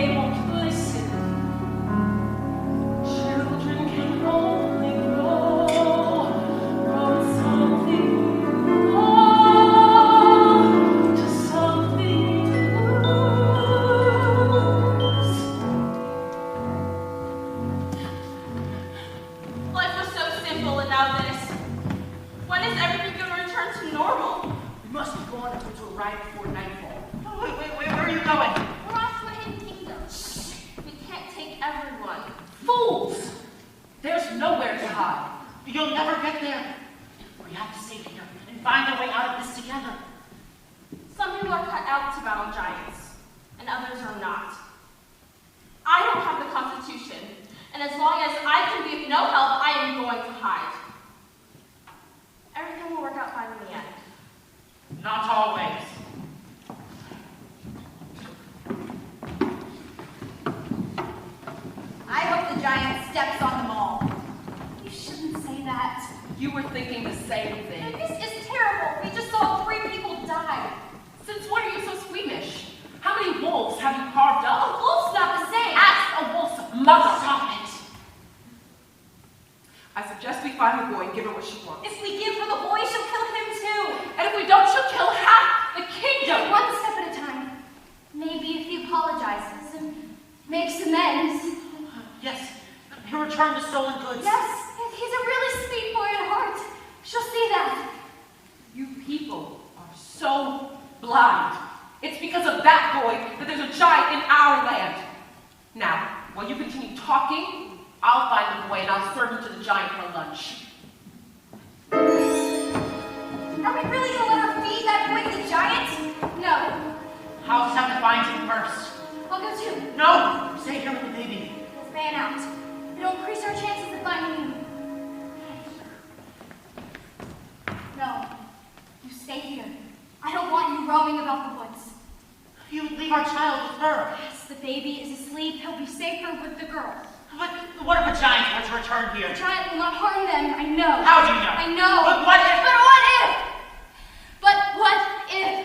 [SPEAKER 2] they won't listen. Children can only grow from something more to something to lose.
[SPEAKER 6] Life was so simple, and now this. When is everything going to return to normal?
[SPEAKER 10] We must be going if we're to arrive before nightfall. Oh, wait, where are you going?
[SPEAKER 4] We're off to a hidden kingdom. We can't take everyone.
[SPEAKER 10] Fools! There's nowhere to hide.
[SPEAKER 5] You'll never get there. We have to stay here and find a way out of this together.
[SPEAKER 6] Some people are cut out to battle giants, and others are not. I don't have the constitution, and as long as I can be of no help, I am going to hide. Everything will work out fine in the end.
[SPEAKER 5] Not always.
[SPEAKER 4] I hope the giant steps on them all. You shouldn't say that.
[SPEAKER 10] You were thinking the same thing.
[SPEAKER 4] This is terrible. We just saw 3 people die.
[SPEAKER 10] Since when are you so squeamish? How many wolves have you carved
[SPEAKER 4] A
[SPEAKER 10] up?
[SPEAKER 4] wolf's not the same.
[SPEAKER 10] Ask a wolf's mother.
[SPEAKER 5] Stop it.
[SPEAKER 10] I suggest we find the boy and give her what she wants.
[SPEAKER 4] If we give her the boy, she'll kill him too.
[SPEAKER 10] And if we don't, she'll kill half the kingdom.
[SPEAKER 4] One step at a time. Maybe if he apologizes and makes amends.
[SPEAKER 5] Yes, he'll return the stolen goods.
[SPEAKER 4] Yes, he's a really sweet boy at heart. She'll see that.
[SPEAKER 10] You people are so blind. It's because of that boy that there's a giant in our land. Now, while you continue talking, I'll find the boy and I'll serve him to the giant for lunch.
[SPEAKER 4] Are we really gonna let her feed that boy to the giant? No.
[SPEAKER 5] I'll just have to find him first.
[SPEAKER 4] I'll go too.
[SPEAKER 5] No! Stay here with the baby.
[SPEAKER 4] Let's fan out. It'll increase our chances of finding him. No. You stay here. I don't want you roaming about the woods.
[SPEAKER 5] You would leave our child with her.
[SPEAKER 4] Yes, the baby is asleep. He'll be safer with the girl.
[SPEAKER 5] But what if a giant were to return here?
[SPEAKER 4] The giant will not harm them. I know.
[SPEAKER 5] How do you know?
[SPEAKER 4] I know.
[SPEAKER 5] But what if?
[SPEAKER 4] But what if? But what if?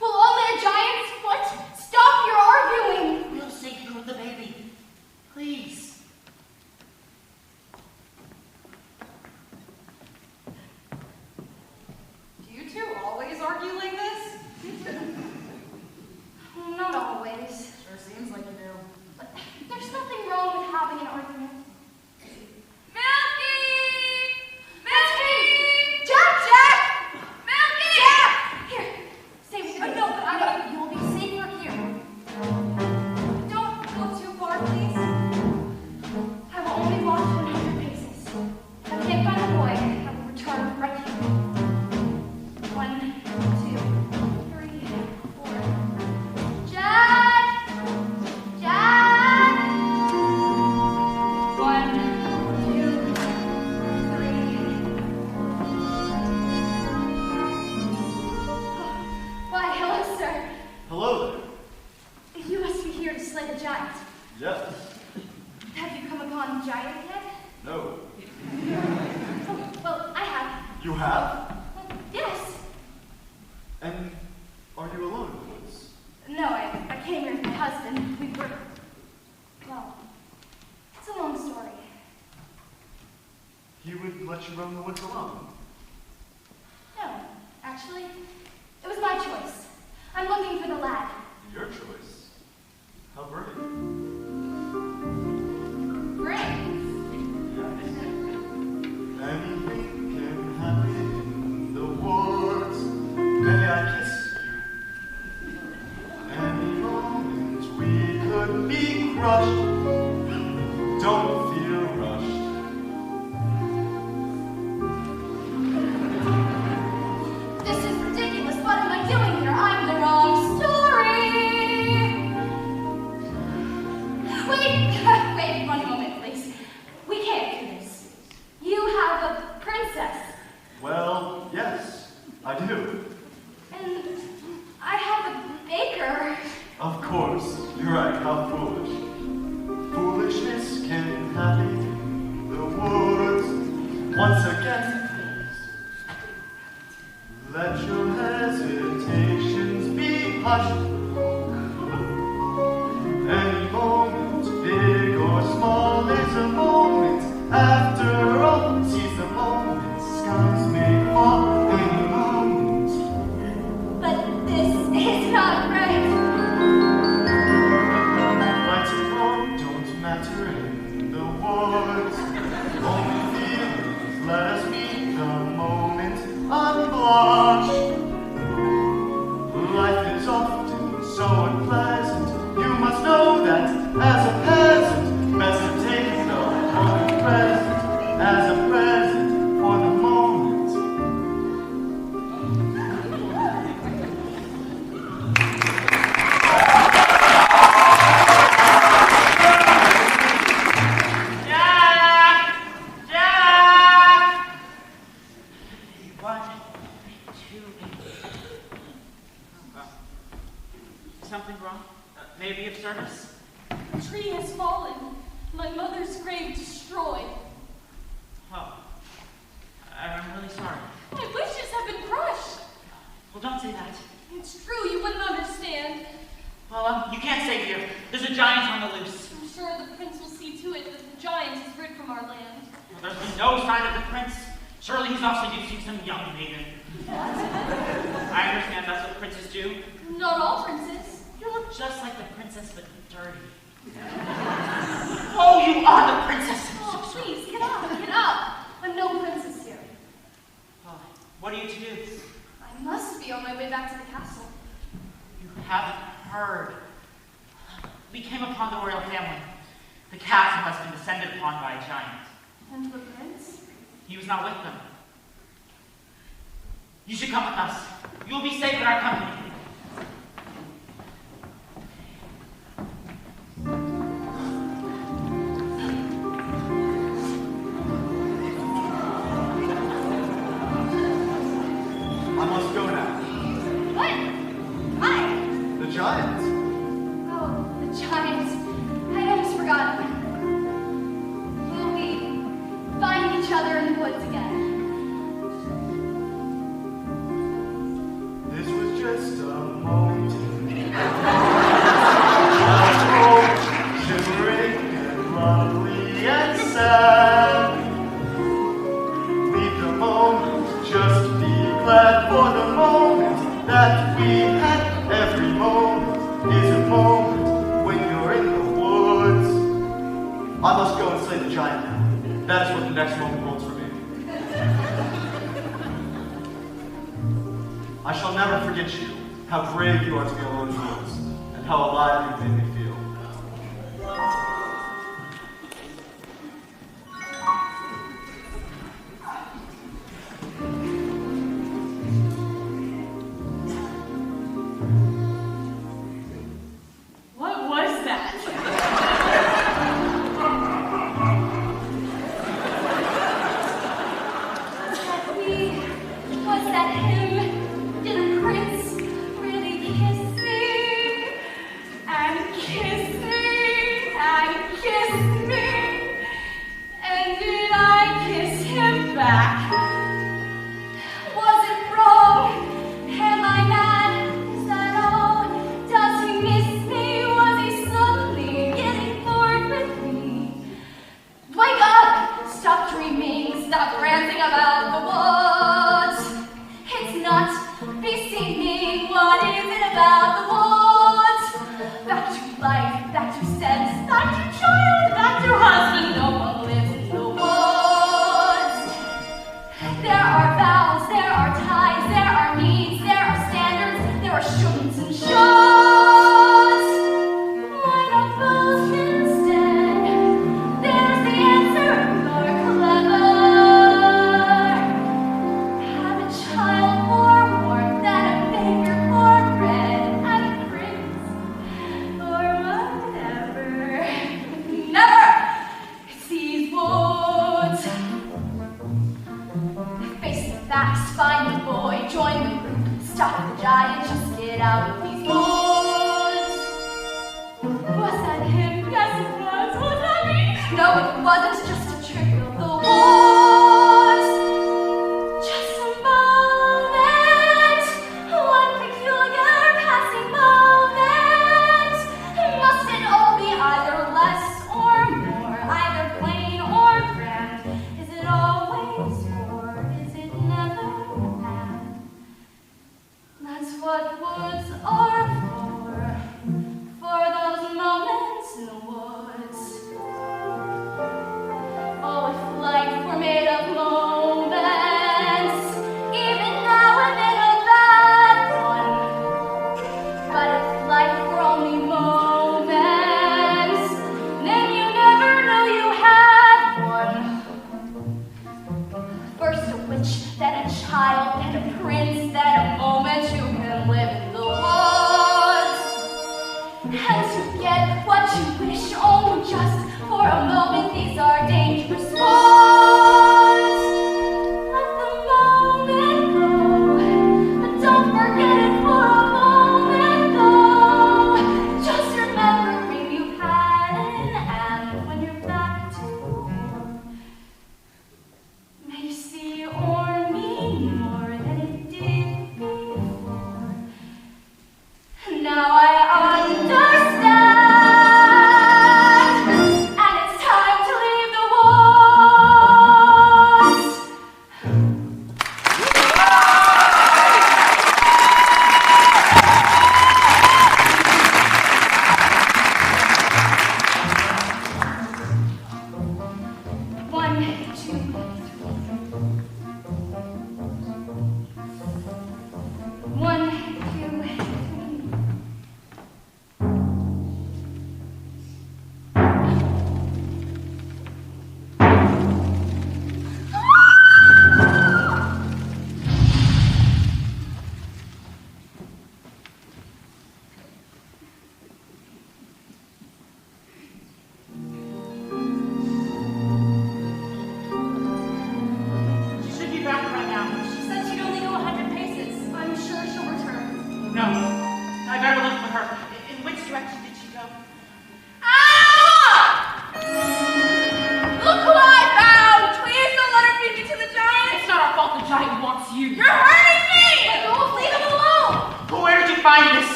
[SPEAKER 4] Will only a giant's foot stop your arguing?
[SPEAKER 5] We'll stay here with the baby. Please.
[SPEAKER 6] Do you two always argue like this?
[SPEAKER 4] Not always.
[SPEAKER 6] Sure seems like you do.
[SPEAKER 4] But there's nothing wrong with having an argument.
[SPEAKER 2] Milky! Milky!
[SPEAKER 4] Jack! Jack!
[SPEAKER 2] Milky!
[SPEAKER 4] Jack! Here, stay with me. No, but you will be safer here. Don't go too far, please. I will only walk 100 paces. If I can't find the boy, I will return right here. 1, 2, 3, 4. Jack! Jack! 1, 2, 3. Why, hello, sir.
[SPEAKER 9] Hello
[SPEAKER 4] You must be here to slay the giant.
[SPEAKER 9] there. Yes.
[SPEAKER 4] Have you come upon the giant yet?
[SPEAKER 9] No.
[SPEAKER 4] Oh, well, I have.
[SPEAKER 9] You have?
[SPEAKER 4] Yes.
[SPEAKER 9] And are you alone in the woods?
[SPEAKER 4] No, I came here with my husband. We were, well, it's a long story.
[SPEAKER 9] He would let you roam the woods alone.
[SPEAKER 4] No, actually, it was my choice. I'm looking for the lad.
[SPEAKER 9] Your choice. How brave.
[SPEAKER 4] Brave.
[SPEAKER 9] Anything can happen in the woods. May I kiss you? Any moment we could be crushed. Don't feel rushed.
[SPEAKER 4] This is ridiculous. What am I doing here? I'm the wrong story. Wait, wait 1 moment, please. We can't do this. You have a princess,
[SPEAKER 9] Well, yes, I do.
[SPEAKER 4] and I have a baker.
[SPEAKER 9] Of course, you're right, how foolish. Foolishness can happen in the woods. Once again, let your hesitations be hushed. And as a peasant, best to take it though for the present, as a present for the moment.
[SPEAKER 10] Jack! Jack! 1, 2, 8. Something wrong? Maybe of service?
[SPEAKER 2] A tree has fallen. My mother's grave destroyed.
[SPEAKER 10] Oh. I'm really sorry.
[SPEAKER 2] My wishes have been crushed.
[SPEAKER 10] Well, don't say that.
[SPEAKER 2] It's true, you wouldn't understand.
[SPEAKER 10] Well, you can't stay here. There's a giant on the loose.
[SPEAKER 2] I'm sure the prince will see to it that the giant is rid from our land.
[SPEAKER 10] Well, there's been no sign of the prince. Surely he's off seducing some young maiden. I understand that's what princes do.
[SPEAKER 2] Not all princes.
[SPEAKER 10] You look just like the princess, but dirty. Oh, you are the princess!
[SPEAKER 2] Oh, please, get up, get up. I'm no princess here.
[SPEAKER 10] Oh, what are you to do?
[SPEAKER 2] I must be on my way back to the castle.
[SPEAKER 10] You haven't heard. We came upon the royal family. The castle has been descended upon by a giant.
[SPEAKER 2] And the prince?
[SPEAKER 10] He was not with them. You should come with us. You will be safe in our company.
[SPEAKER 9] I must go now.
[SPEAKER 3] What? Why?
[SPEAKER 9] The giant.
[SPEAKER 3] Oh, the giant. I'd almost forgotten. Will we find each other in the woods again?
[SPEAKER 9] This was just a moment. Shivering and lovely and sad. Leave the moment, just be glad for the moment that we had. Every moment is a moment when you're in the woods. I must go and slay the giant now. That is what the next moment holds for me. I shall never forget you, how brave you are to be alone in the woods, and how alive you made me feel.
[SPEAKER 2] What was that?
[SPEAKER 3] Was that him? Did the prince really kiss me?
[SPEAKER 2] And kiss me, and kiss me. And did I kiss him back?
[SPEAKER 3] Was it wrong? Am I mad? Is that all? Does he miss me? Was he suddenly getting bored with me? Wake up! Stop dreaming, stop ranting about the woods. It's not beseeming. What is it about the woods? Back to life, back to sense, back to child, back to husband. No one lives in the woods. There are vows, there are ties, there are needs, there are standards, there are shoulds and shoulds. Why not both instead? There's the answer, more clever. Have a child more warm than a baker more red and a prince or whatever. Never! It's these woods. Face the facts, find the boy, join the group, stop the giant, just get out of these woods. Was that him? Yes, it was. Was that me? No, it wasn't. Just a trick of the woods. Just a moment. One peculiar passing moment. Must it all be either less or more, either plain or grand? Is it always or is it never and? That's what woods are for those moments in the woods. Oh, if life were made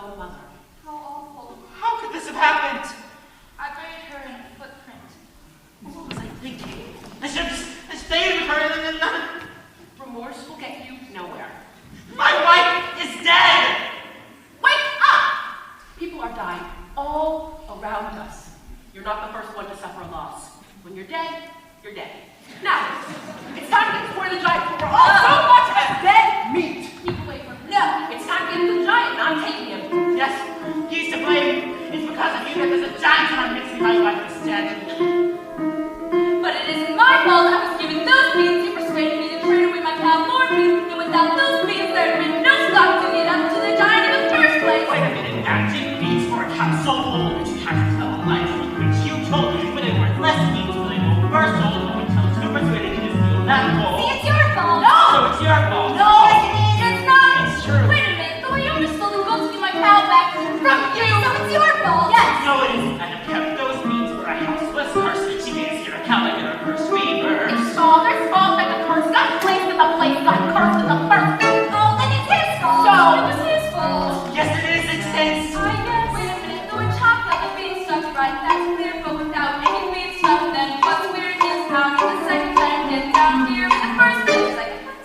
[SPEAKER 10] own mother.
[SPEAKER 4] How awful.
[SPEAKER 10] How could this have happened?
[SPEAKER 4] I buried her in a footprint.
[SPEAKER 10] What was I thinking? I should have just stayed with her and then... Remorse will get you nowhere. My wife is dead! Wake up! People are dying all around us. You're not the first one to suffer a loss. When you're dead, you're dead. Now, it's time to get before the giant. We're all so much as dead meat.
[SPEAKER 4] Keep away from her.
[SPEAKER 10] No, it's time to get to the giant, and I'm taking him. Yes, he's to blame. It's because of you that there's a giant on mixing my wife is dead.
[SPEAKER 4] But it isn't my fault I was given those beans. You persuaded me to trade away my cow for beans. And without those beans, there'd been no stock to get up to the giant in the first place.
[SPEAKER 5] Wait a minute, acting beats for a cow so old that you had to tell a lie to it, which you told me when they worth less beans for they were first old, and we tell us who persuaded you to steal that gold.
[SPEAKER 4] See, it's your fault.
[SPEAKER 5] No! So it's your fault.
[SPEAKER 4] No, it's not.
[SPEAKER 5] It's true.
[SPEAKER 4] Wait a minute. The way you just stole the gold to get my cow back from you. So it's your fault. Yes.
[SPEAKER 5] No, it isn't. I have kept those beans for a houseless curse. She made us hear a cow like in her first rebirth.
[SPEAKER 3] It's father's fault that the curse got placed in the place got cursed in the first.
[SPEAKER 4] Oh, then it's his fault.
[SPEAKER 3] So-
[SPEAKER 4] It was his fault.
[SPEAKER 5] Yes, it is. It's his.
[SPEAKER 4] I guess. Wait a minute. The word chopped up and being stuck right. That's clear, but without any being stuck, then what's weird is how in the second time get down here with the first bean.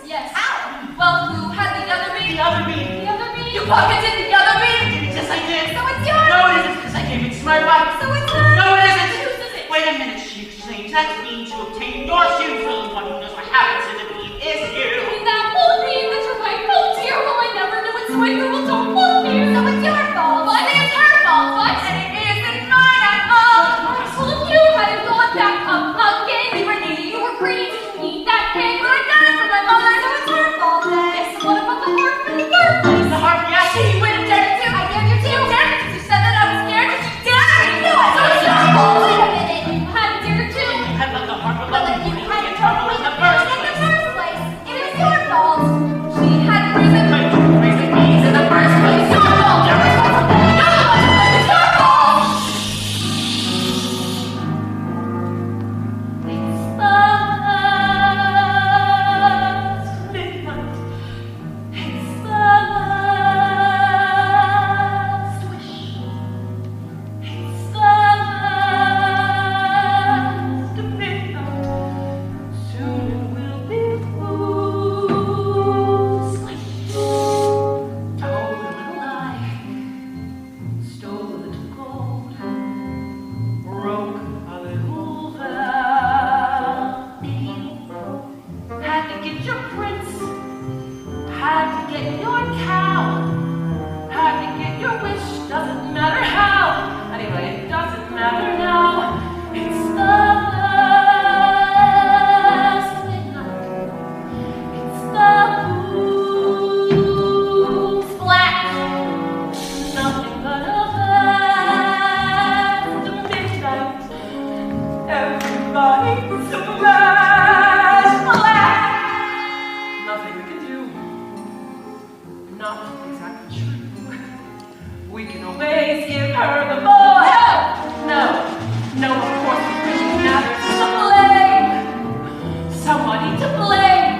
[SPEAKER 4] Yes. How? Well, who had the other bean?
[SPEAKER 5] The other bean.
[SPEAKER 4] The other bean?
[SPEAKER 3] You pocketed the other bean?
[SPEAKER 5] Yes, I did.
[SPEAKER 4] So it's yours.
[SPEAKER 5] No, it isn't, because I gave it to my wife.
[SPEAKER 4] So it's not.
[SPEAKER 5] No, it isn't.
[SPEAKER 4] Whose is it?
[SPEAKER 5] Wait a minute. She exchanged that bean to obtain your shoes. The only one who knows what happened to the bean is you.
[SPEAKER 4] In that whole bean that your wife pulled to your well, I never knew it, so I Googled don't pull bean. So it's your fault. But it's her fault. But and it isn't mine at all. Well, if you hadn't gone back up again, you were needy, you were greedy, didn't eat that cake, but I got it from my mother, so it's her fault. Yes, so what about the harp in the first place?
[SPEAKER 5] The harp, yes.
[SPEAKER 4] She would have done it too. I gave you two. You dared it because you said that I was scared, and you dared me. No, so it's your fault. Wait a minute. You had to dare it too.
[SPEAKER 5] You had let the harp
[SPEAKER 4] But
[SPEAKER 5] alone.
[SPEAKER 4] then you
[SPEAKER 5] You
[SPEAKER 4] had
[SPEAKER 5] didn't
[SPEAKER 4] to
[SPEAKER 5] get trouble in the first
[SPEAKER 4] in the
[SPEAKER 5] place.
[SPEAKER 4] first place. It is your fault. She had reason.
[SPEAKER 5] But you raised the beans in the first place.
[SPEAKER 4] It's your fault. No, it's your fault. It's the midnight. It's the last wish. It's the last midnight. Soon it will be moonlight. Told a little lie, stole a little gold, broke a little vow. Had to get your prince, had to get your cow, had to get your wish. Doesn't matter how. Anyway, it doesn't matter now. It's the last midnight. It's the moon's black. Nothing but a last midnight. Everybody smash black. Nothing we can do. Not exactly true. We can always give her the boy. No, no, of course we really matters to blame. Somebody to blame.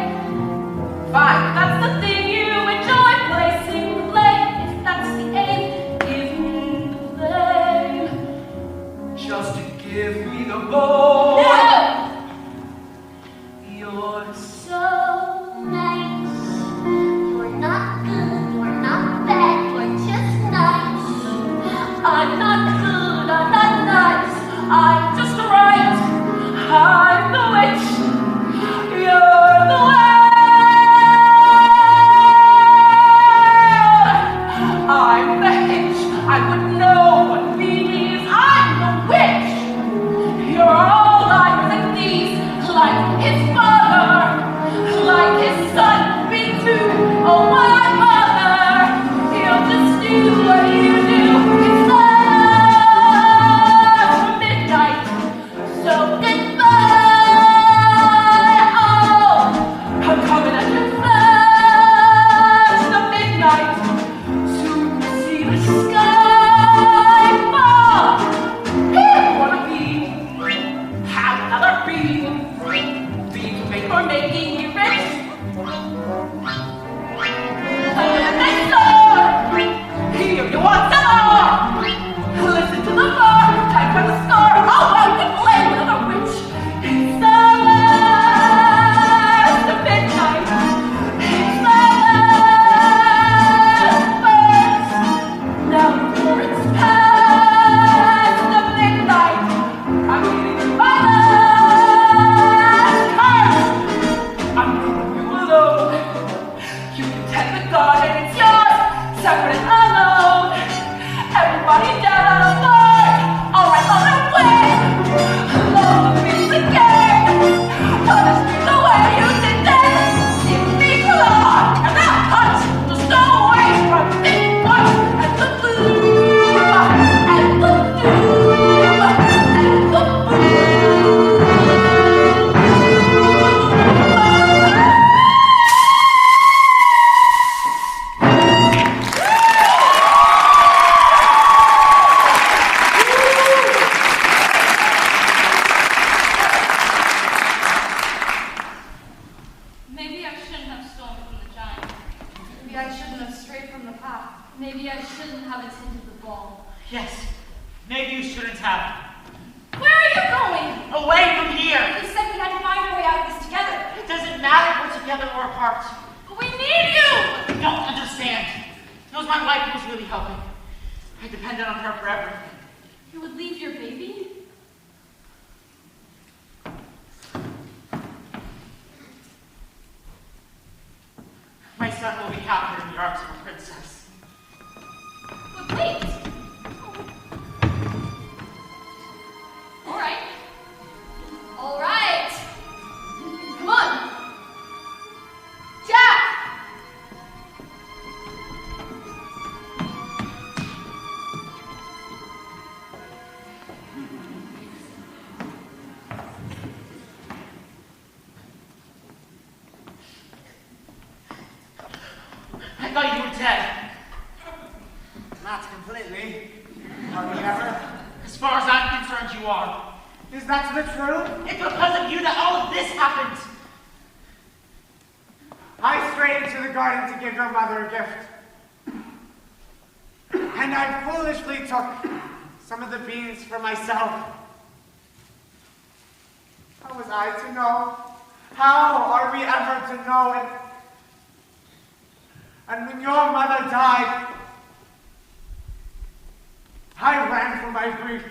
[SPEAKER 4] Fine, that's the thing you enjoy, placing blame. If that's the aim, give me the blame.
[SPEAKER 7] Just to give me the ball.
[SPEAKER 4] No!
[SPEAKER 10] together or apart.
[SPEAKER 4] But we need you!
[SPEAKER 10] You don't understand. It was my wife who was really helping. I depended on her for everything.
[SPEAKER 4] You would leave your baby?
[SPEAKER 10] My son will be happier in the arms of a princess.
[SPEAKER 4] But wait! All right. All right. Come on. Jack!
[SPEAKER 10] I thought you were dead.
[SPEAKER 1] Not completely. Are we ever?
[SPEAKER 10] As far as I'm concerned, you are.
[SPEAKER 1] Is that the truth?
[SPEAKER 10] It's because of you that all of this happened.
[SPEAKER 1] I strayed into the garden to give your mother a gift. And I foolishly took some of the beans for myself. How was I to know? How are we ever to know? And when your mother died, I ran from my grief.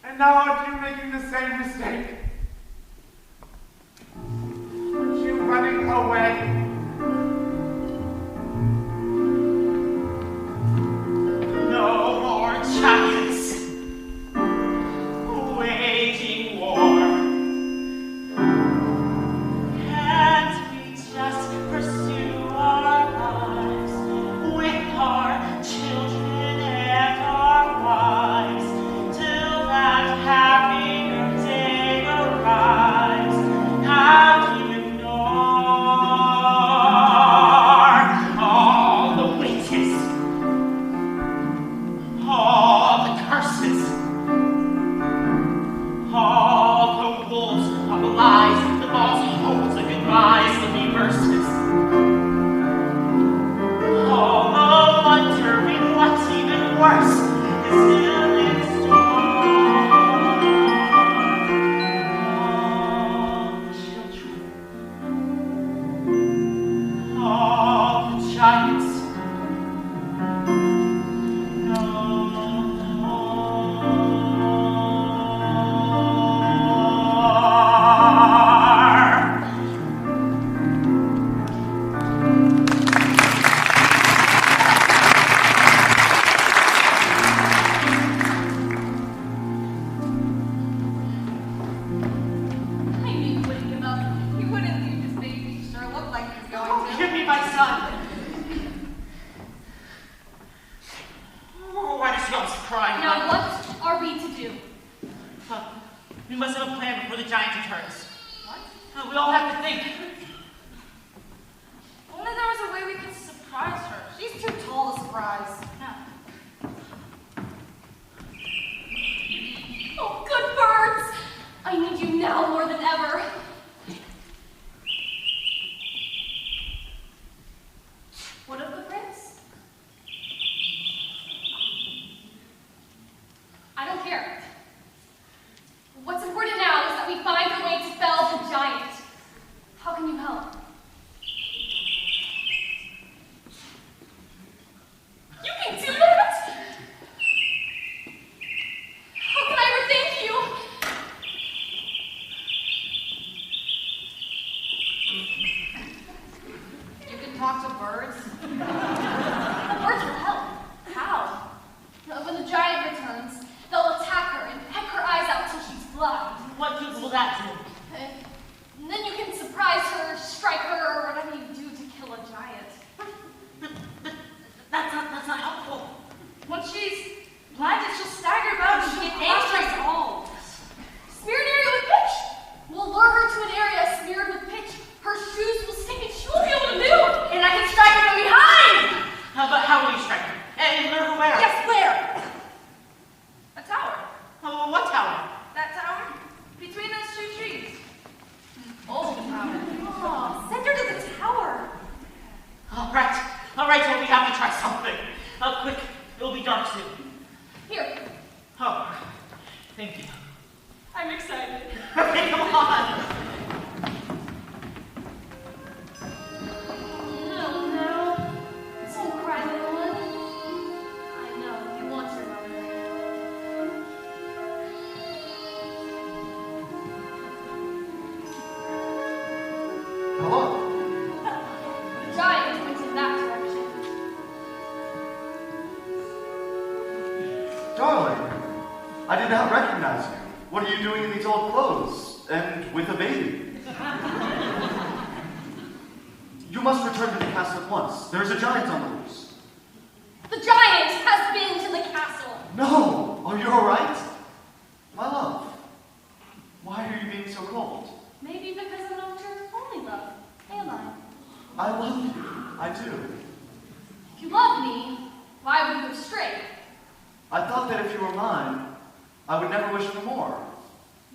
[SPEAKER 1] And now aren't you making the same mistake? Aren't you running away?
[SPEAKER 10] No more giants waging war. Can't we just pursue our lives with our children and our wives till that happier day arrives? Have you ignored all the witches, all the curses, all the wolves of the lies, the false hopes, the goodbyes, the reverses, all the wondering what's even worse is still in store. All the children, all the giants.
[SPEAKER 4] I knew you wouldn't give up. You wouldn't leave this baby. Sure looked like he was going to.
[SPEAKER 10] Give me my son. Oh, why does she always cry?
[SPEAKER 4] Now what are we to do?
[SPEAKER 10] We must have a plan before the giant returns.
[SPEAKER 4] What?
[SPEAKER 10] We all have to think.
[SPEAKER 2] Only there was a way we could surprise her. She's too tall to surprise.
[SPEAKER 4] Oh, good birds! I need you now more than ever. What of the prince? I don't care. What's important now is that we find a way to fell the giant. How can you help? You can do that? How can I ever thank you?
[SPEAKER 2] You can talk to birds.
[SPEAKER 4] Birds will help. How? When the giant returns, they'll attack her and peck her eyes out till she's blind.
[SPEAKER 10] What good will that do?
[SPEAKER 4] And then you can surprise her, strike her, or whatever you do to kill a giant.
[SPEAKER 10] That's not helpful.
[SPEAKER 2] When she's blinded, she'll stagger about and she'll crush us all.
[SPEAKER 4] Smear an area with pitch. We'll lure her to an area smeared with pitch. Her shoes will stick and she won't be able to move. And I can strike her from behind.
[SPEAKER 10] But how will you strike her? And lure her where?
[SPEAKER 4] Yes, where?
[SPEAKER 2] A tower.
[SPEAKER 10] Oh, what tower?
[SPEAKER 2] That tower? Between those two trees.
[SPEAKER 4] Old tower. Oh, send her to the tower.
[SPEAKER 10] All right, well, we have to try something. Quick, it'll be dark soon.
[SPEAKER 4] Here.
[SPEAKER 10] Oh, thank you.
[SPEAKER 2] I'm excited.
[SPEAKER 10] Okay, come on.
[SPEAKER 9] Hello.
[SPEAKER 3] The giant went in that direction.
[SPEAKER 9] Darling, I did not recognize you. What are you doing in these old clothes? And with a baby? You must return to the castle at once. There is a giant on the loose.
[SPEAKER 3] The giant has been to the castle.
[SPEAKER 9] No! Are you alright? My love, why are you being so cold?
[SPEAKER 3] Maybe because I'm not your only love, am I?
[SPEAKER 9] I love you. I do.
[SPEAKER 3] If you loved me, why would you have strayed?
[SPEAKER 9] I thought that if you were mine, I would never wish for more.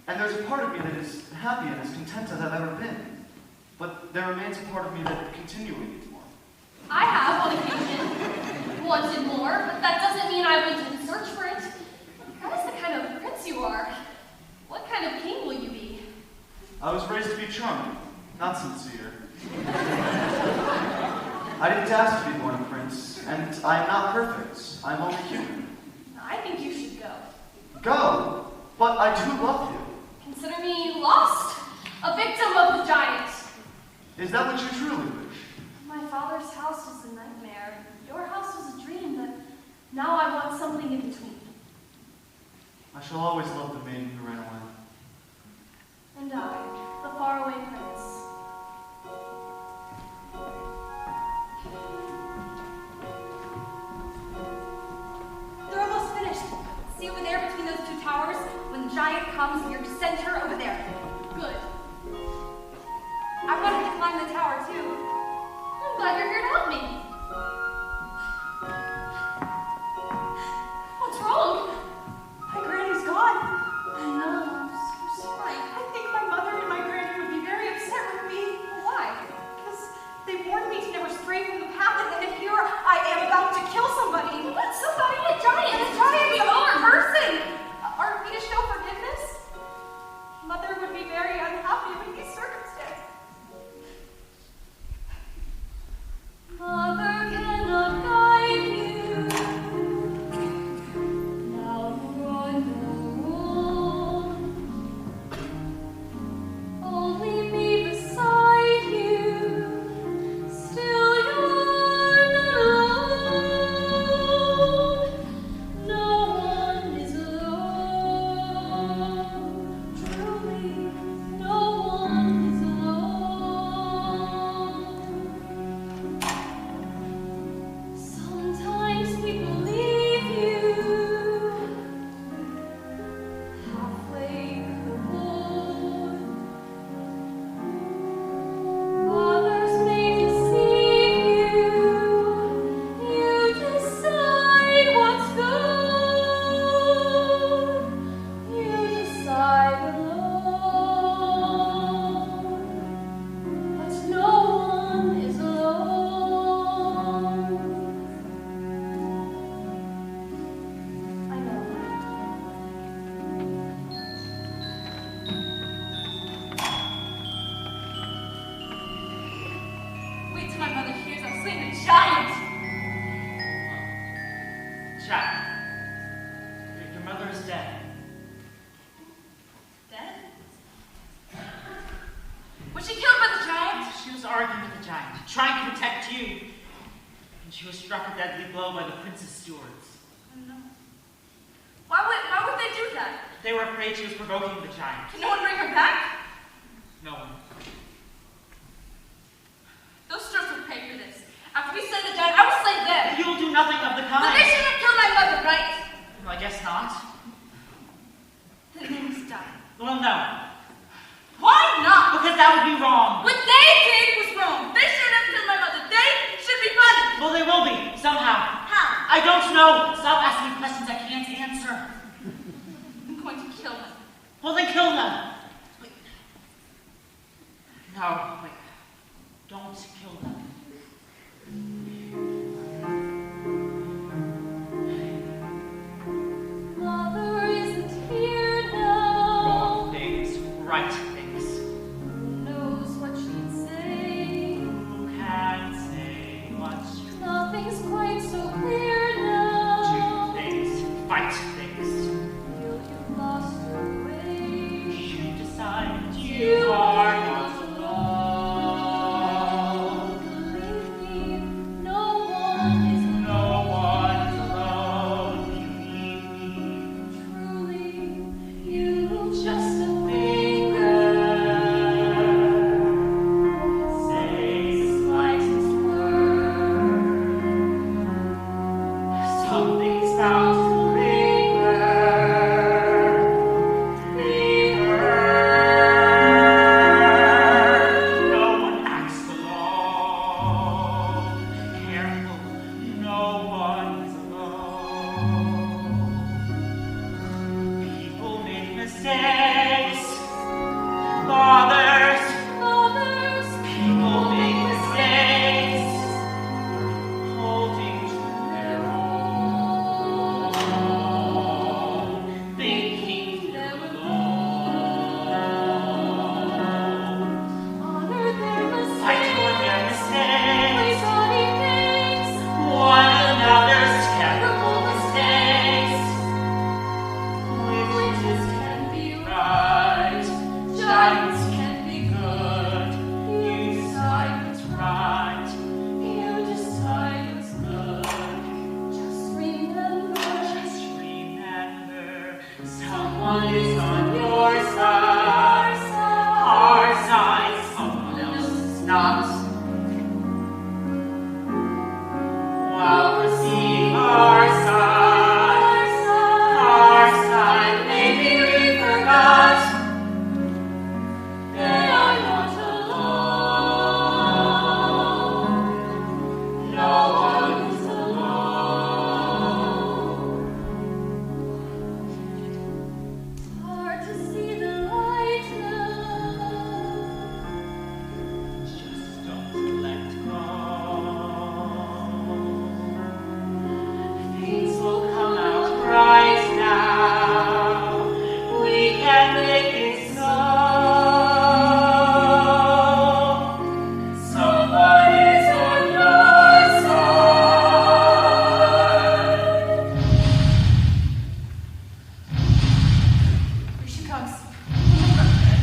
[SPEAKER 9] And there's a part of me that is happy and as content as I've ever been. But there remains a part of me that continually needs more.
[SPEAKER 3] I have, on occasion, wanted more, but that doesn't mean I went in search for it. That is the kind of prince you are. What kind of king will you be?
[SPEAKER 9] I was raised to be charming, not sincere. I didn't ask to be born a prince, and I am not perfect. I'm only human.
[SPEAKER 3] I think you should go.
[SPEAKER 9] Go? But I do love you.
[SPEAKER 3] Consider me lost, a victim of the giant.
[SPEAKER 9] Is that what you truly wish?
[SPEAKER 3] My father's house was a nightmare. Your house was a dream, but now I want something in between.
[SPEAKER 9] I shall always love the maiden who ran away.
[SPEAKER 3] And I, the faraway prince.
[SPEAKER 4] They're almost finished. See over there between those two towers? When the giant comes, you're center over there.
[SPEAKER 3] Good.
[SPEAKER 4] I wanted to climb the tower too.
[SPEAKER 3] I'm glad you're here to help me. What's wrong?
[SPEAKER 6] My granny's gone.
[SPEAKER 3] I know, I'm so sorry.
[SPEAKER 6] I think my mother and my granny would be very upset with me.
[SPEAKER 4] Why?
[SPEAKER 6] Because they warned me to never stray from the path, and then here I am about to kill somebody.
[SPEAKER 3] What's somebody? A giant?
[SPEAKER 6] A giant,
[SPEAKER 3] We
[SPEAKER 6] a
[SPEAKER 3] are.
[SPEAKER 6] person. Aren't we to show forgiveness? Mother would be very unhappy with these circumstances.
[SPEAKER 2] Mother cannot guide you. Now you're on your own. Only me beside you. Still you're not alone. No one is alone. Truly, no one is alone. Sometimes we believe you, halfway through the wood. Others may deceive you. You decide what's good. You decide alone, but no one is alone. I know.
[SPEAKER 4] Wait till my mother hears I'm slaying the giant.
[SPEAKER 10] Jack, your mother is dead.
[SPEAKER 4] Dead? Was she killed by the giant?
[SPEAKER 10] She was arguing with the giant, trying to protect you. And she was struck a deadly blow by the prince's stewards.
[SPEAKER 4] Oh, no. Why would they do that?
[SPEAKER 10] They were afraid she was provoking the giant.
[SPEAKER 4] Can no one bring her back?
[SPEAKER 10] No one.
[SPEAKER 4] Those stewards will pay for this. After we slay the giant, I will slay them.
[SPEAKER 10] You will do nothing of the
[SPEAKER 4] But they
[SPEAKER 10] kind.
[SPEAKER 4] shouldn't have killed my mother, right?
[SPEAKER 10] Well, I guess not.
[SPEAKER 4] Then they must die.
[SPEAKER 10] Well, no.
[SPEAKER 4] Why not?
[SPEAKER 10] Because that would be wrong.
[SPEAKER 4] What they did was wrong. They shouldn't have killed my mother. They should be punished.
[SPEAKER 10] Well, they will be, somehow.
[SPEAKER 4] How?
[SPEAKER 10] I don't know. Stop asking me questions I can't answer.
[SPEAKER 4] I'm going to kill them.
[SPEAKER 10] Well, then kill them. Wait. No, wait. Don't kill them.
[SPEAKER 2] Mother isn't here now.
[SPEAKER 10] Wrong things, right things.
[SPEAKER 2] Who knows what she'd say?
[SPEAKER 10] Who can say what's true?
[SPEAKER 2] Nothing's quite so clear now.
[SPEAKER 10] Do things, fight things.
[SPEAKER 2] Feel you've lost your way.
[SPEAKER 10] You decide you are not alone.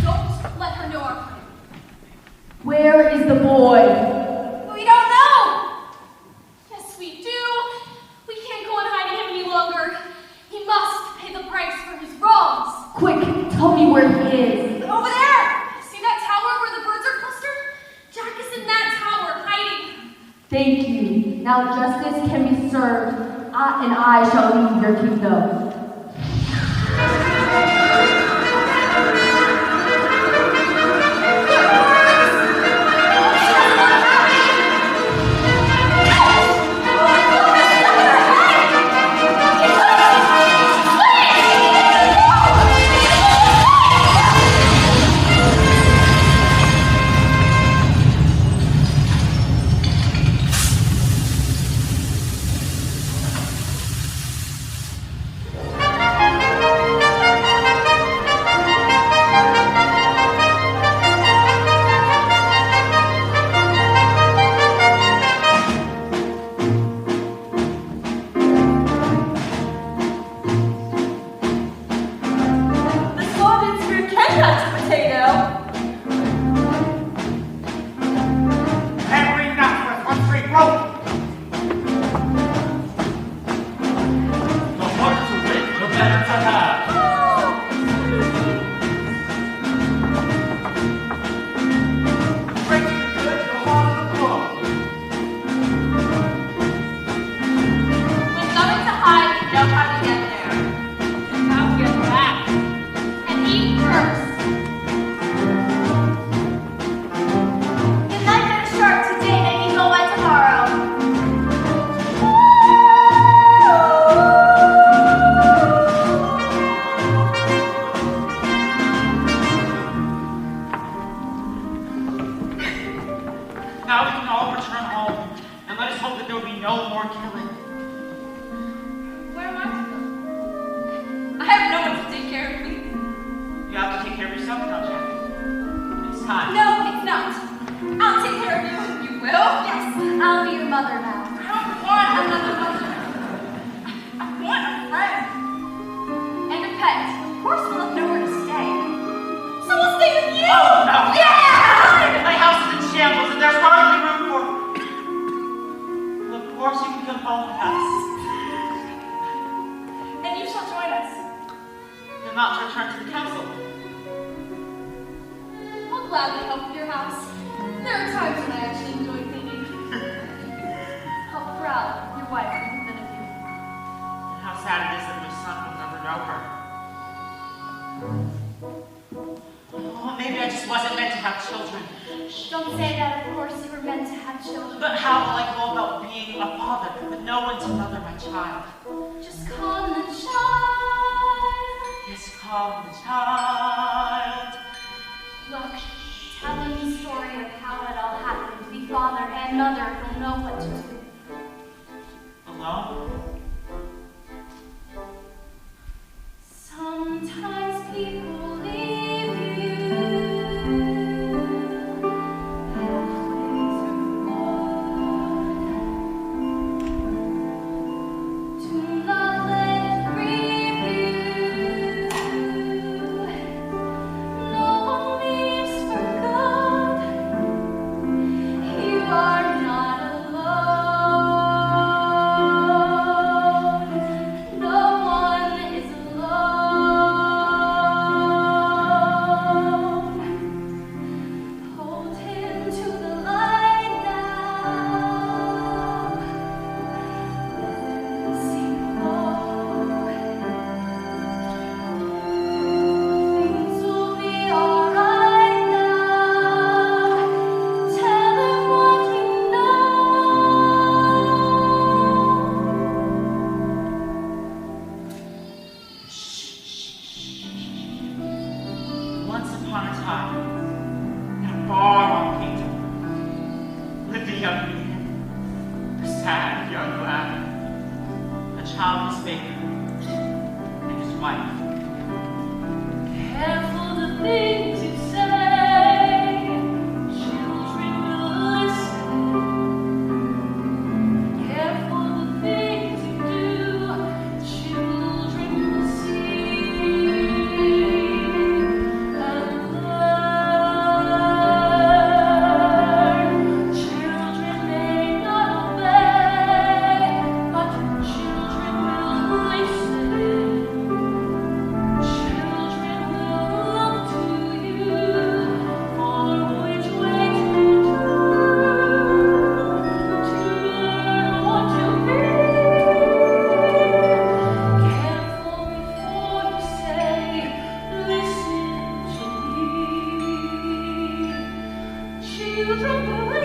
[SPEAKER 4] Don't let her know our plan.
[SPEAKER 3] Where is the boy?
[SPEAKER 4] We don't know! Yes, we do. We can't go on hiding him any longer. He must pay the price for his wrongs.
[SPEAKER 3] Quick, tell me where he is.
[SPEAKER 4] Over there! See that tower where the birds are clustered? Jack is in that tower, hiding.
[SPEAKER 3] Thank you. Now justice can be served, and I shall leave your kingdom.
[SPEAKER 2] children believe.